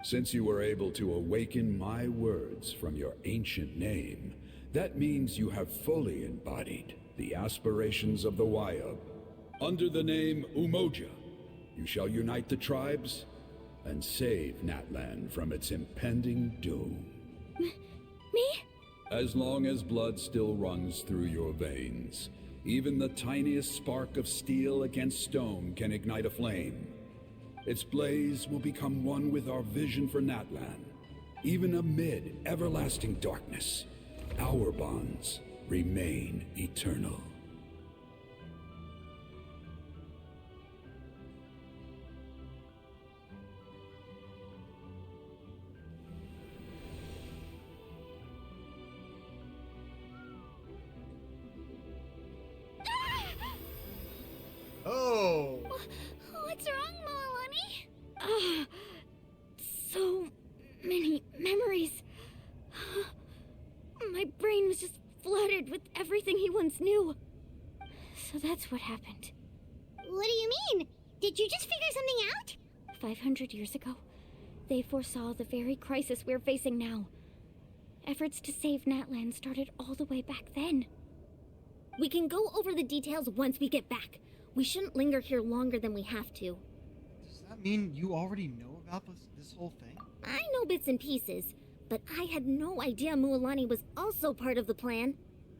Since you were able to awaken my words from your ancient name, that means you have fully embodied the aspirations of the Wayub. Under the name Umoja, you shall unite the tribes and save Natlan from its impending doom. Me? As long as blood still runs through your veins, even the tiniest spark of steel against stone can ignite a flame. Its blaze will become one with our vision for Natlan. Even amid everlasting darkness, our bonds remain eternal. Oh! What's wrong, Moalani? So many memories. My brain was just flooded with everything he once knew. So that's what happened. What do you mean? Did you just figure something out? 500 years ago, they foresaw the very crisis we're facing now. Efforts to save Natlan started all the way back then. We can go over the details once we get back. We shouldn't linger here longer than we have to. Does that mean you already know about this whole thing? I know bits and pieces, but I had no idea Mualani was also part of the plan.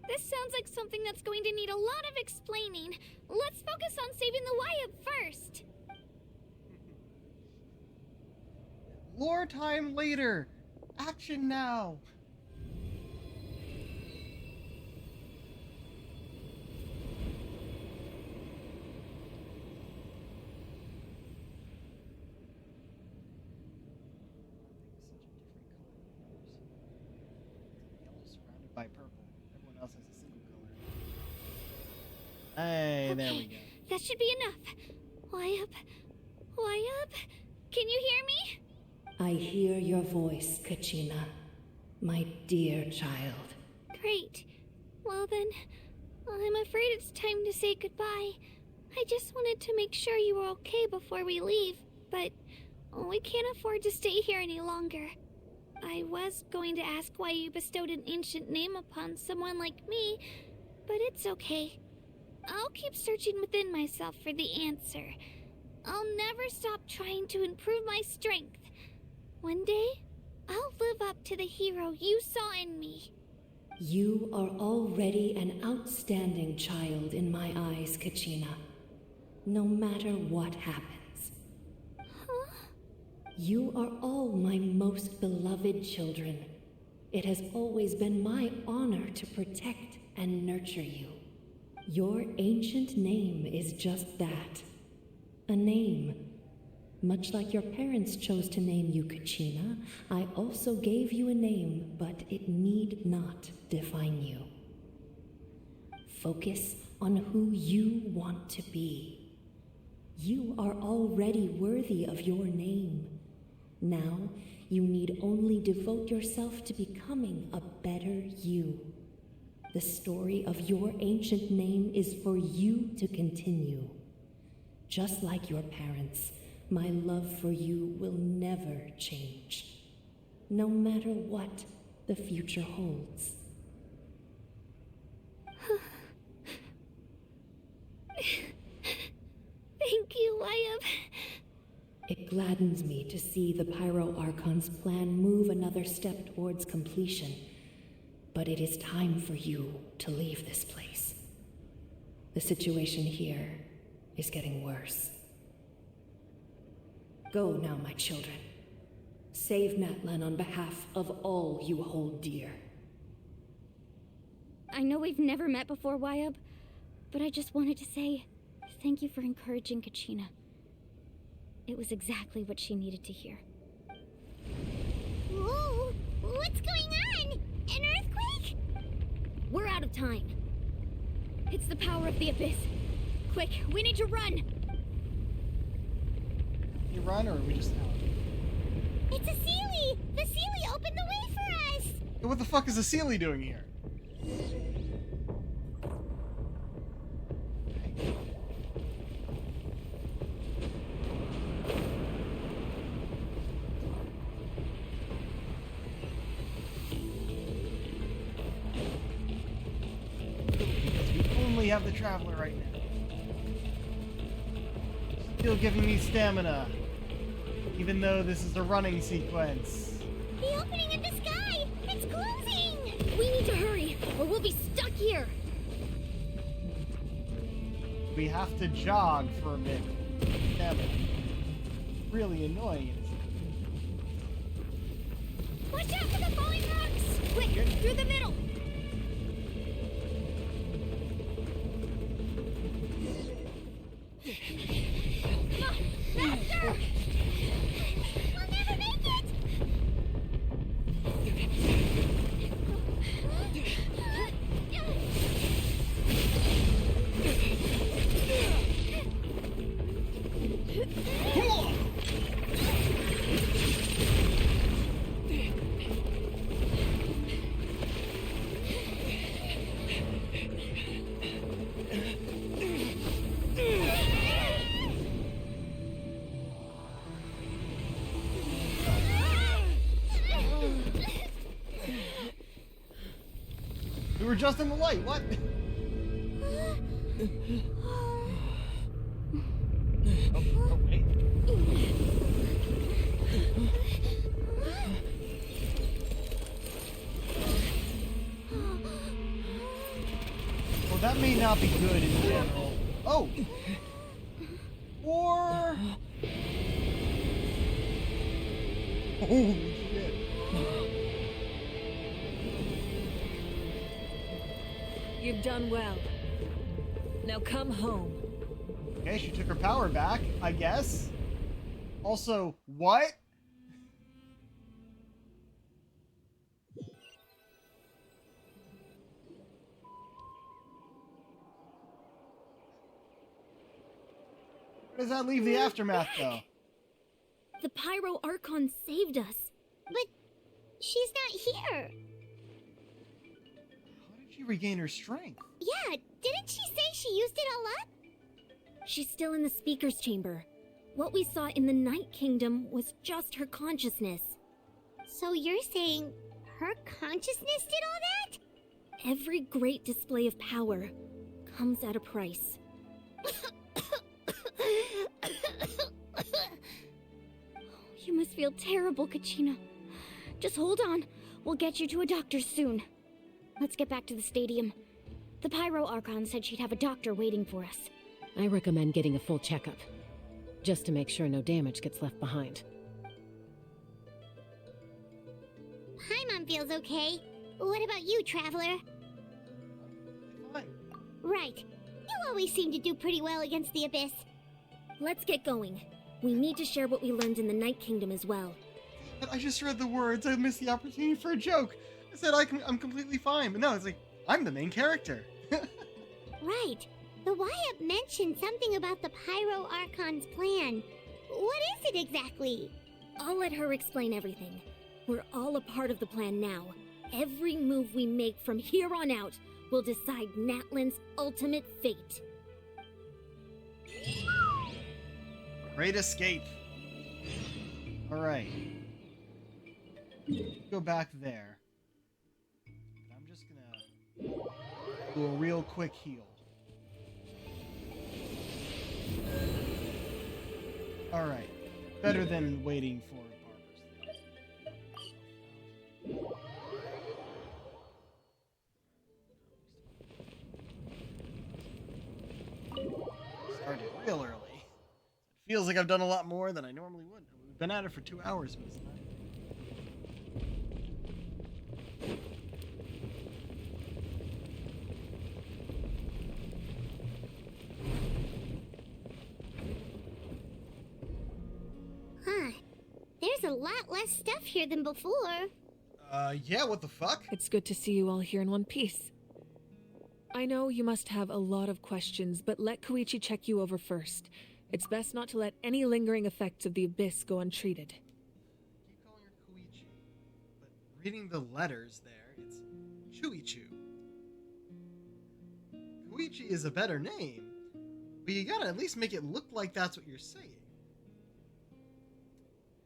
This sounds like something that's going to need a lot of explaining. Let's focus on saving the Wayub first. Lore time later! Action now! By purple. Everyone else has a single color. Hey, there we go. That should be enough. Wayub? Wayub? Can you hear me? I hear your voice, Kachina, my dear child. Great. Well then, I'm afraid it's time to say goodbye. I just wanted to make sure you were okay before we leave, but we can't afford to stay here any longer. I was going to ask why you bestowed an ancient name upon someone like me, but it's okay. I'll keep searching within myself for the answer. I'll never stop trying to improve my strength. One day, I'll live up to the hero you saw in me. You are already an outstanding child in my eyes, Kachina. No matter what happens. Huh? You are all my most beloved children. It has always been my honor to protect and nurture you. Your ancient name is just that. A name. Much like your parents chose to name you Kachina, I also gave you a name, but it need not define you. Focus on who you want to be. You are already worthy of your name. Now, you need only devote yourself to becoming a better you. The story of your ancient name is for you to continue. Just like your parents, my love for you will never change, no matter what the future holds. It gladdens me to see the Pyro Archon's plan move another step towards completion. But it is time for you to leave this place. The situation here is getting worse. Go now, my children. Save Natlan on behalf of all you hold dear. I know we've never met before, Wyab, but I just wanted to say thank you for encouraging Kachina. It was exactly what she needed to hear. Whoa! What's going on? An earthquake? We're out of time. It's the power of the Abyss. Quick, we need to run! You run, or are we just out? It's a Seelie! The Seelie opened the way for us! What the fuck is a Seelie doing here? Because we only have the Traveler right now. Still giving me stamina. Even though this is a running sequence. The opening in the sky! It's closing! We need to hurry, or we'll be stuck here! We have to jog for a bit. Stamina. Really annoying. Watch out for the falling rocks! Quick, through the middle! Come on, faster! We'll never make it! We were just in the light, what? Oh, wait. Well, that may not be good in general. Oh! Or... Holy shit. You've done well. Now come home. Okay, she took her power back, I guess. Also, what? Where does that leave the aftermath, though? The Pyro Archon saved us. But she's not here. How did she regain her strength? Yeah, didn't she say she used it all up? She's still in the Speaker's Chamber. What we saw in the Night Kingdom was just her consciousness. So you're saying her consciousness did all that? Every great display of power comes at a price. You must feel terrible, Kachina. Just hold on. We'll get you to a doctor soon. Let's get back to the stadium. The Pyro Archon said she'd have a doctor waiting for us. I recommend getting a full checkup, just to make sure no damage gets left behind. Paimon feels okay. What about you, Traveler? Fine. Right. You always seem to do pretty well against the Abyss. Let's get going. We need to share what we learned in the Night Kingdom as well. But I just read the words. I missed the opportunity for a joke. I said I'm completely fine. But no, it's like, I'm the main character. Right. The Wyap mentioned something about the Pyro Archon's plan. What is it exactly? I'll let her explain everything. We're all a part of the plan now. Every move we make from here on out will decide Natlan's ultimate fate. Great escape. All right. Go back there. I'm just gonna do a real quick heal. All right. Better than waiting for Barbara's. Started real early. It feels like I've done a lot more than I normally would. We've been at it for 2 hours, but it's not. Huh. There's a lot less stuff here than before. Yeah, what the fuck? It's good to see you all here in one piece. I know you must have a lot of questions, but let Koichi check you over first. It's best not to let any lingering effects of the Abyss go untreated. I keep calling her Koichi, but reading the letters there, it's Chuichu. Koichi is a better name, but you gotta at least make it look like that's what you're saying.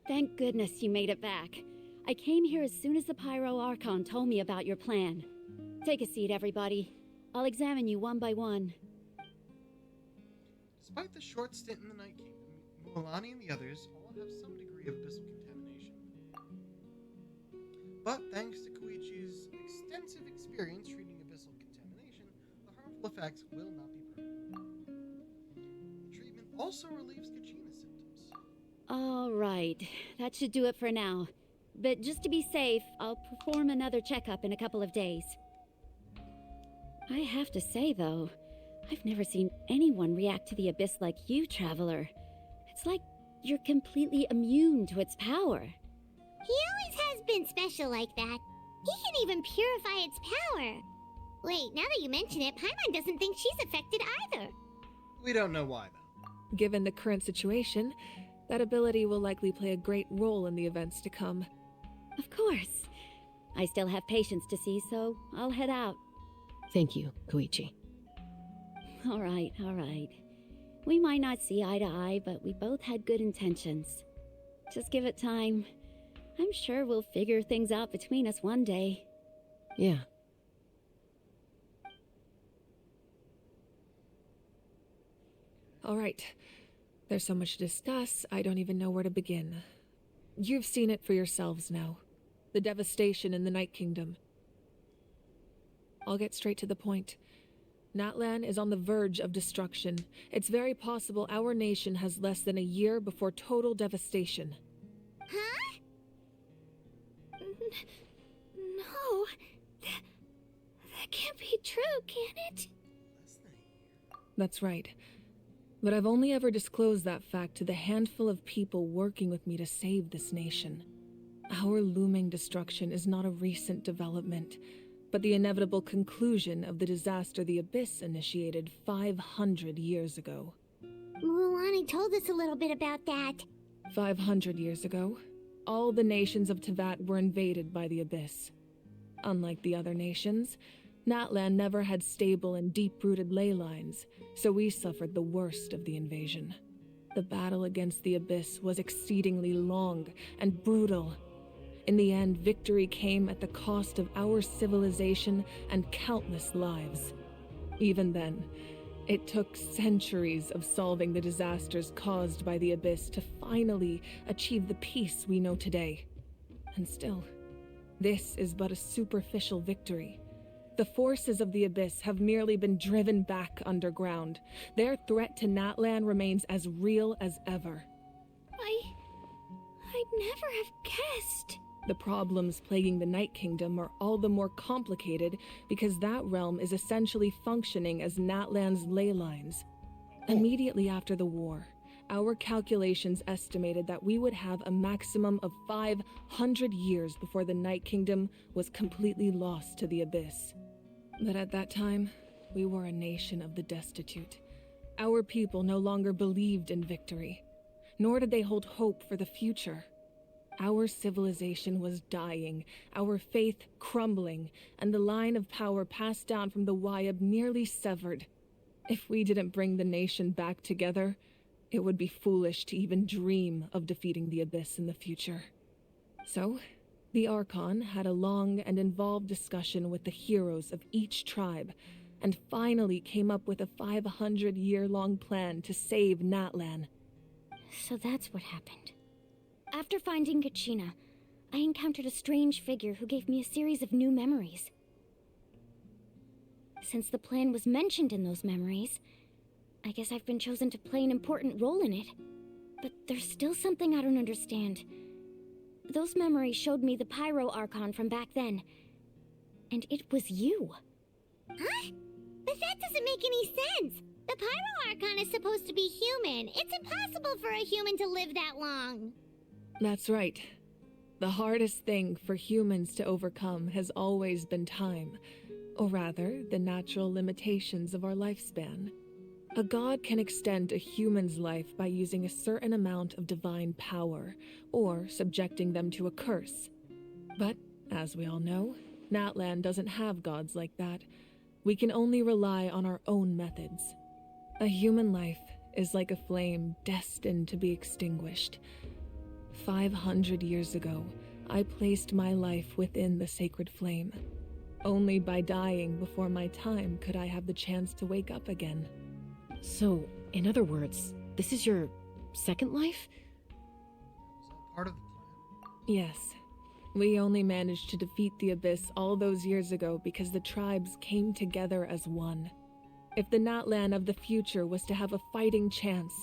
Thank goodness you made it back. I came here as soon as the Pyro Archon told me about your plan. Take a seat, everybody. I'll examine you one by one. Despite the short stint in the Night Kingdom, Mualani and the others all have some degree of abyssal contamination. But thanks to Koichi's extensive experience treating abyssal contamination, the harmful effects will not be permanent. The treatment also relieves Kachina's symptoms. All right, that should do it for now. But just to be safe, I'll perform another checkup in a couple of days. I have to say, though, I've never seen anyone react to the Abyss like you, Traveler. It's like you're completely immune to its power. He always has been special like that. He can even purify its power. Wait, now that you mention it, Paimon doesn't think she's affected either. We don't know why, though. Given the current situation, that ability will likely play a great role in the events to come. Of course. I still have patients to see, so I'll head out. Thank you, Koichi. All right, all right. We might not see eye to eye, but we both had good intentions. Just give it time. I'm sure we'll figure things out between us one day. Yeah. All right. There's so much to discuss, I don't even know where to begin. You've seen it for yourselves now. The devastation in the Night Kingdom. I'll get straight to the point. Natlan is on the verge of destruction. It's very possible our nation has less than a year before total devastation. Huh? No. That can't be true, can it? That's right. But I've only ever disclosed that fact to the handful of people working with me to save this nation. Our looming destruction is not a recent development, but the inevitable conclusion of the disaster the Abyss initiated 500 years ago. Mualani told us a little bit about that. 500 years ago, all the nations of Teyvat were invaded by the Abyss. Unlike the other nations, Natlan never had stable and deep-rooted ley lines, so we suffered the worst of the invasion. The battle against the Abyss was exceedingly long and brutal. In the end, victory came at the cost of our civilization and countless lives. Even then, it took centuries of solving the disasters caused by the Abyss to finally achieve the peace we know today. And still, this is but a superficial victory. The forces of the Abyss have merely been driven back underground. Their threat to Natlan remains as real as ever. I'd never have guessed. The problems plaguing the Night Kingdom are all the more complicated because that realm is essentially functioning as Natlan's ley lines. Immediately after the war, our calculations estimated that we would have a maximum of 500 years before the Night Kingdom was completely lost to the Abyss. But at that time, we were a nation of the destitute. Our people no longer believed in victory, nor did they hold hope for the future. Our civilization was dying, our faith crumbling, and the line of power passed down from the Wayab nearly severed. If we didn't bring the nation back together, it would be foolish to even dream of defeating the Abyss in the future. So, the Archon had a long and involved discussion with the heroes of each tribe, and finally came up with a 500-year-long plan to save Natlan. So that's what happened. After finding Kachina, I encountered a strange figure who gave me a series of new memories. Since the plan was mentioned in those memories, I guess I've been chosen to play an important role in it. But there's still something I don't understand. Those memories showed me the Pyro Archon from back then. And it was you. Huh? But that doesn't make any sense. The Pyro Archon is supposed to be human. It's impossible for a human to live that long. That's right. The hardest thing for humans to overcome has always been time, or rather, the natural limitations of our lifespan. A god can extend a human's life by using a certain amount of divine power, or subjecting them to a curse. But, as we all know, Natlan doesn't have gods like that. We can only rely on our own methods. A human life is like a flame destined to be extinguished. 500 years ago, I placed my life within the sacred flame. Only by dying before my time could I have the chance to wake up again. So, in other words, this is your second life? Was that part of the plan? Yes. We only managed to defeat the Abyss all those years ago because the tribes came together as one. If the Natlan of the future was to have a fighting chance,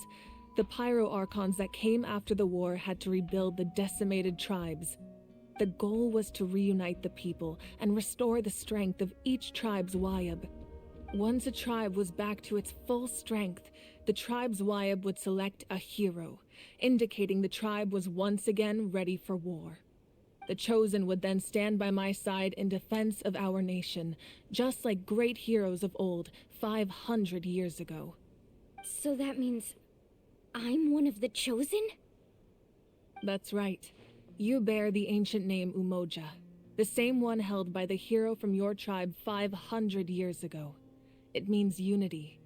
the Pyro Archons that came after the war had to rebuild the decimated tribes. The goal was to reunite the people and restore the strength of each tribe's Wayab. Once a tribe was back to its full strength, the tribe's Wayab would select a hero, indicating the tribe was once again ready for war. The Chosen would then stand by my side in defense of our nation, just like great heroes of old 500 years ago. So that means I'm one of the Chosen? That's right. You bear the ancient name Umoja, the same one held by the hero from your tribe 500 years ago. It means unity.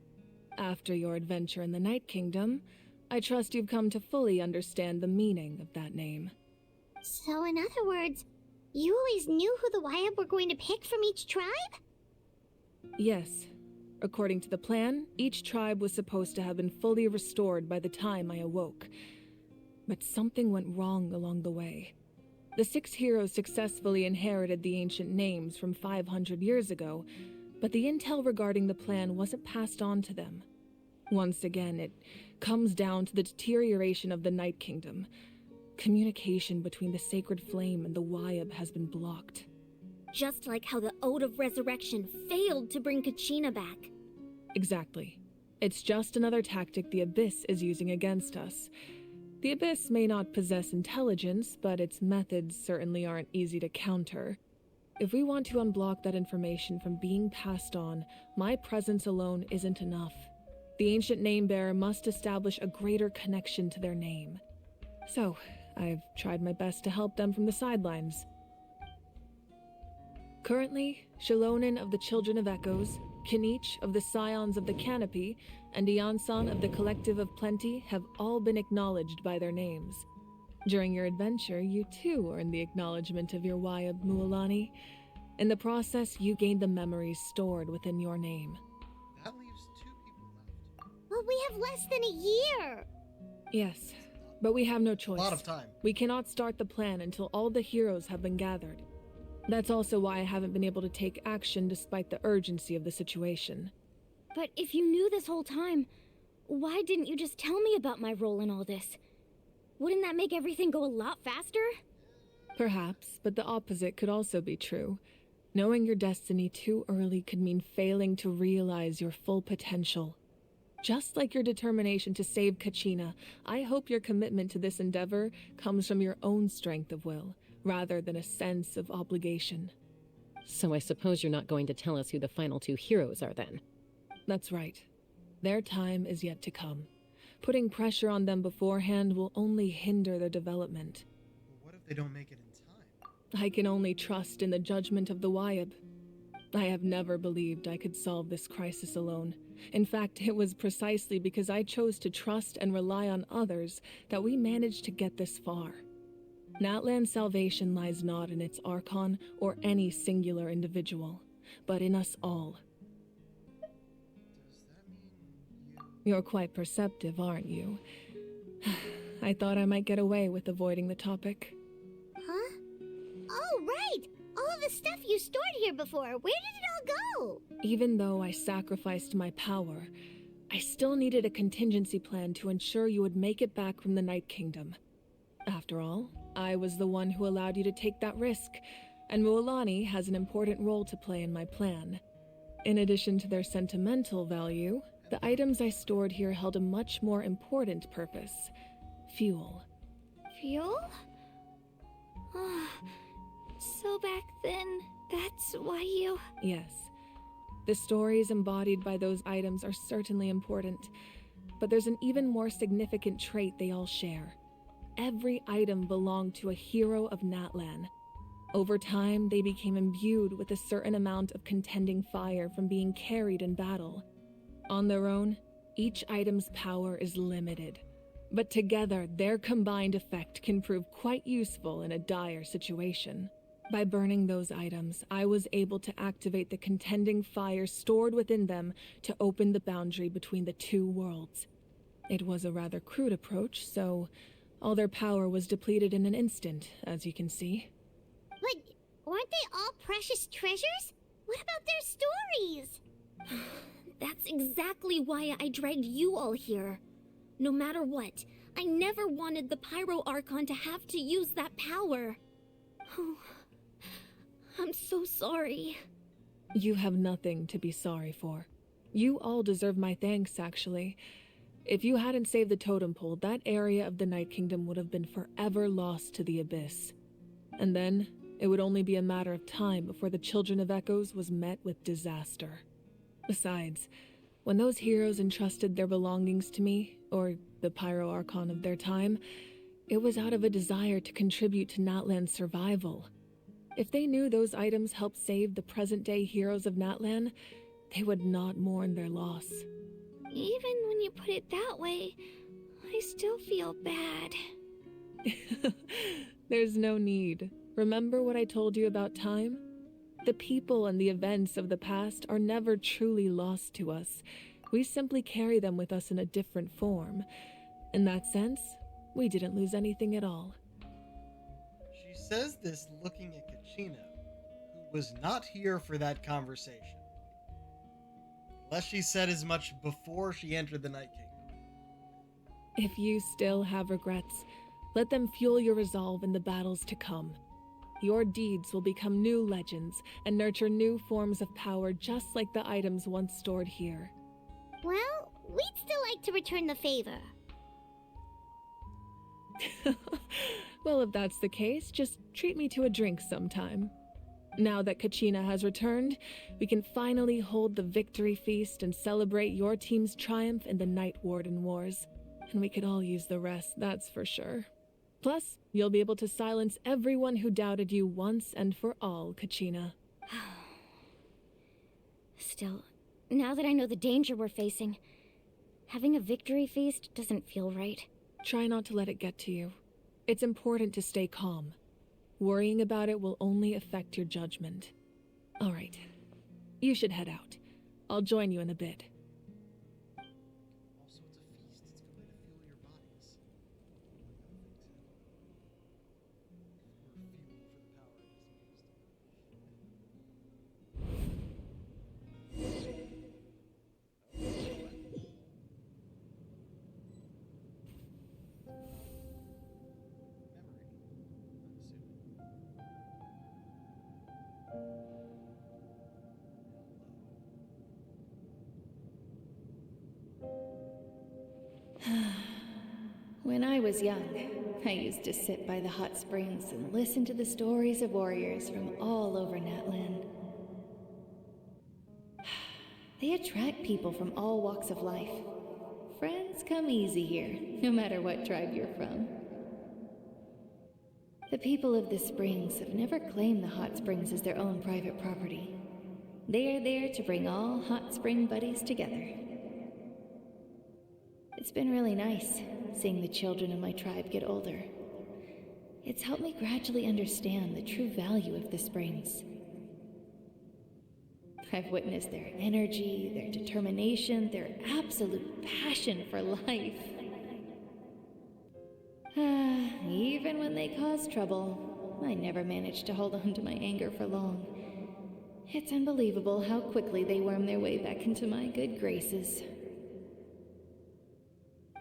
After your adventure in the Night Kingdom, I trust you've come to fully understand the meaning of that name. So in other words, you always knew who the Wayab were going to pick from each tribe? Yes. According to the plan, each tribe was supposed to have been fully restored by the time I awoke. But something went wrong along the way. The 6 heroes successfully inherited the ancient names from 500 years ago, but the intel regarding the plan wasn't passed on to them. Once again, it comes down to the deterioration of the Night Kingdom. Communication between the Sacred Flame and the Wayab has been blocked. Just like how the Ode of Resurrection failed to bring Kachina back. Exactly. It's just another tactic the Abyss is using against us. The Abyss may not possess intelligence, but its methods certainly aren't easy to counter. If we want to unblock that information from being passed on, my presence alone isn't enough. The ancient name-bearer must establish a greater connection to their name. So, I've tried my best to help them from the sidelines. Currently, Shalonin of the Children of Echoes, Kinich of the Scions of the Canopy, and Iansan of the Collective of Plenty have all been acknowledged by their names. During your adventure, you too earned the acknowledgement of your Wayab, Mualani. In the process, you gained the memories stored within your name. That leaves 2 people left. But we have less than a year. Yes, but we have no choice. A lot of time. We cannot start the plan until all the heroes have been gathered. That's also why I haven't been able to take action despite the urgency of the situation. But if you knew this whole time, why didn't you just tell me about my role in all this? Wouldn't that make everything go a lot faster? Perhaps, but the opposite could also be true. Knowing your destiny too early could mean failing to realize your full potential. Just like your determination to save Kachina, I hope your commitment to this endeavor comes from your own strength of will, rather than a sense of obligation. So I suppose you're not going to tell us who the final 2 heroes are then? That's right. Their time is yet to come. Putting pressure on them beforehand will only hinder their development. Well, what if they don't make it in time? I can only trust in the judgment of the Wayab. I have never believed I could solve this crisis alone. In fact, it was precisely because I chose to trust and rely on others that we managed to get this far. Natlan's salvation lies not in its Archon or any singular individual, but in us all. Does that mean you... You're quite perceptive, aren't you? I thought I might get away with avoiding the topic. Huh? Oh, right! All of the stuff you stored here before, where did it all go? Even though I sacrificed my power, I still needed a contingency plan to ensure you would make it back from the Night Kingdom. After all, I was the one who allowed you to take that risk, and Mualani has an important role to play in my plan. In addition to their sentimental value, the items I stored here held a much more important purpose: fuel. Fuel? Oh, so back then, that's why you... Yes. The stories embodied by those items are certainly important, but there's an even more significant trait they all share. Every item belonged to a hero of Natlan. Over time, they became imbued with a certain amount of contending fire from being carried in battle. On their own, each item's power is limited, but together, their combined effect can prove quite useful in a dire situation. By burning those items, I was able to activate the contending fire stored within them to open the boundary between the two worlds. It was a rather crude approach, so all their power was depleted in an instant, as you can see. But weren't they all precious treasures? What about their stories? That's exactly why I dragged you all here. No matter what, I never wanted the Pyro Archon to have to use that power. Oh, I'm so sorry. You have nothing to be sorry for. You all deserve my thanks, actually. If you hadn't saved the totem pole, that area of the Night Kingdom would have been forever lost to the abyss. And then, it would only be a matter of time before the Children of Echoes was met with disaster. Besides, when those heroes entrusted their belongings to me, or the Pyro Archon of their time, it was out of a desire to contribute to Natlan's survival. If they knew those items helped save the present-day heroes of Natlan, they would not mourn their loss. Even when you put it that way, I still feel bad. There's no need. Remember what I told you about time? The people and the events of the past are never truly lost to us. We simply carry them with us in a different form. In that sense, we didn't lose anything at all. She says this looking at Kachina, who was not here for that conversation. Unless she said as much before she entered the Night Kingdom. If you still have regrets, let them fuel your resolve in the battles to come. Your deeds will become new legends and nurture new forms of power just like the items once stored here. Well, we'd still like to return the favor. Well, if that's the case, just treat me to a drink sometime. Now that Kachina has returned, we can finally hold the victory feast and celebrate your team's triumph in the Night Warden Wars. And we could all use the rest, that's for sure. Plus, you'll be able to silence everyone who doubted you once and for all, Kachina. Still, now that I know the danger we're facing, having a victory feast doesn't feel right. Try not to let it get to you. It's important to stay calm. Worrying about it will only affect your judgment. All right. You should head out. I'll join you in a bit. Also, it's a feast. It's going to fuel your bodies. For fuel for the power it When I was young, I used to sit by the hot springs and listen to the stories of warriors from all over Natlan. They attract people from all walks of life. Friends come easy here, no matter what tribe you're from. The people of the springs have never claimed the hot springs as their own private property. They are there to bring all hot spring buddies together. It's been really nice seeing the children of my tribe get older. It's helped me gradually understand the true value of the springs. I've witnessed their energy, their determination, their absolute passion for life. even when they cause trouble, I never managed to hold on to my anger for long. It's unbelievable how quickly they worm their way back into my good graces.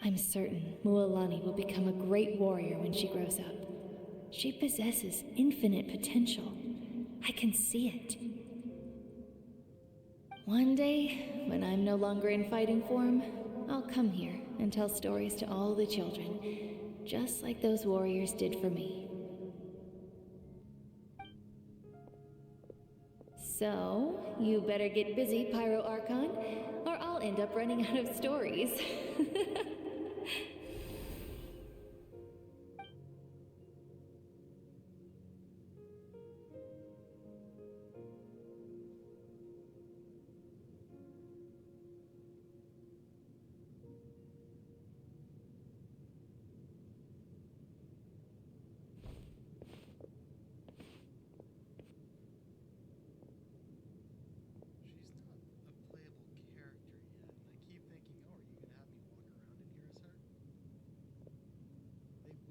I'm certain Mualani will become a great warrior when she grows up. She possesses infinite potential. I can see it. One day, when I'm no longer in fighting form, I'll come here and tell stories to all the children, just like those warriors did for me. So, you better get busy, Pyro Archon, or I'll end up running out of stories. She's not a playable character yet, and I keep thinking, oh, are you gonna have me walk around in here as her?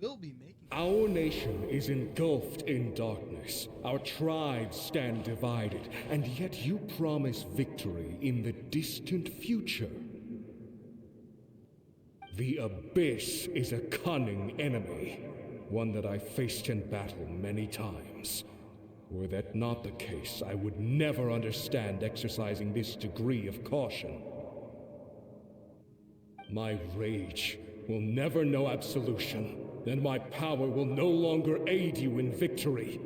They will be making. Our nation is engulfed in darkness. Our tribes stand divided, and yet you promise victory in the distant future. The Abyss is a cunning enemy, one that I faced in battle many times. Were that not the case, I would never understand exercising this degree of caution. My rage will never know absolution, and my power will no longer aid you in victory.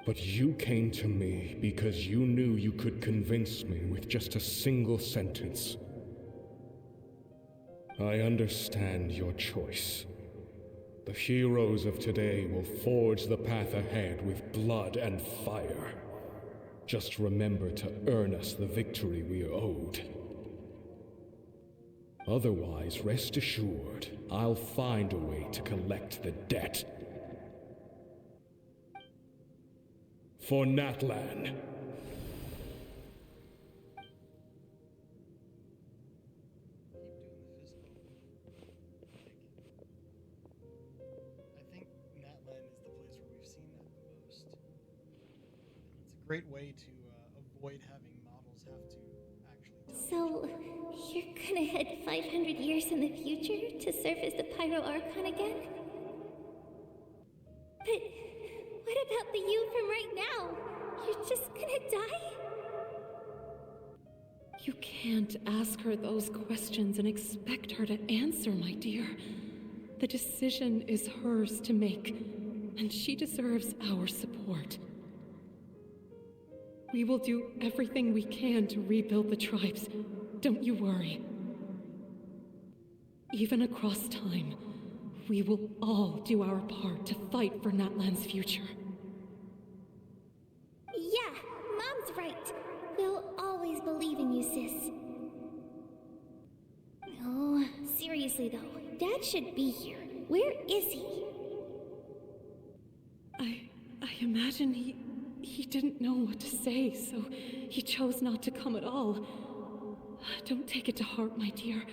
But you came to me because you knew you could convince me with just a single sentence. I understand your choice. The heroes of today will forge the path ahead with blood and fire. Just remember to earn us the victory we are owed. Otherwise, rest assured, I'll find a way to collect the debt. For Natlan. I think Natlan is the place where we've seen that the most. And it's a great way to avoid having models have to actually tell So, you're gonna head 500 years in the future to serve as the Pyro Archon again? But what about the you from right now? You're just gonna die? You can't ask her those questions and expect her to answer, my dear. The decision is hers to make, and she deserves our support. We will do everything we can to rebuild the tribes. Don't you worry. Even across time, we will all do our part to fight for Natlan's future. Yeah, Mom's right. We'll always believe in you, sis. Oh, seriously though, Dad should be here. Where is he? I imagine he didn't know what to say, so he chose not to come at all. Don't take it to heart, my dear.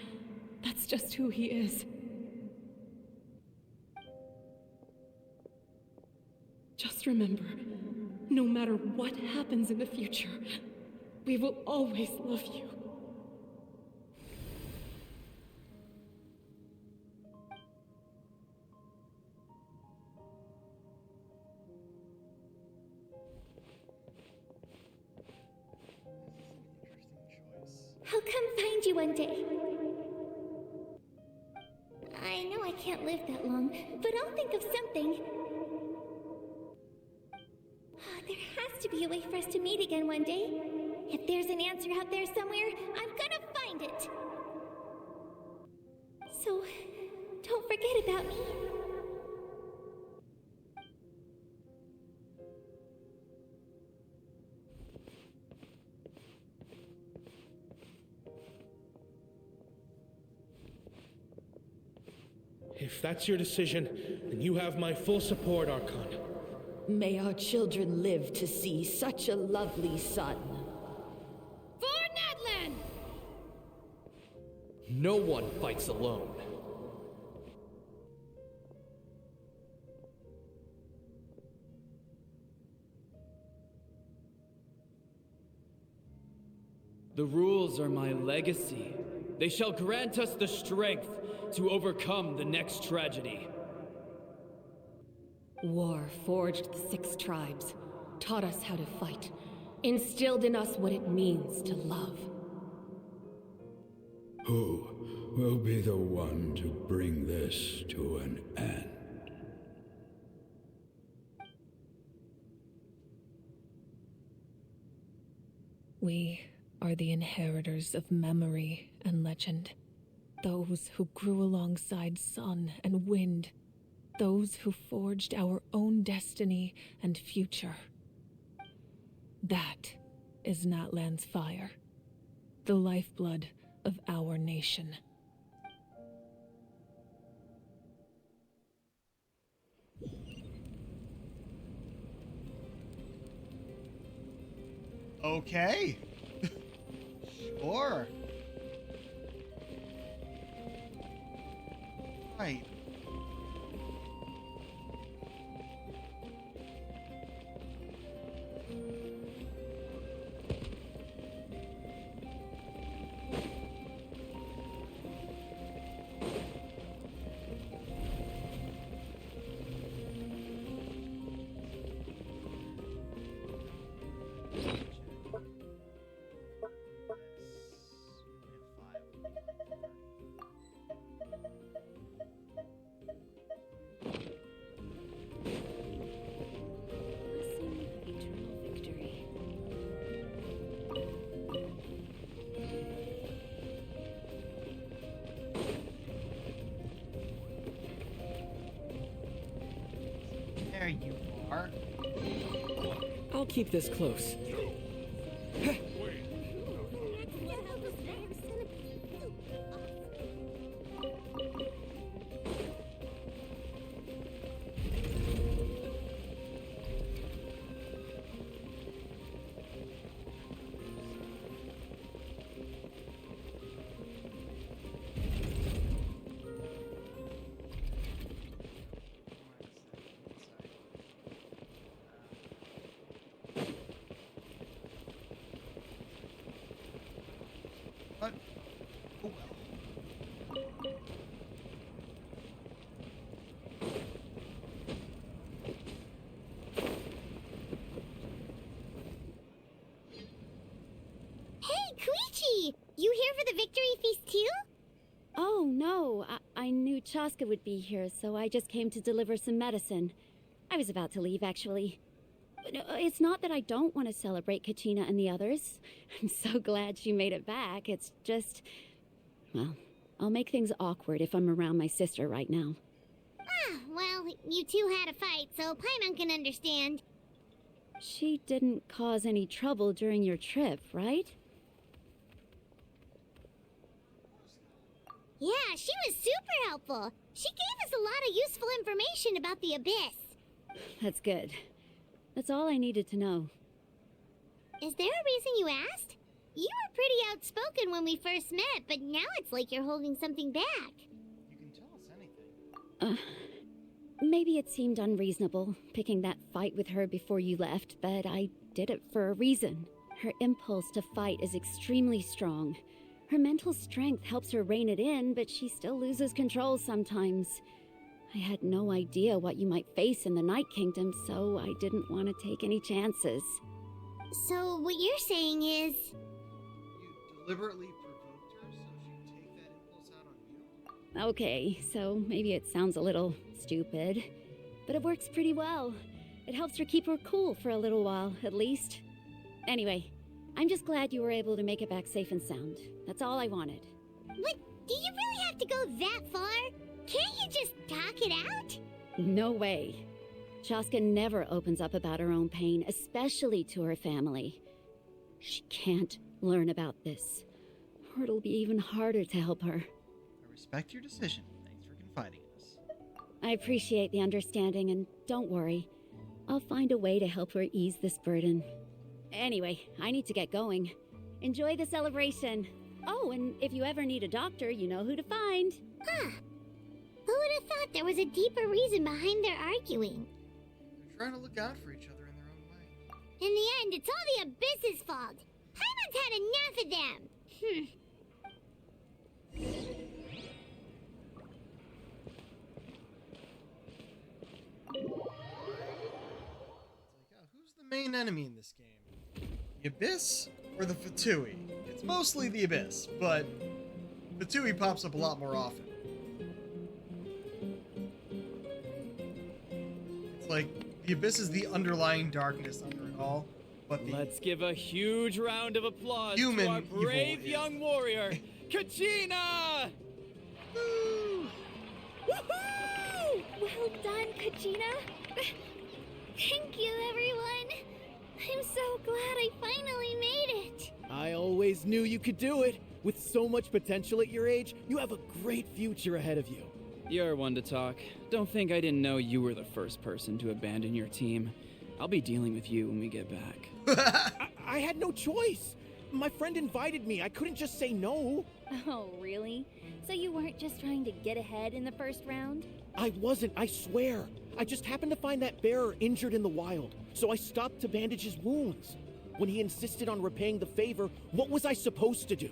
That's just who he is. Just remember, no matter what happens in the future, we will always love you. I'll come find you one day. I know I can't live that long, but I'll think of something. There has to be a way for us to meet again one day. If there's an answer out there somewhere, I'm gonna find it. So, don't forget about me. If that's your decision, then you have my full support, Archon. May our children live to see such a lovely son. For Natlan! No one fights alone. The rules are my legacy. They shall grant us the strength to overcome the next tragedy. War forged the 6 tribes, taught us how to fight, instilled in us what it means to love. Who will be the one to bring this to an end? We are the inheritors of memory and legend. Those who grew alongside sun and wind. Those who forged our own destiny and future. That is Natlan's fire. The lifeblood of our nation. Okay. Sure. Right. There you are. I'll keep this close. What? Oh well. Hey, Koichi! You here for the victory feast too? Oh, no. I knew Chaska would be here, so I just came to deliver some medicine. I was about to leave, actually. No, it's not that I don't want to celebrate Kachina and the others. I'm so glad she made it back. It's just... Well, I'll make things awkward if I'm around my sister right now. Ah, well, you two had a fight, so Paimon can understand. She didn't cause any trouble during your trip, right? Yeah, she was super helpful. She gave us a lot of useful information about the Abyss. That's good. That's all I needed to know. Is there a reason you asked? You were pretty outspoken when we first met, but now it's like you're holding something back. You can tell us anything. Maybe it seemed unreasonable, picking that fight with her before you left, but I did it for a reason. Her impulse to fight is extremely strong. Her mental strength helps her rein it in, but she still loses control sometimes. I had no idea what you might face in the Night Kingdom, so I didn't want to take any chances. So what you're saying is... You deliberately provoked her so she'd take that impulse out on you? Okay, so maybe it sounds a little stupid, but it works pretty well. It helps her keep her cool for a little while, at least. Anyway, I'm just glad you were able to make it back safe and sound. That's all I wanted. But do you really have to go that far? Can't you just talk it out? No way. Chaska never opens up about her own pain, especially to her family. She can't learn about this, or it'll be even harder to help her. I respect your decision. Thanks for confiding in us. I appreciate the understanding, and don't worry. I'll find a way to help her ease this burden. Anyway, I need to get going. Enjoy the celebration. Oh, and if you ever need a doctor, you know who to find. Huh. Who would have thought there was a deeper reason behind their arguing? They're trying to look out for each other in their own way. In the end, it's all the Abyss's fault. Paimon Someone's had enough of them. Who's the main enemy in this game? The Abyss or the Fatui? It's mostly the Abyss, but Fatui pops up a lot more often. It's like the Abyss is the underlying darkness under it all, but the Let's give a huge round of applause human to our evil brave is- young warrior, Kachina! Woohoo! Well done, Kachina. Thank you, everyone. I'm so glad I finally made it. I always knew you could do it. With so much potential at your age, you have a great future ahead of you. You're one to talk. Don't think I didn't know you were the first person to abandon your team. I'll be dealing with you when we get back. I had no choice. My friend invited me. I couldn't just say no. Oh, really? So you weren't just trying to get ahead in the first round? I wasn't, I swear. I just happened to find that bearer injured in the wild, so I stopped to bandage his wounds. When he insisted on repaying the favor, what was I supposed to do?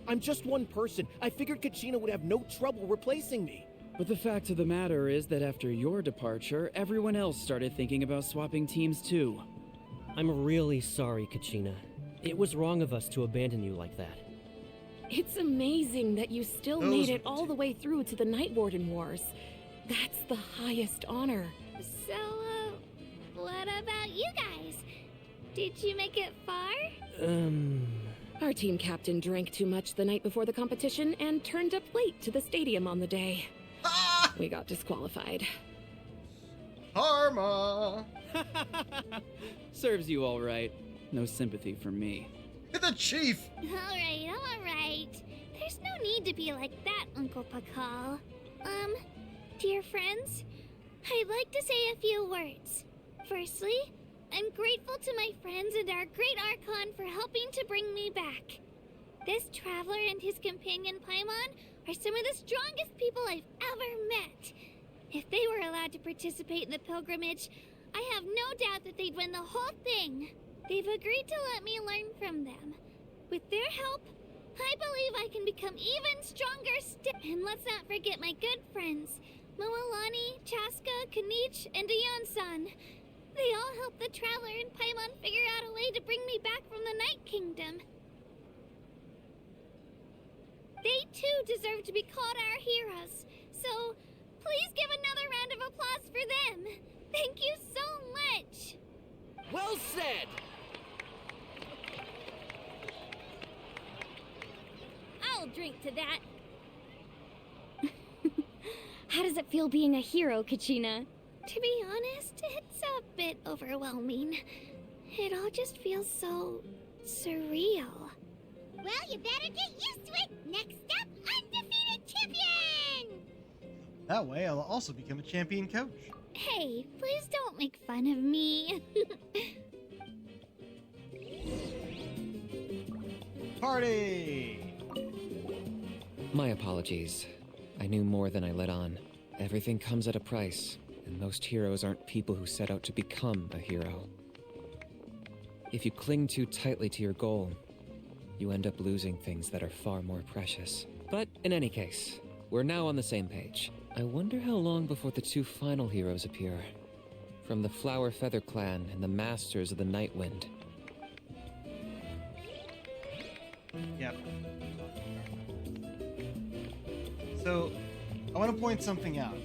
I'm just one person. I figured Kachina would have no trouble replacing me. But the fact of the matter is that after your departure, everyone else started thinking about swapping teams too. I'm really sorry, Kachina. It was wrong of us to abandon you like that. It's amazing that you still Those made it were all the way through to the Night Warden Wars. That's the highest honor. So, what about you guys? Did you make it far? Our team captain drank too much the night before the competition and turned up late to the stadium on the day. We got disqualified. Karma! Serves you all right. No sympathy for me. The chief! Alright. There's no need to be like that, Uncle Pakal. Dear friends, I'd like to say a few words. Firstly, I'm grateful to my friends and our great Archon for helping to bring me back. This traveler and his companion Paimon are some of the strongest people I've ever met. If they were allowed to participate in the pilgrimage, I have no doubt that they'd win the whole thing. They've agreed to let me learn from them. With their help, I believe I can become even stronger still. And let's not forget my good friends, Moalani, Chaska, Kanich, and Dion-san. They all helped the Traveler and Paimon figure out a way to bring me back from the Night Kingdom. They too deserve to be called our heroes, so please give another round of applause for them. Thank you so much. Well said! I'll drink to that. How does it feel being a hero, Kachina? To be honest, it's a bit overwhelming. It all just feels so surreal. Well, you better get used to it. Next up, undefeated champion! That way, I'll also become a champion coach. Hey, please don't make fun of me. Party! My apologies. I knew more than I let on. Everything comes at a price, and most heroes aren't people who set out to become a hero. If you cling too tightly to your goal, you end up losing things that are far more precious. But in any case, we're now on the same page. I wonder how long before the two final heroes appear. From the Flower Feather Clan and the Masters of the Night Wind. Yep. So, I want to point something out.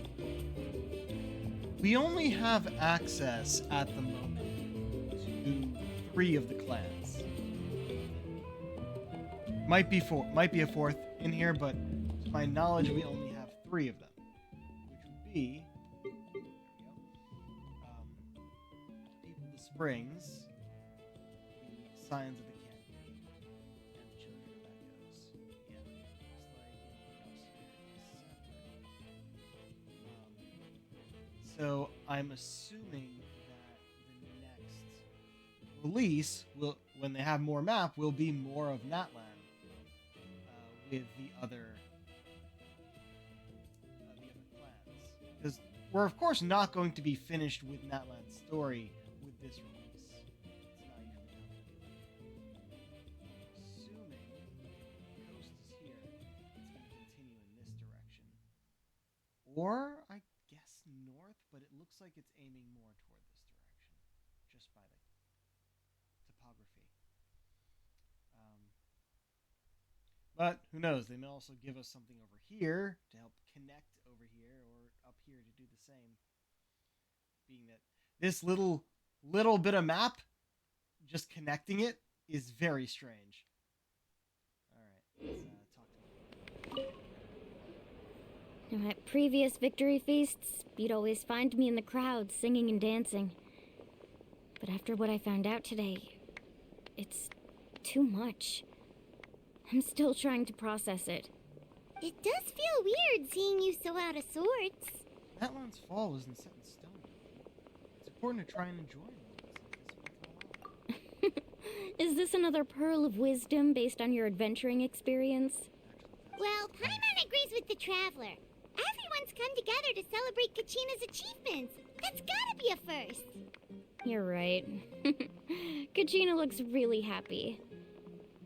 We only have access at the moment to 3 of the clans. Might be a fourth in here, but to my knowledge, we only have 3 of them, which would be People of the Springs, the Scions of the Canopy, and the Children of Echoes. Yeah, so I'm assuming that the next release will, when they have more map, will be more of Natlan with the other clans. Because we're of course not going to be finished with Natlan's story with this release. It's not even Or, I guess, north, but it looks like it's aiming more toward this direction, just by the topography. But who knows? They may also give us something over here to help connect over here, or up here to do the same. Being that this little bit of map, just connecting it, is very strange. All right, let's talk to them. At previous victory feasts, you'd always find me in the crowd singing and dancing. But after what I found out today, it's too much. I'm still trying to process it. It does feel weird seeing you so out of sorts. Atlan's fall isn't set in stone. It's important to try and enjoy it. Is this another pearl of wisdom based on your adventuring experience? Well, Paimon agrees with the Traveler. Everyone's come together to celebrate Kachina's achievements. That's gotta be a first. You're right. Kachina looks really happy.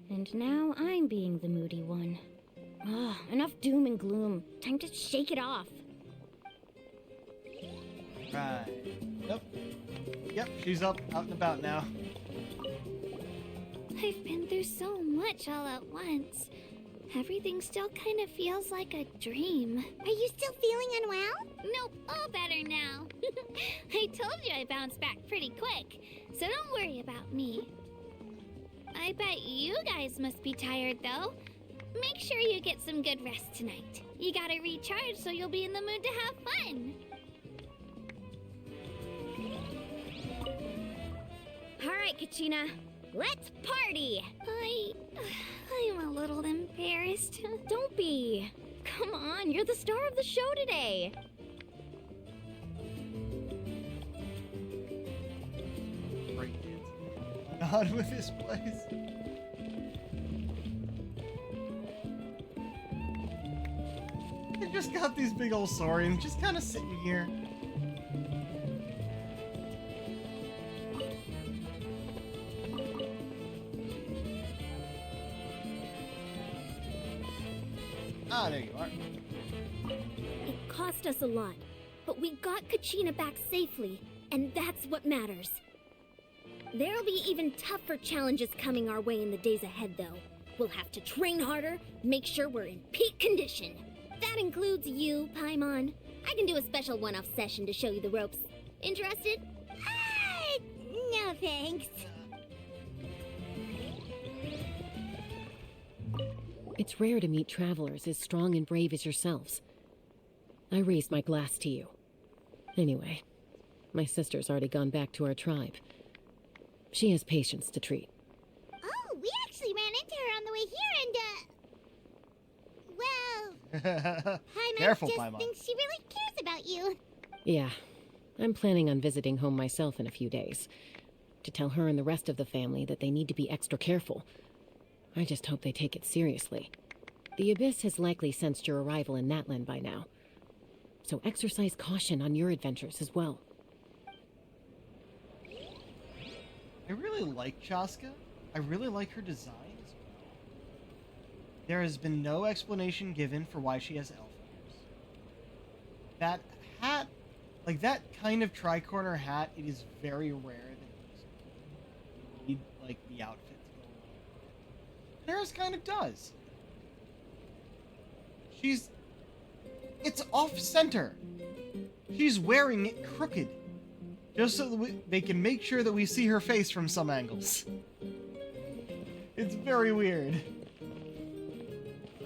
And now I'm being the moody one. Enough doom and gloom. Time to shake it off. Right. Yep, she's up, out and about now. I've been through so much all at once. Everything still kind of feels like a dream. Are you still feeling unwell? Nope, all better now. I told you I bounced back pretty quick, so don't worry about me. I bet you guys must be tired, though. Make sure you get some good rest tonight. You gotta recharge so you'll be in the mood to have fun. All right, Kachina. Let's party! I'm a little embarrassed. Don't be. Come on, you're the star of the show today. Great kids. God with this place. They just got these big old saurians just kind of sitting here. Ah, there you are. It cost us a lot, but we got Kachina back safely, and that's what matters. There'll be even tougher challenges coming our way in the days ahead, though. We'll have to train harder, make sure we're in peak condition. That includes you, Paimon. I can do a special one-off session to show you the ropes. Interested? No thanks. It's rare to meet travelers as strong and brave as yourselves. I raised my glass to you. Anyway, my sister's already gone back to our tribe. She has patients to treat. Oh, we actually ran into her on the way here and, well... Paimon Careful, just Paimon. thinks she really cares about you. Yeah, I'm planning on visiting home myself in a few days. To tell her and the rest of the family that they need to be extra careful. I just hope they take it seriously. The Abyss has likely sensed your arrival in Natlan by now. So exercise caution on your adventures as well. I really like Chaska. I really like her design as well. There has been no explanation given for why she has elf ears. That hat, like that kind of tricorner hat, it is very rare that you need like the outfit to go along with it. Harris kind of does. It's off center. She's wearing it crooked. Just so that they can make sure that we see her face from some angles. It's very weird.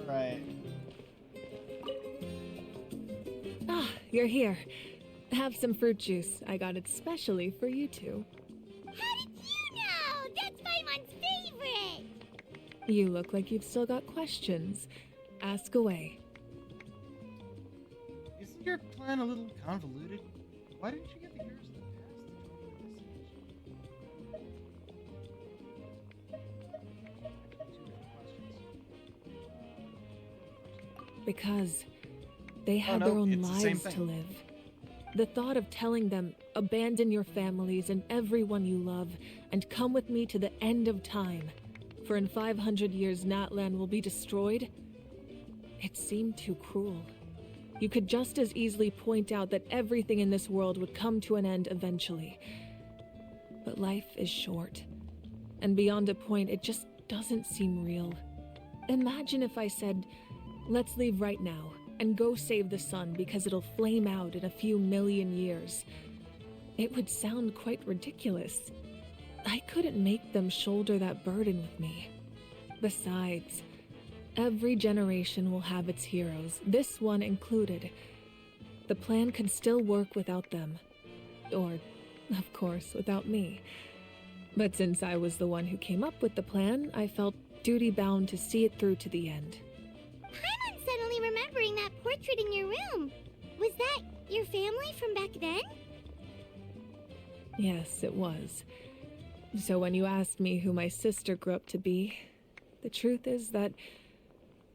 Alright. Ah, you're here. Have some fruit juice. I got it specially for you two. How did you know? That's Paimon's favorite! You look like you've still got questions. Ask away. Isn't your plan a little convoluted? Why didn't you get the heroes of the past to join this? Because they had no, their own it's the same lives to thing. live. The thought of telling them, abandon your families and everyone you love, and come with me to the end of time, for in 500 years Natlan will be destroyed, it seemed too cruel. You could just as easily point out that everything in this world would come to an end eventually. But life is short, and beyond a point, it just doesn't seem real. Imagine if I said, let's leave right now and go save the sun because it'll flame out in a few million years. It would sound quite ridiculous. I couldn't make them shoulder that burden with me. Besides, every generation will have its heroes, this one included. The plan could still work without them. Or, of course, without me. But since I was the one who came up with the plan, I felt duty-bound to see it through to the end. I'm suddenly remembering that portrait in your room. Was that your family from back then? Yes, it was. So when you asked me who my sister grew up to be, the truth is that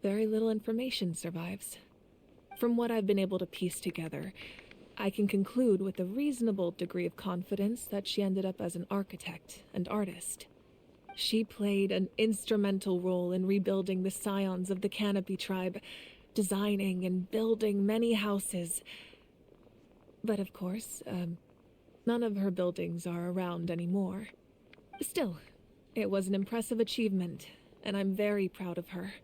very little information survives. From what I've been able to piece together, I can conclude with a reasonable degree of confidence that she ended up as an architect and artist. She played an instrumental role in rebuilding the scions of the Canopy tribe, designing and building many houses. But of course, none of her buildings are around anymore. Still, it was an impressive achievement, and I'm very proud of her.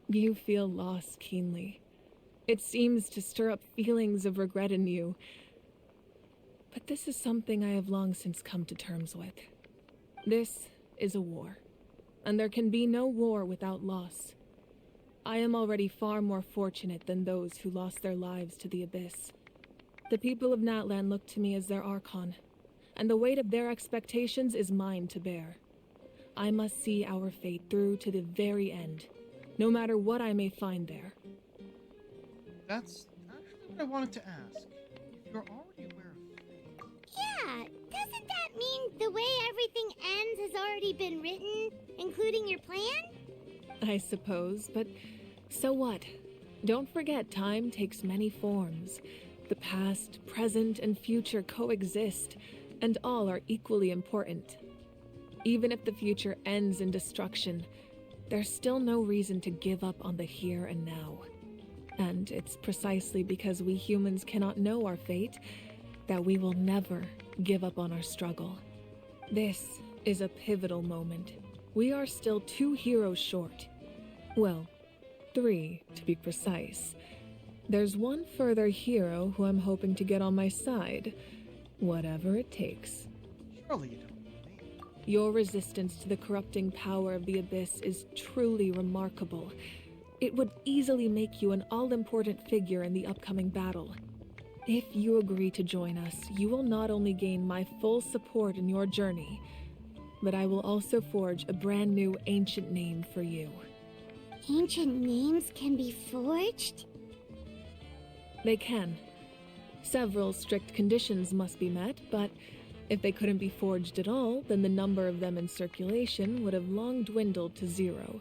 You feel loss keenly. It seems to stir up feelings of regret in you. But this is something I have long since come to terms with. This is a war, and there can be no war without loss. I am already far more fortunate than those who lost their lives to the Abyss. The people of Natlan look to me as their Archon, and the weight of their expectations is mine to bear. I must see our fate through to the very end, no matter what I may find there. That's actually what I wanted to ask. If you're already aware of fate... Yeah, doesn't that mean the way everything ends has already been written, including your plan? I suppose, but so what? Don't forget, time takes many forms. The past, present, and future coexist, and all are equally important. Even if the future ends in destruction, there's still no reason to give up on the here and now. And it's precisely because we humans cannot know our fate that we will never give up on our struggle. This is a pivotal moment. We are still 2 heroes short. Well, 3 to be precise. There's one further hero who I'm hoping to get on my side, whatever it takes. Surely you don't know me. Your resistance to the corrupting power of the Abyss is truly remarkable. It would easily make you an all-important figure in the upcoming battle. If you agree to join us, you will not only gain my full support in your journey, but I will also forge a brand new ancient name for you. Ancient names can be forged? They can. Several strict conditions must be met, but if they couldn't be forged at all, then the number of them in circulation would have long dwindled to 0.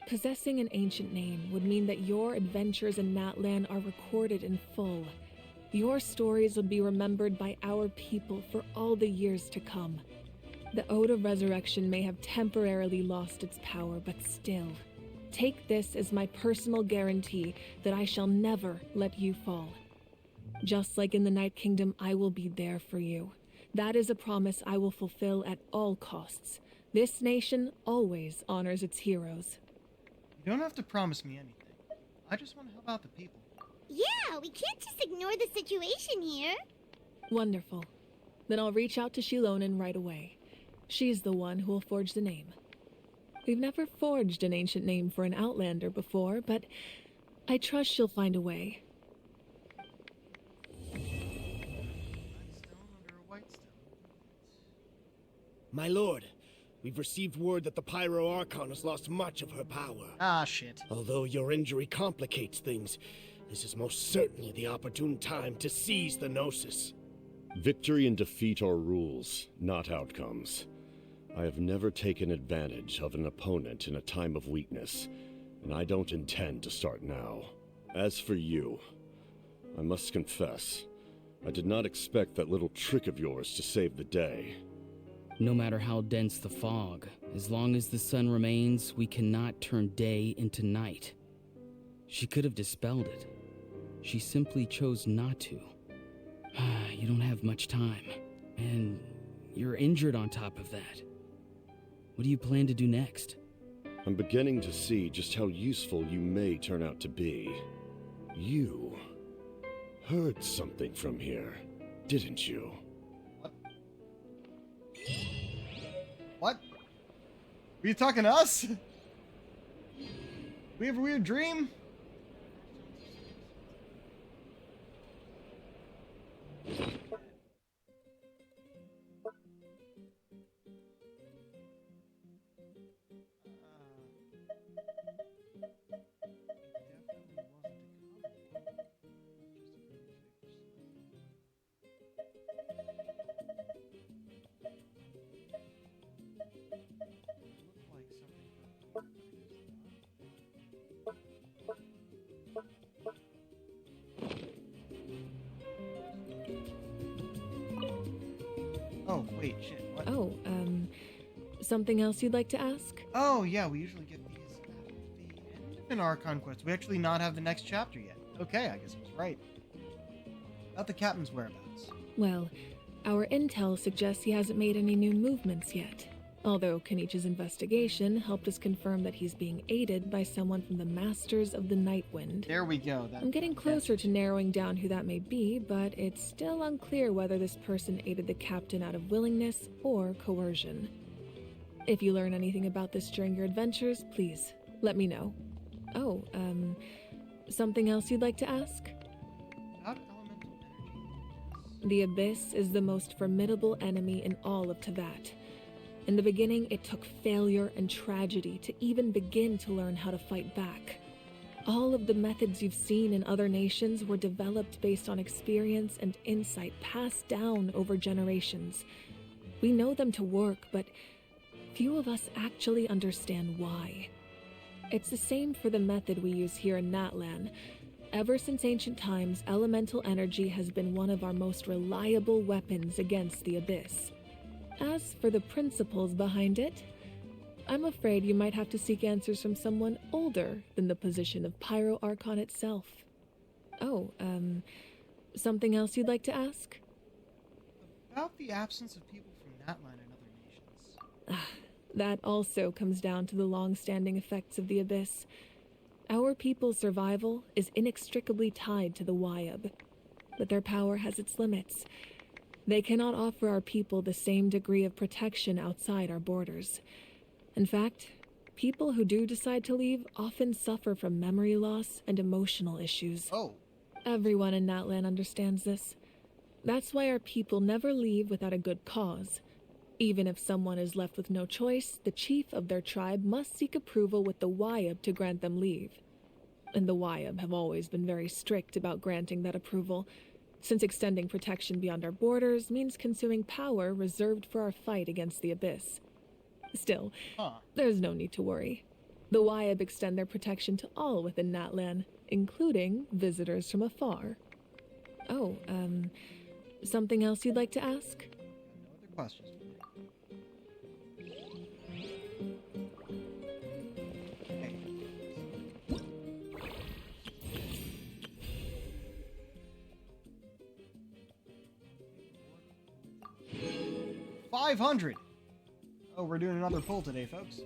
Possessing an ancient name would mean that your adventures in Natlan are recorded in full. Your stories would be remembered by our people for all the years to come. The Ode of Resurrection may have temporarily lost its power, but still, take this as my personal guarantee that I shall never let you fall. Just like in the Night Kingdom, I will be there for you. That is a promise I will fulfill at all costs. This nation always honors its heroes. You don't have to promise me anything. I just want to help out the people. Yeah, we can't just ignore the situation here. Wonderful. Then I'll reach out to Shilonen right away. She's the one who will forge the name. We've never forged an ancient name for an Outlander before, but I trust she'll find a way. My lord, we've received word that the Pyro Archon has lost much of her power. Ah, shit. Although your injury complicates things, this is most certainly the opportune time to seize the Gnosis. Victory and defeat are rules, not outcomes. I have never taken advantage of an opponent in a time of weakness, and I don't intend to start now. As for you, I must confess, I did not expect that little trick of yours to save the day. No matter how dense the fog, as long as the sun remains, we cannot turn day into night. She could have dispelled it. She simply chose not to. You don't have much time, and you're injured on top of that. What do you plan to do next? I'm beginning to see just how useful you may turn out to be. You heard something from here, didn't you? What? Were you talking to us? We have a weird dream? Oh, wait, shit. What? Oh, something else you'd like to ask? Oh, yeah, we usually get these at the end of an Archon quest. We actually not have the next chapter yet. Okay, I guess I was right. About the captain's whereabouts. Well, our intel suggests he hasn't made any new movements yet. Although Kenichi's investigation helped us confirm that he's being aided by someone from the Masters of the Nightwind. There we go. I'm getting closer to narrowing down who that may be, but it's still unclear whether this person aided the captain out of willingness or coercion. If you learn anything about this during your adventures, please let me know. Oh, something else you'd like to ask? About elemental energy. The Abyss is the most formidable enemy in all of Teyvat. In the beginning, it took failure and tragedy to even begin to learn how to fight back. All of the methods you've seen in other nations were developed based on experience and insight passed down over generations. We know them to work, but few of us actually understand why. It's the same for the method we use here in Natlan. Ever since ancient times, elemental energy has been one of our most reliable weapons against the Abyss. As for the principles behind it, I'm afraid you might have to seek answers from someone older than the position of Pyro Archon itself. Oh, something else you'd like to ask? About the absence of people from Natlan and other nations. That also comes down to the long-standing effects of the Abyss. Our people's survival is inextricably tied to the Wyab, but their power has its limits. They cannot offer our people the same degree of protection outside our borders. In fact, people who do decide to leave often suffer from memory loss and emotional issues. Oh. Everyone in Natlan understands this. That's why our people never leave without a good cause. Even if someone is left with no choice, the chief of their tribe must seek approval with the Wyab to grant them leave. And the Wyab have always been very strict about granting that approval, since extending protection beyond our borders means consuming power reserved for our fight against the Abyss. Still, there's no need to worry. The Wyab extend their protection to all within Natlan, including visitors from afar. Oh, something else you'd like to ask? No other questions. 500. Oh, we're doing another pull today, folks.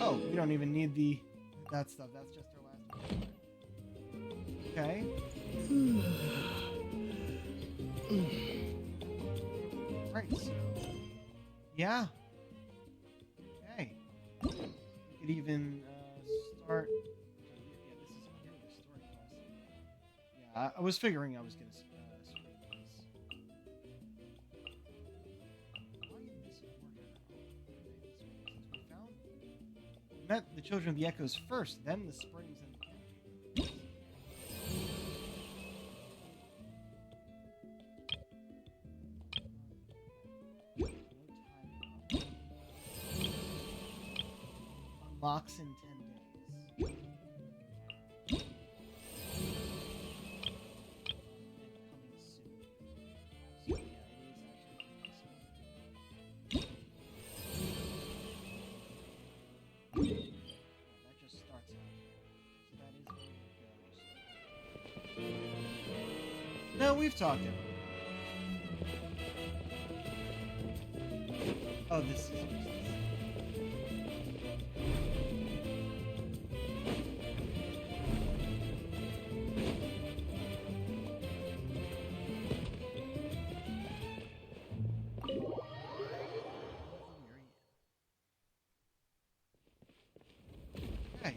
Oh, we don't even need that stuff. That's just our last one. Okay. Right. So, yeah. Okay. We could even start. I was figuring I was going to swing this. We met the children of the Echoes first, then the Springs and the Unlocks in 10 days. out here. So that is where it goes. No, we've talked about it. Oh, this is useless. Okay.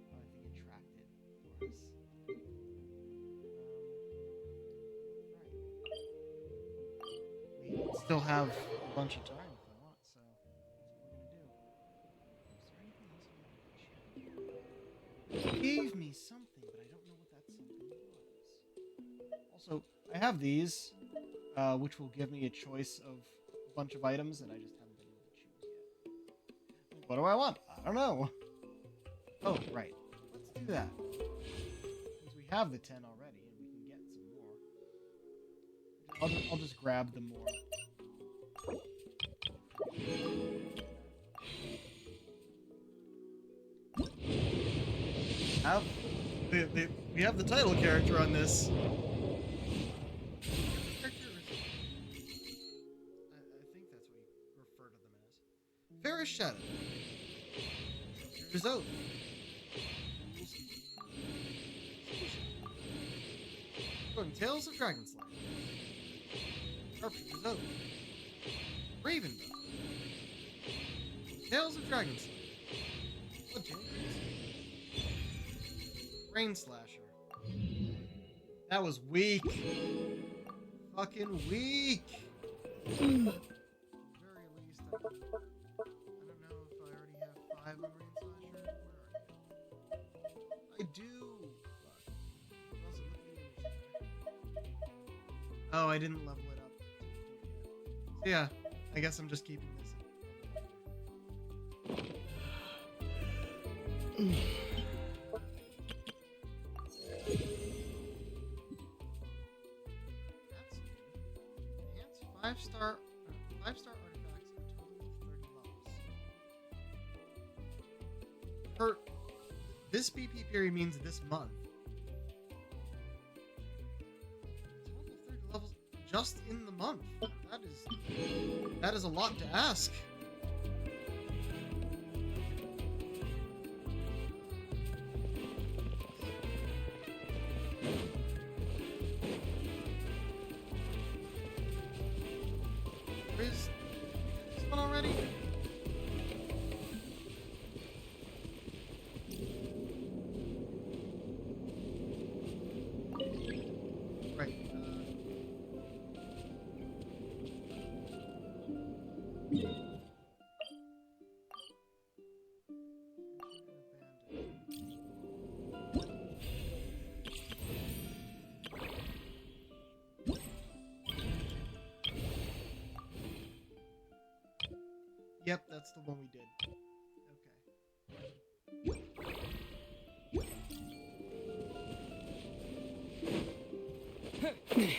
Oh, I think it tracked it for us. Right. We still have a bunch of time if I want, so that's what we're gonna do. Is there anything else I want to check? It gave me something, but I don't know what that something was. Also, I have these, which will give me a choice of a bunch of items, and I just haven't been able to choose yet. What do I want? I don't know. Oh, right. Let's do that. Since we have the 10 already, and we can get some more. I'll just grab the more. We have the title character on this. I think that's what you refer to them as. Fairest Shadow. Result. Going Tales of Dragonslayer. Sharpshooter's Oath. Ravenbow. Tales of Dragonslayer. Rain Slasher. That was weak. Fucking weak. At the very least, I don't know if I already have 5 on Rain Slasher. Where are you? I do. But it wasn't looking at it. Oh, I didn't level it up. So yeah, I guess I'm just keeping this. That's 5-star artifacts, a total of 30 levels. This BP period means this month. A total of 30 levels just in the month. That is a lot to ask. Is this one already? Right. Yep, that's the one we did. Okay.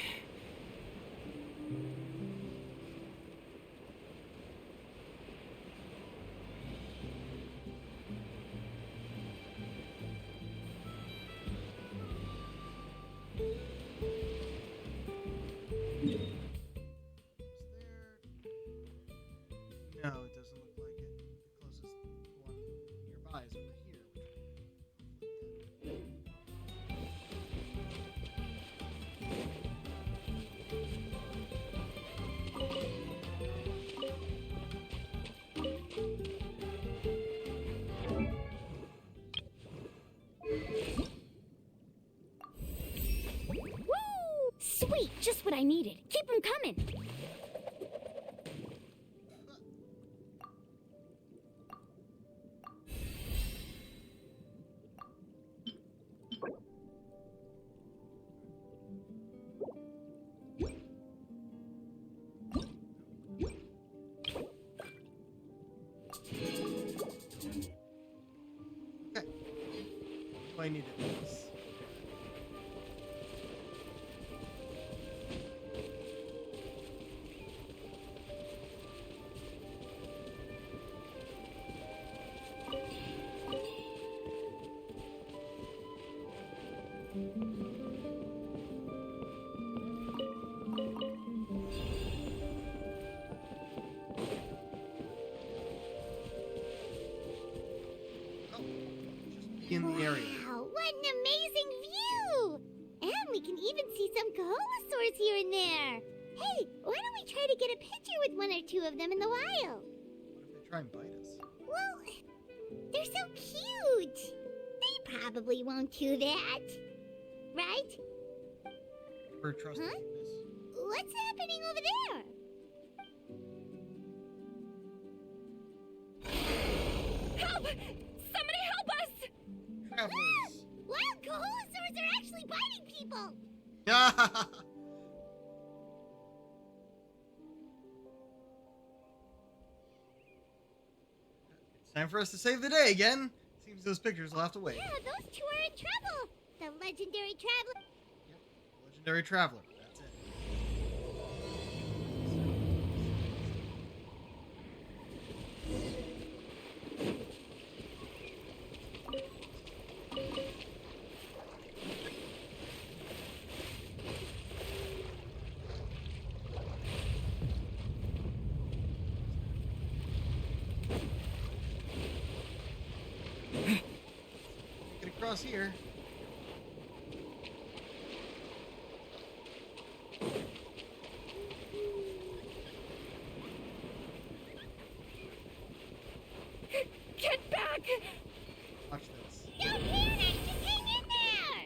No, it doesn't look like it. The closest one nearby is over here. Woo! Sweet, just what I needed. Keep them coming. Okay. I needed this. in the area. Wow, what an amazing view! And we can even see some Kaholosaurs here and there. Hey, why don't we try to get a picture with one or two of them in the wild? What if they try and bite us? Well, they're so cute. They probably won't do that. Right? For trust Huh? What's happening over there? Help! Somebody help us! Travelers. Wild Kaholosaurs are actually biting people. It's time for us to save the day again. Seems those pictures will have to wait. Yeah, those two are in trouble. The legendary traveler. Legendary traveler. That's it. Get across here. Get back! Watch this. Don't panic! Just hang in there!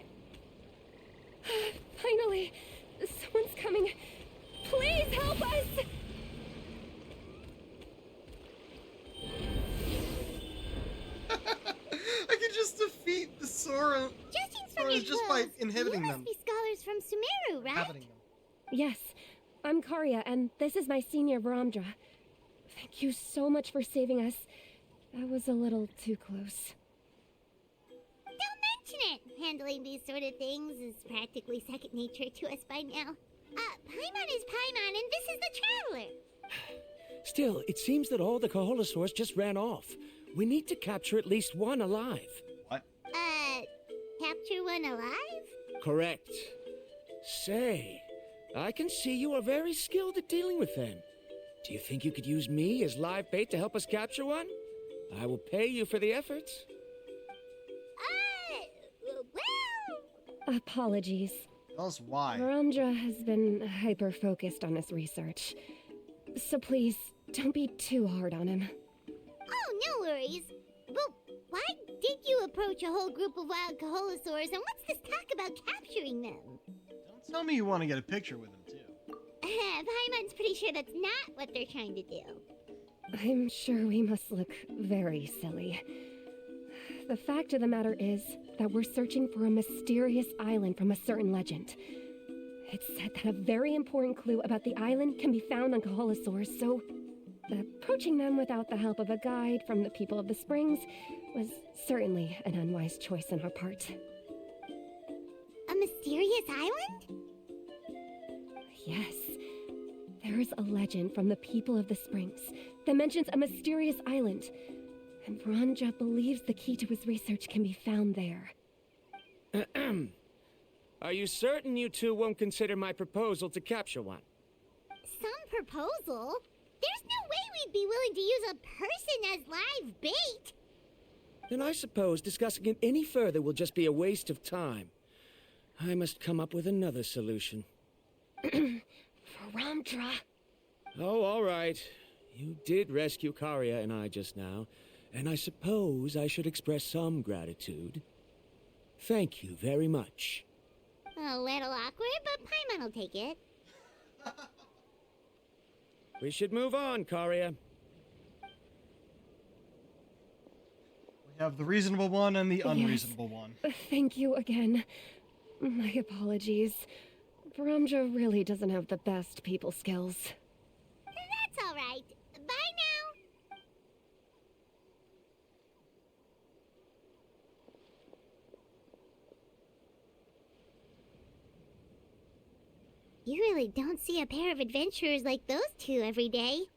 Finally, someone's coming. Please help us! I can just defeat the Sora. Judging from Soras your just clothes, by inhibiting you them. must be scholars from Sumeru, right? Inhabiting them. Yes, I'm Karya, and this is my senior Varamdra. Thank you so much for saving us. That was a little too close. Don't mention it! Handling these sort of things is practically second nature to us by now. Paimon is Paimon, and this is the Traveler. Still, it seems that all the Kaholosaurs just ran off. We need to capture at least one alive. What? Capture one alive? Correct. Say, I can see you are very skilled at dealing with them. Do you think you could use me as live bait to help us capture one? I will pay you for the efforts. Well... Apologies. Tell us why. Varamdra has been hyper-focused on his research. So please, don't be too hard on him. Oh, no worries. But why did you approach a whole group of wild Kaholosaurs, and what's this talk about capturing them? Don't tell me you want to get a picture with them, too. Paimon's pretty sure that's not what they're trying to do. I'm sure we must look very silly. The fact of the matter is that we're searching for a mysterious island from a certain legend. It's said that a very important clue about the island can be found on Kaholosaurs, so approaching them without the help of a guide from the people of the Springs was certainly an unwise choice on our part. A mysterious island? Yes. There is a legend from the people of the Springs that mentions a mysterious island, and Varamdra believes the key to his research can be found there. Are you certain you two won't consider my proposal to capture one? Some proposal? There's no way we'd be willing to use a person as live bait! Then I suppose discussing it any further will just be a waste of time. I must come up with another solution. Varamdra! Oh, all right. You did rescue Karya and I just now, and I suppose I should express some gratitude. Thank you very much. A little awkward, but Paimon will take it. We should move on, Karya. We have the reasonable one and the unreasonable one. Thank you again. My apologies. Varamdra really doesn't have the best people skills. That's all right. Bye now. You really don't see a pair of adventurers like those two every day.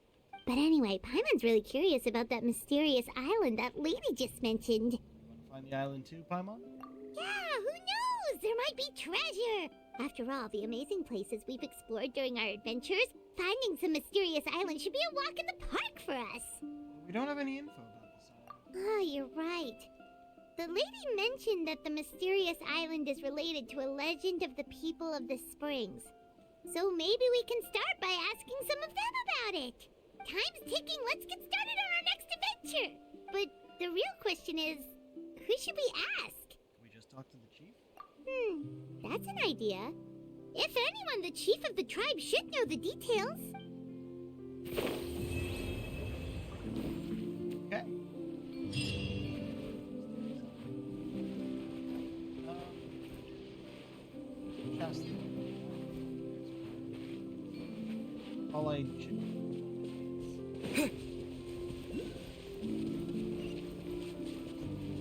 But anyway, Paimon's really curious about that mysterious island that lady just mentioned. You want to find the island too, Paimon? Yeah, who knows? There might be treasure. After all, the amazing places we've explored during our adventures, finding some mysterious island should be a walk in the park for us. We don't have any info about this island. Oh, you're right. The lady mentioned that the mysterious island is related to a legend of the people of the springs. So maybe we can start by asking some of them about it. Time's ticking, let's get started on our next adventure. But the real question is, who should we ask? Can we just talk to the chief? That's an idea. If anyone, the chief of the tribe should know the details. Okay. Casting. All I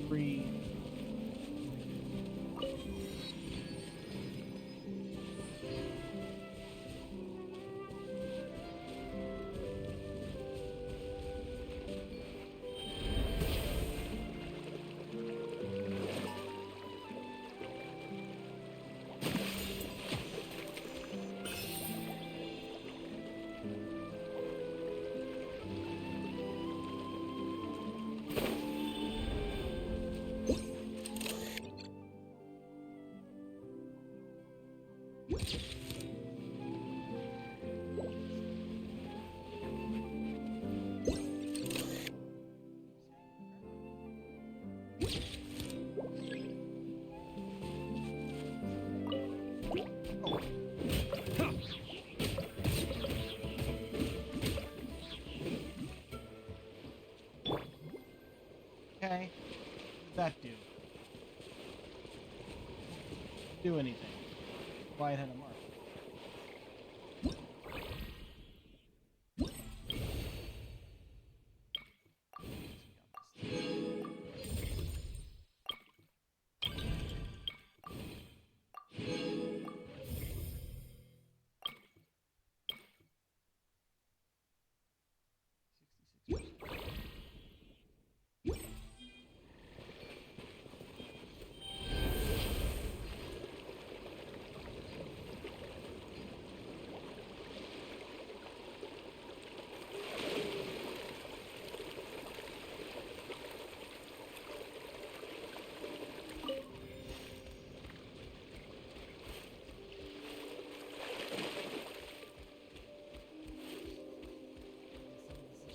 free. Okay. That do. Do anything. Quiet head of Mark.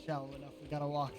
Shallow enough, we gotta walk.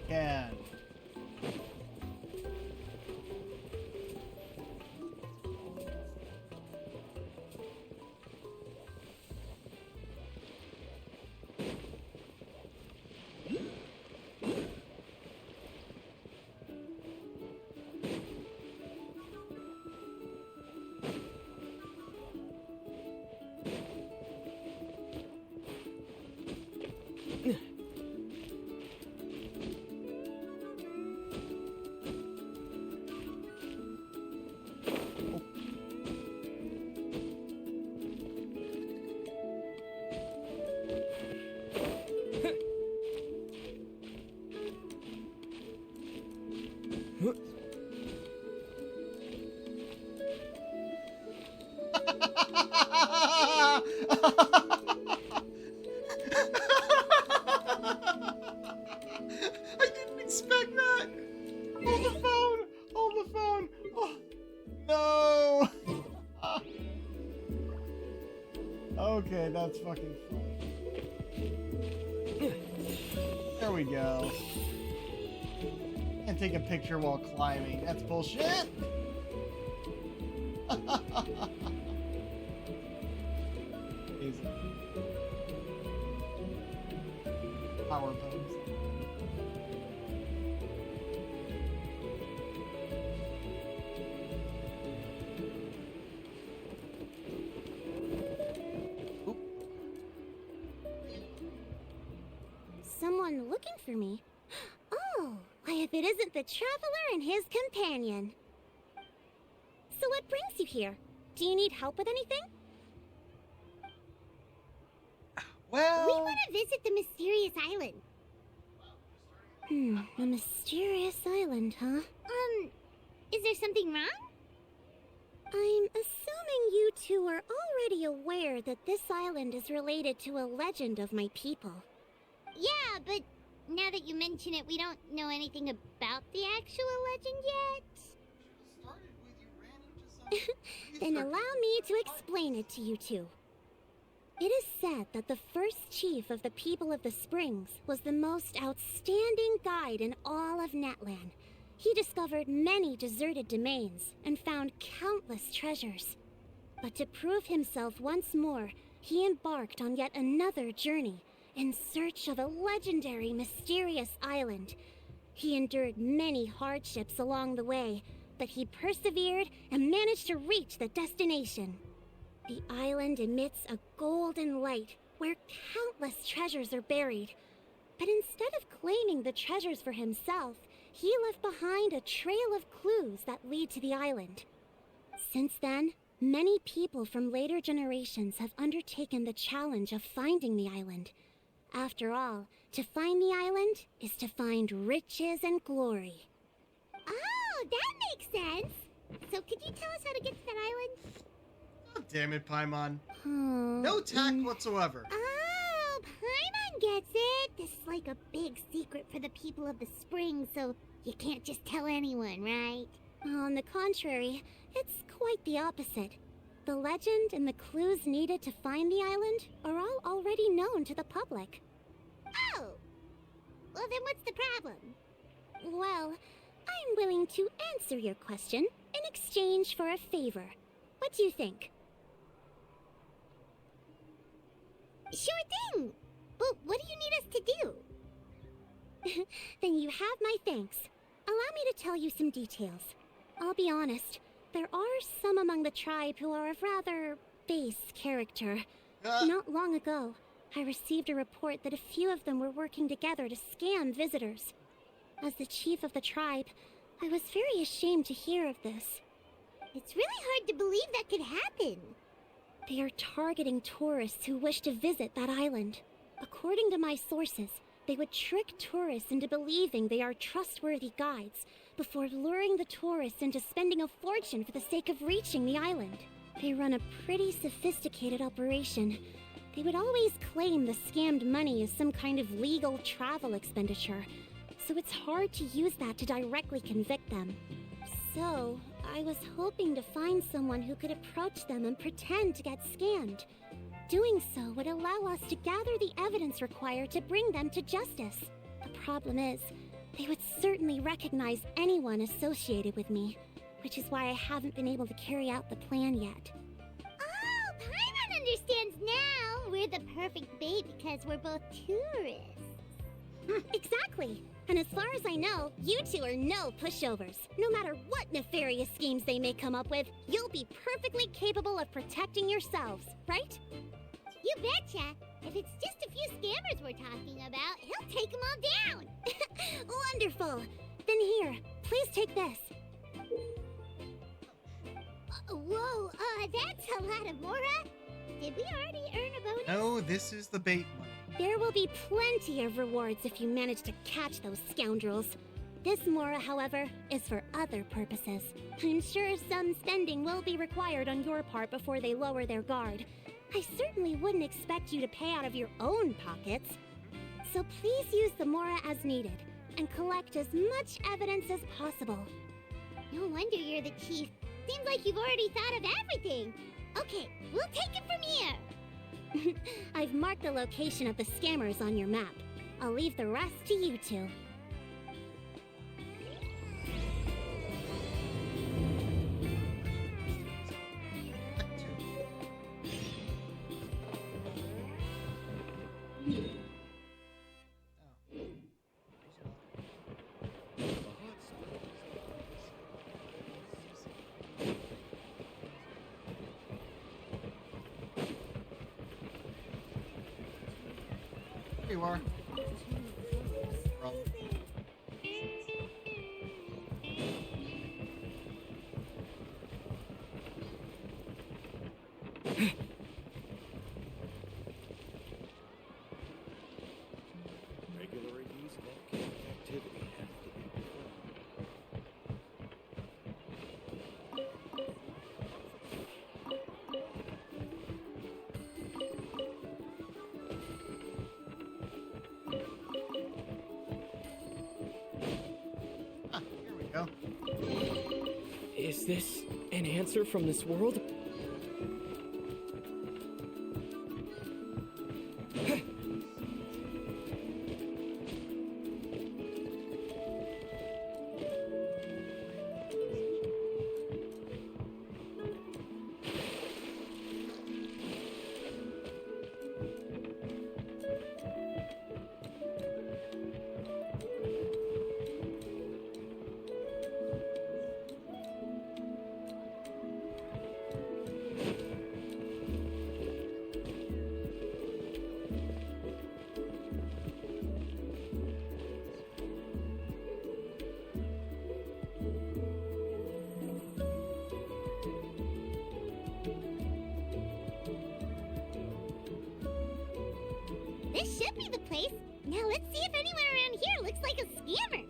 Can. I didn't expect that. Hold the phone. Hold the phone. Oh, no. Okay, that's fucking funny. There we go. Can't take a picture while climbing. That's bullshit. Easy. Power pose. someone looking for me. Oh, why if it isn't the traveler and his companion. So what brings you here? Do you need help with anything? Well... We want to visit the mysterious island. A mysterious island, huh? Is there something wrong? I'm assuming you two are already aware that this island is related to a legend of my people. Yeah, but now that you mention it, we don't know anything about the actual legend yet. Then allow me to explain it to you two. It is said that the first chief of the people of the Springs was the most outstanding guide in all of Netland. He discovered many deserted domains and found countless treasures. But to prove himself once more, he embarked on yet another journey in search of a legendary, mysterious island. He endured many hardships along the way, but he persevered and managed to reach the destination. The island emits a golden light where countless treasures are buried. But instead of claiming the treasures for himself, he left behind a trail of clues that lead to the island. Since then, many people from later generations have undertaken the challenge of finding the island. After all, to find the island is to find riches and glory. Oh, that makes sense. So could you tell us how to get to that island? God damn it, Paimon. No tact whatsoever. Oh, Paimon gets it. This is like a big secret for the people of the Springs, so you can't just tell anyone, right? On the contrary, it's quite the opposite. The legend and the clues needed to find the island are all already known to the public. Oh! Well, then what's the problem? Well, I'm willing to answer your question in exchange for a favor. What do you think? Sure thing! But what do you need us to do? Then you have my thanks. Allow me to tell you some details. I'll be honest, there are some among the tribe who are of rather base character. Not long ago, I received a report that a few of them were working together to scam visitors. As the chief of the tribe, I was very ashamed to hear of this. It's really hard to believe that could happen. They are targeting tourists who wish to visit that island. According to my sources, they would trick tourists into believing they are trustworthy guides before luring the tourists into spending a fortune for the sake of reaching the island. They run a pretty sophisticated operation. They would always claim the scammed money as some kind of legal travel expenditure, so it's hard to use that to directly convict them. So, I was hoping to find someone who could approach them and pretend to get scammed. Doing so would allow us to gather the evidence required to bring them to justice. The problem is, they would certainly recognize anyone associated with me, which is why I haven't been able to carry out the plan yet. Oh, Paimon understands now! We're the perfect bait because we're both tourists. Exactly! And as far as I know, you two are no pushovers. No matter what nefarious schemes they may come up with, you'll be perfectly capable of protecting yourselves, right? You betcha! If it's just a few scammers we're talking about, he'll take them all down! Wonderful! Then here, please take this. Whoa, that's a lot of Mora! Did we already earn a bonus? No, this is the bait one. There will be plenty of rewards if you manage to catch those scoundrels. This Mora, however, is for other purposes. I'm sure some spending will be required on your part before they lower their guard. I certainly wouldn't expect you to pay out of your own pockets. So please use the Mora as needed, and collect as much evidence as possible. No wonder you're the chief. Seems like you've already thought of everything. Okay, we'll take it from here. I've marked the location of the scammers on your map. I'll leave the rest to you two. Here you are. for all of them. Regular reviews of volcanic activity have to be performed. Ah, here we go. Is this an answer from this world? This should be the place. Now let's see if anyone around here looks like a scammer.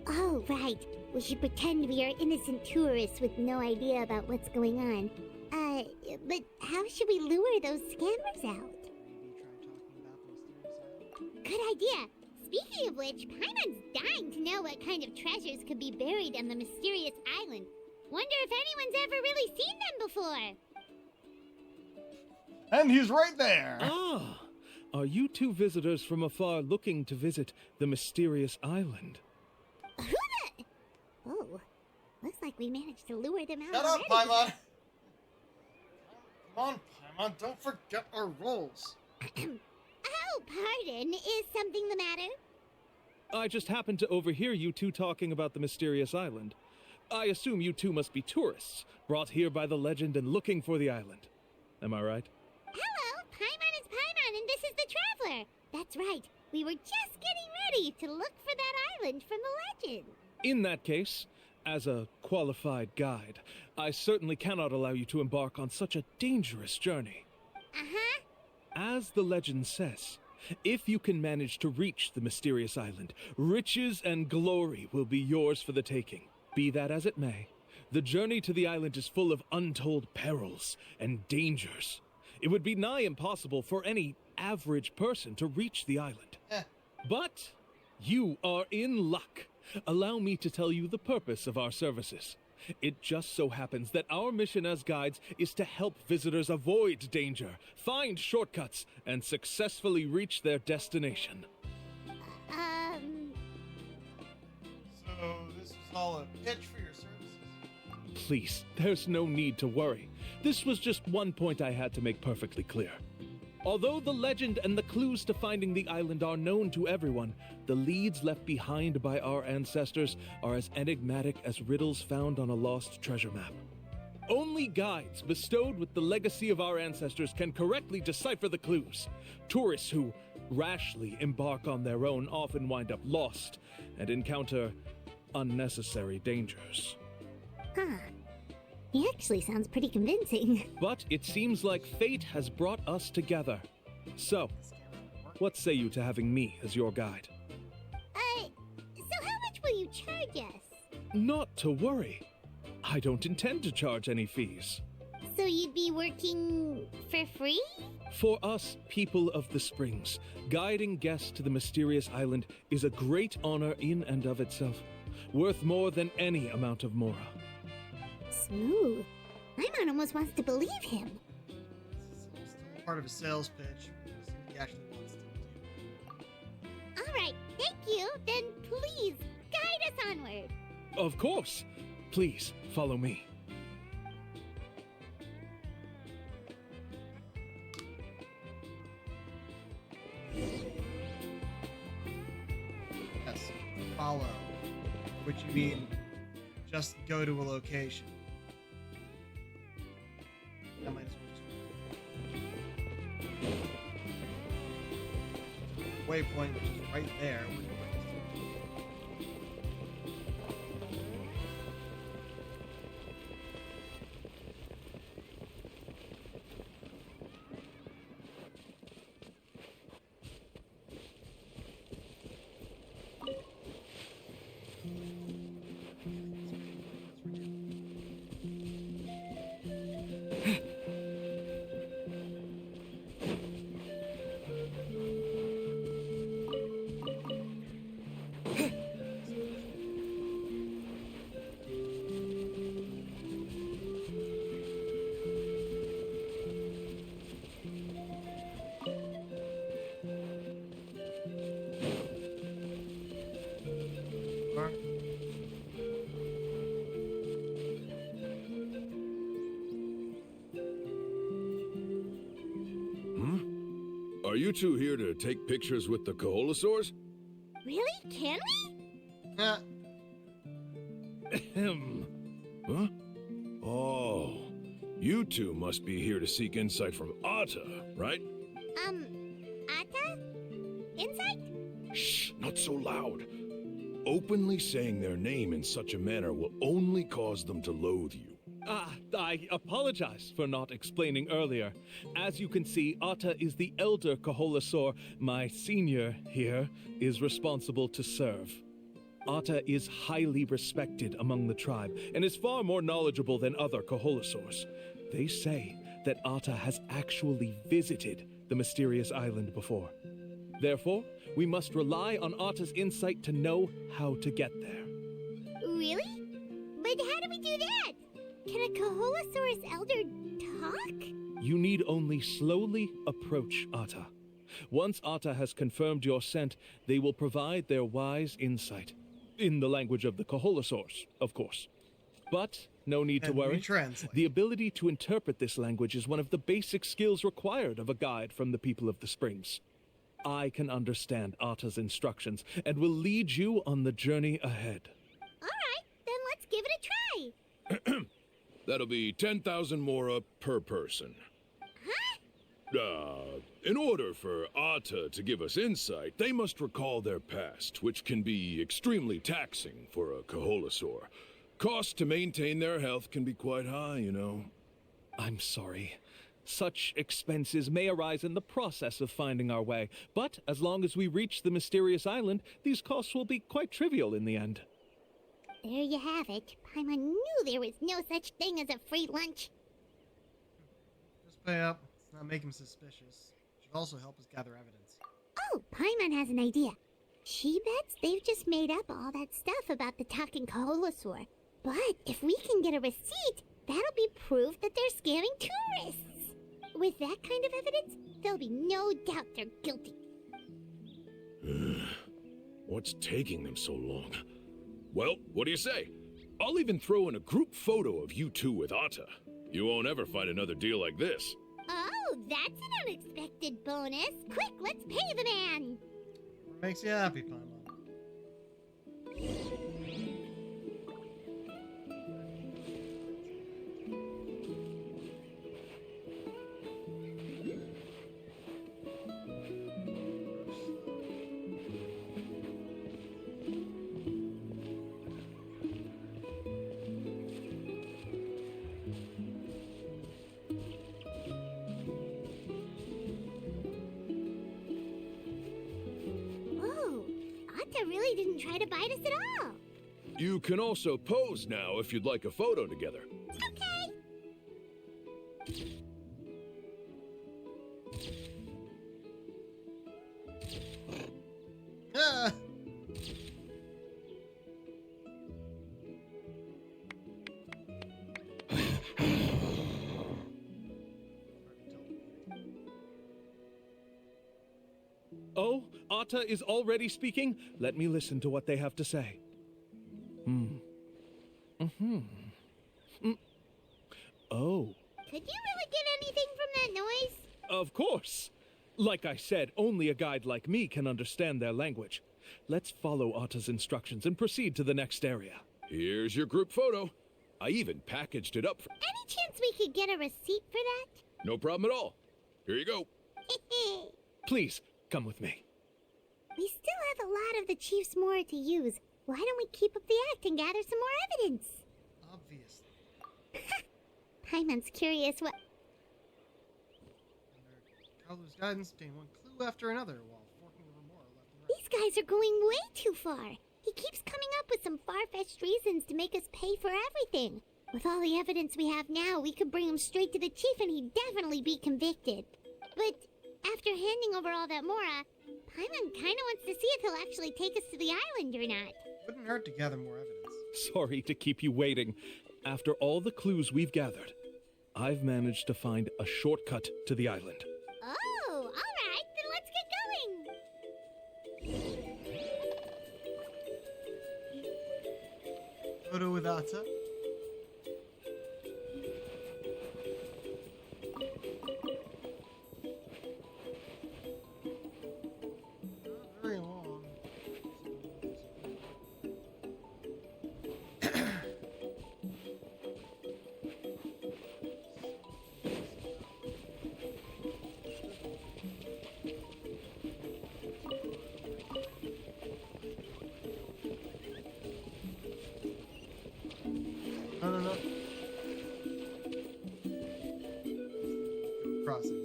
Oh, right. We should pretend we are innocent tourists with no idea about what's going on. But how should we lure those scammers out? Good idea. Speaking of which, Paimon's dying to know what kind of treasures could be buried on the mysterious island. Wonder if anyone's ever really seen them before. And he's right there. Ah, are you two visitors from afar looking to visit the mysterious island? Who the? Oh, looks like we managed to lure them out. Shut up, already. Paimon. Come on, Paimon, don't forget our roles. Oh, pardon. Is something the matter? I just happened to overhear you two talking about the mysterious island. I assume you two must be tourists, brought here by the legend and looking for the island. Am I right? Hello, Paimon is Paimon, and this is the Traveler. That's right. We were just getting ready to look for that island from the legend. In that case, as a qualified guide, I certainly cannot allow you to embark on such a dangerous journey. Uh-huh. As the legend says, if you can manage to reach the mysterious island, riches and glory will be yours for the taking. Be that as it may, the journey to the island is full of untold perils and dangers. It would be nigh impossible for any average person to reach the island. But you are in luck. Allow me to tell you the purpose of our services. It just so happens that our mission as guides is to help visitors avoid danger, find shortcuts, and successfully reach their destination. So this was all a pitch for your services? Please, there's no need to worry. This was just one point I had to make perfectly clear. Although the legend and the clues to finding the island are known to everyone, the leads left behind by our ancestors are as enigmatic as riddles found on a lost treasure map. Only guides bestowed with the legacy of our ancestors can correctly decipher the clues. Tourists who rashly embark on their own often wind up lost and encounter unnecessary dangers. Huh. He actually sounds pretty convincing. But it seems like fate has brought us together. So, what say you to having me as your guide? So how much will you charge us? Not to worry. I don't intend to charge any fees. So you'd be working for free? For us, people of the Springs, guiding guests to the mysterious island is a great honor in and of itself, worth more than any amount of mora. Smooth. Paimon almost wants to believe him. Part of a sales pitch. He actually wants to do. All right, thank you. Then please guide us onward. Of course. Please, follow me. Yes, follow. Which you mean just go to a location. That might as well just Waypoint, which is right there. Are you two here to take pictures with the Koholosaurs? Really? Can we? Huh? Oh, you two must be here to seek insight from Atta, right? Atta? Insight? Shh, not so loud. Openly saying their name in such a manner will only cause them to loathe you. I apologize for not explaining earlier. As you can see, Atta is the elder Koholosaur. My senior here is responsible to serve. Atta is highly respected among the tribe and is far more knowledgeable than other Koholosaurs. They say that Atta has actually visited the mysterious island before. Therefore, we must rely on Atta's insight to know how to get there. Really? But how do we do that? Can a Koholosaurus elder talk? You need only slowly approach Atta. Once Atta has confirmed your scent, they will provide their wise insight. In the language of the Koholosaurs, of course. But no need to worry. The ability to interpret this language is one of the basic skills required of a guide from the people of the Springs. I can understand Atta's instructions and will lead you on the journey ahead. All right, then let's give it a try. That'll be 10,000 mora per person. Huh? In order for Atta to give us insight, they must recall their past, which can be extremely taxing for a Koholosaur. Costs to maintain their health can be quite high, you know. I'm sorry. Such expenses may arise in the process of finding our way, but as long as we reach the mysterious island, these costs will be quite trivial in the end. There you have it. Paimon knew there was no such thing as a free lunch. Just pay up. Let's not make him suspicious. Should also help us gather evidence. Oh, Paimon has an idea. She bets they've just made up all that stuff about the talking Koholosaur. But if we can get a receipt, that'll be proof that they're scamming tourists. With that kind of evidence, there'll be no doubt they're guilty. What's taking them so long? Well, what do you say? I'll even throw in a group photo of you two with Atta. You won't ever find another deal like this. Oh, that's an unexpected bonus. Quick, let's pay the man. What makes you happy, Paimon? Really didn't try to bite us at all. You can also pose now if you'd like a photo together. Okay. Oh, Atta is already speaking? Let me listen to what they have to say. Oh. Could you really get anything from that noise? Of course. Like I said, only a guide like me can understand their language. Let's follow Atta's instructions and proceed to the next area. Here's your group photo. I even packaged it up for... Any chance we could get a receipt for that? No problem at all. Here you go. Please, come with me. We still have a lot of the Chief's Mora to use. Why don't we keep up the act and gather some more evidence? Obviously. Paimon's curious what... Kalu's guidance obtained one clue after another while forking the remora left and right. These guys are going way too far. He keeps coming up with some far-fetched reasons to make us pay for everything. With all the evidence we have now, we could bring him straight to the chief and he'd definitely be convicted. But after handing over all that Mora, Paimon kinda wants to see if he'll actually take us to the island or not. Wouldn't hurt to gather more evidence. Sorry to keep you waiting. After all the clues we've gathered, I've managed to find a shortcut to the island. Oh, alright, then let's get going! Photo with Ata. Not very long. No. Crossing.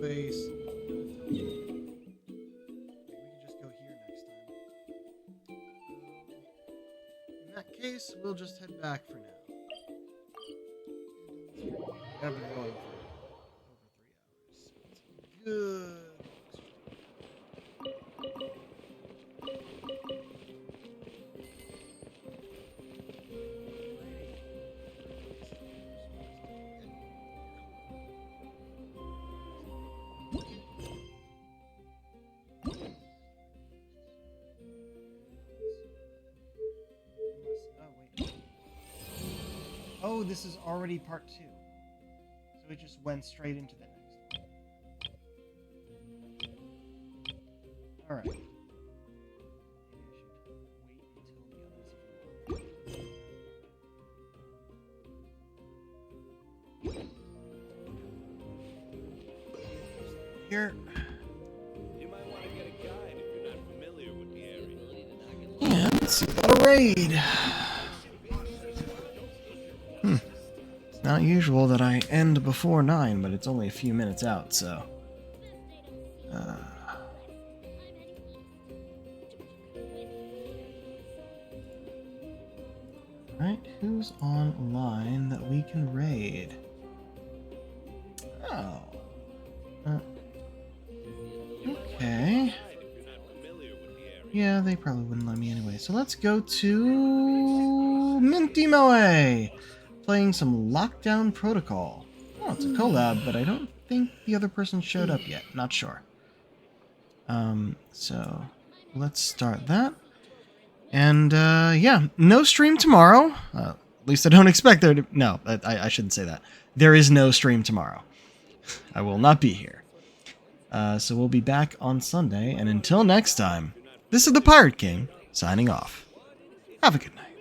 Base. We can just go here next time. In that case, we'll just head back for now. I've been going for over 3 hours. Good. Oh, this is already part 2. So it just went straight into the next one. Alright. Maybe I should wait until the others have Here. You might want to get a guide if you're not familiar with the area. Yeah, let's see about a raid. It's not usual that I end before 9, but it's only a few minutes out, so... Alright, who's online that we can raid? Oh. Okay. Yeah, they probably wouldn't let me anyway. So let's go to... Minty Moe! Playing some Lockdown Protocol. Oh, it's a collab, but I don't think the other person showed up yet. Not sure. So let's start that. And, yeah, no stream tomorrow. At least I don't expect there to... No, I shouldn't say that. There is no stream tomorrow. I will not be here. So we'll be back on Sunday, and until next time, this is the Pirate King, signing off. Have a good night.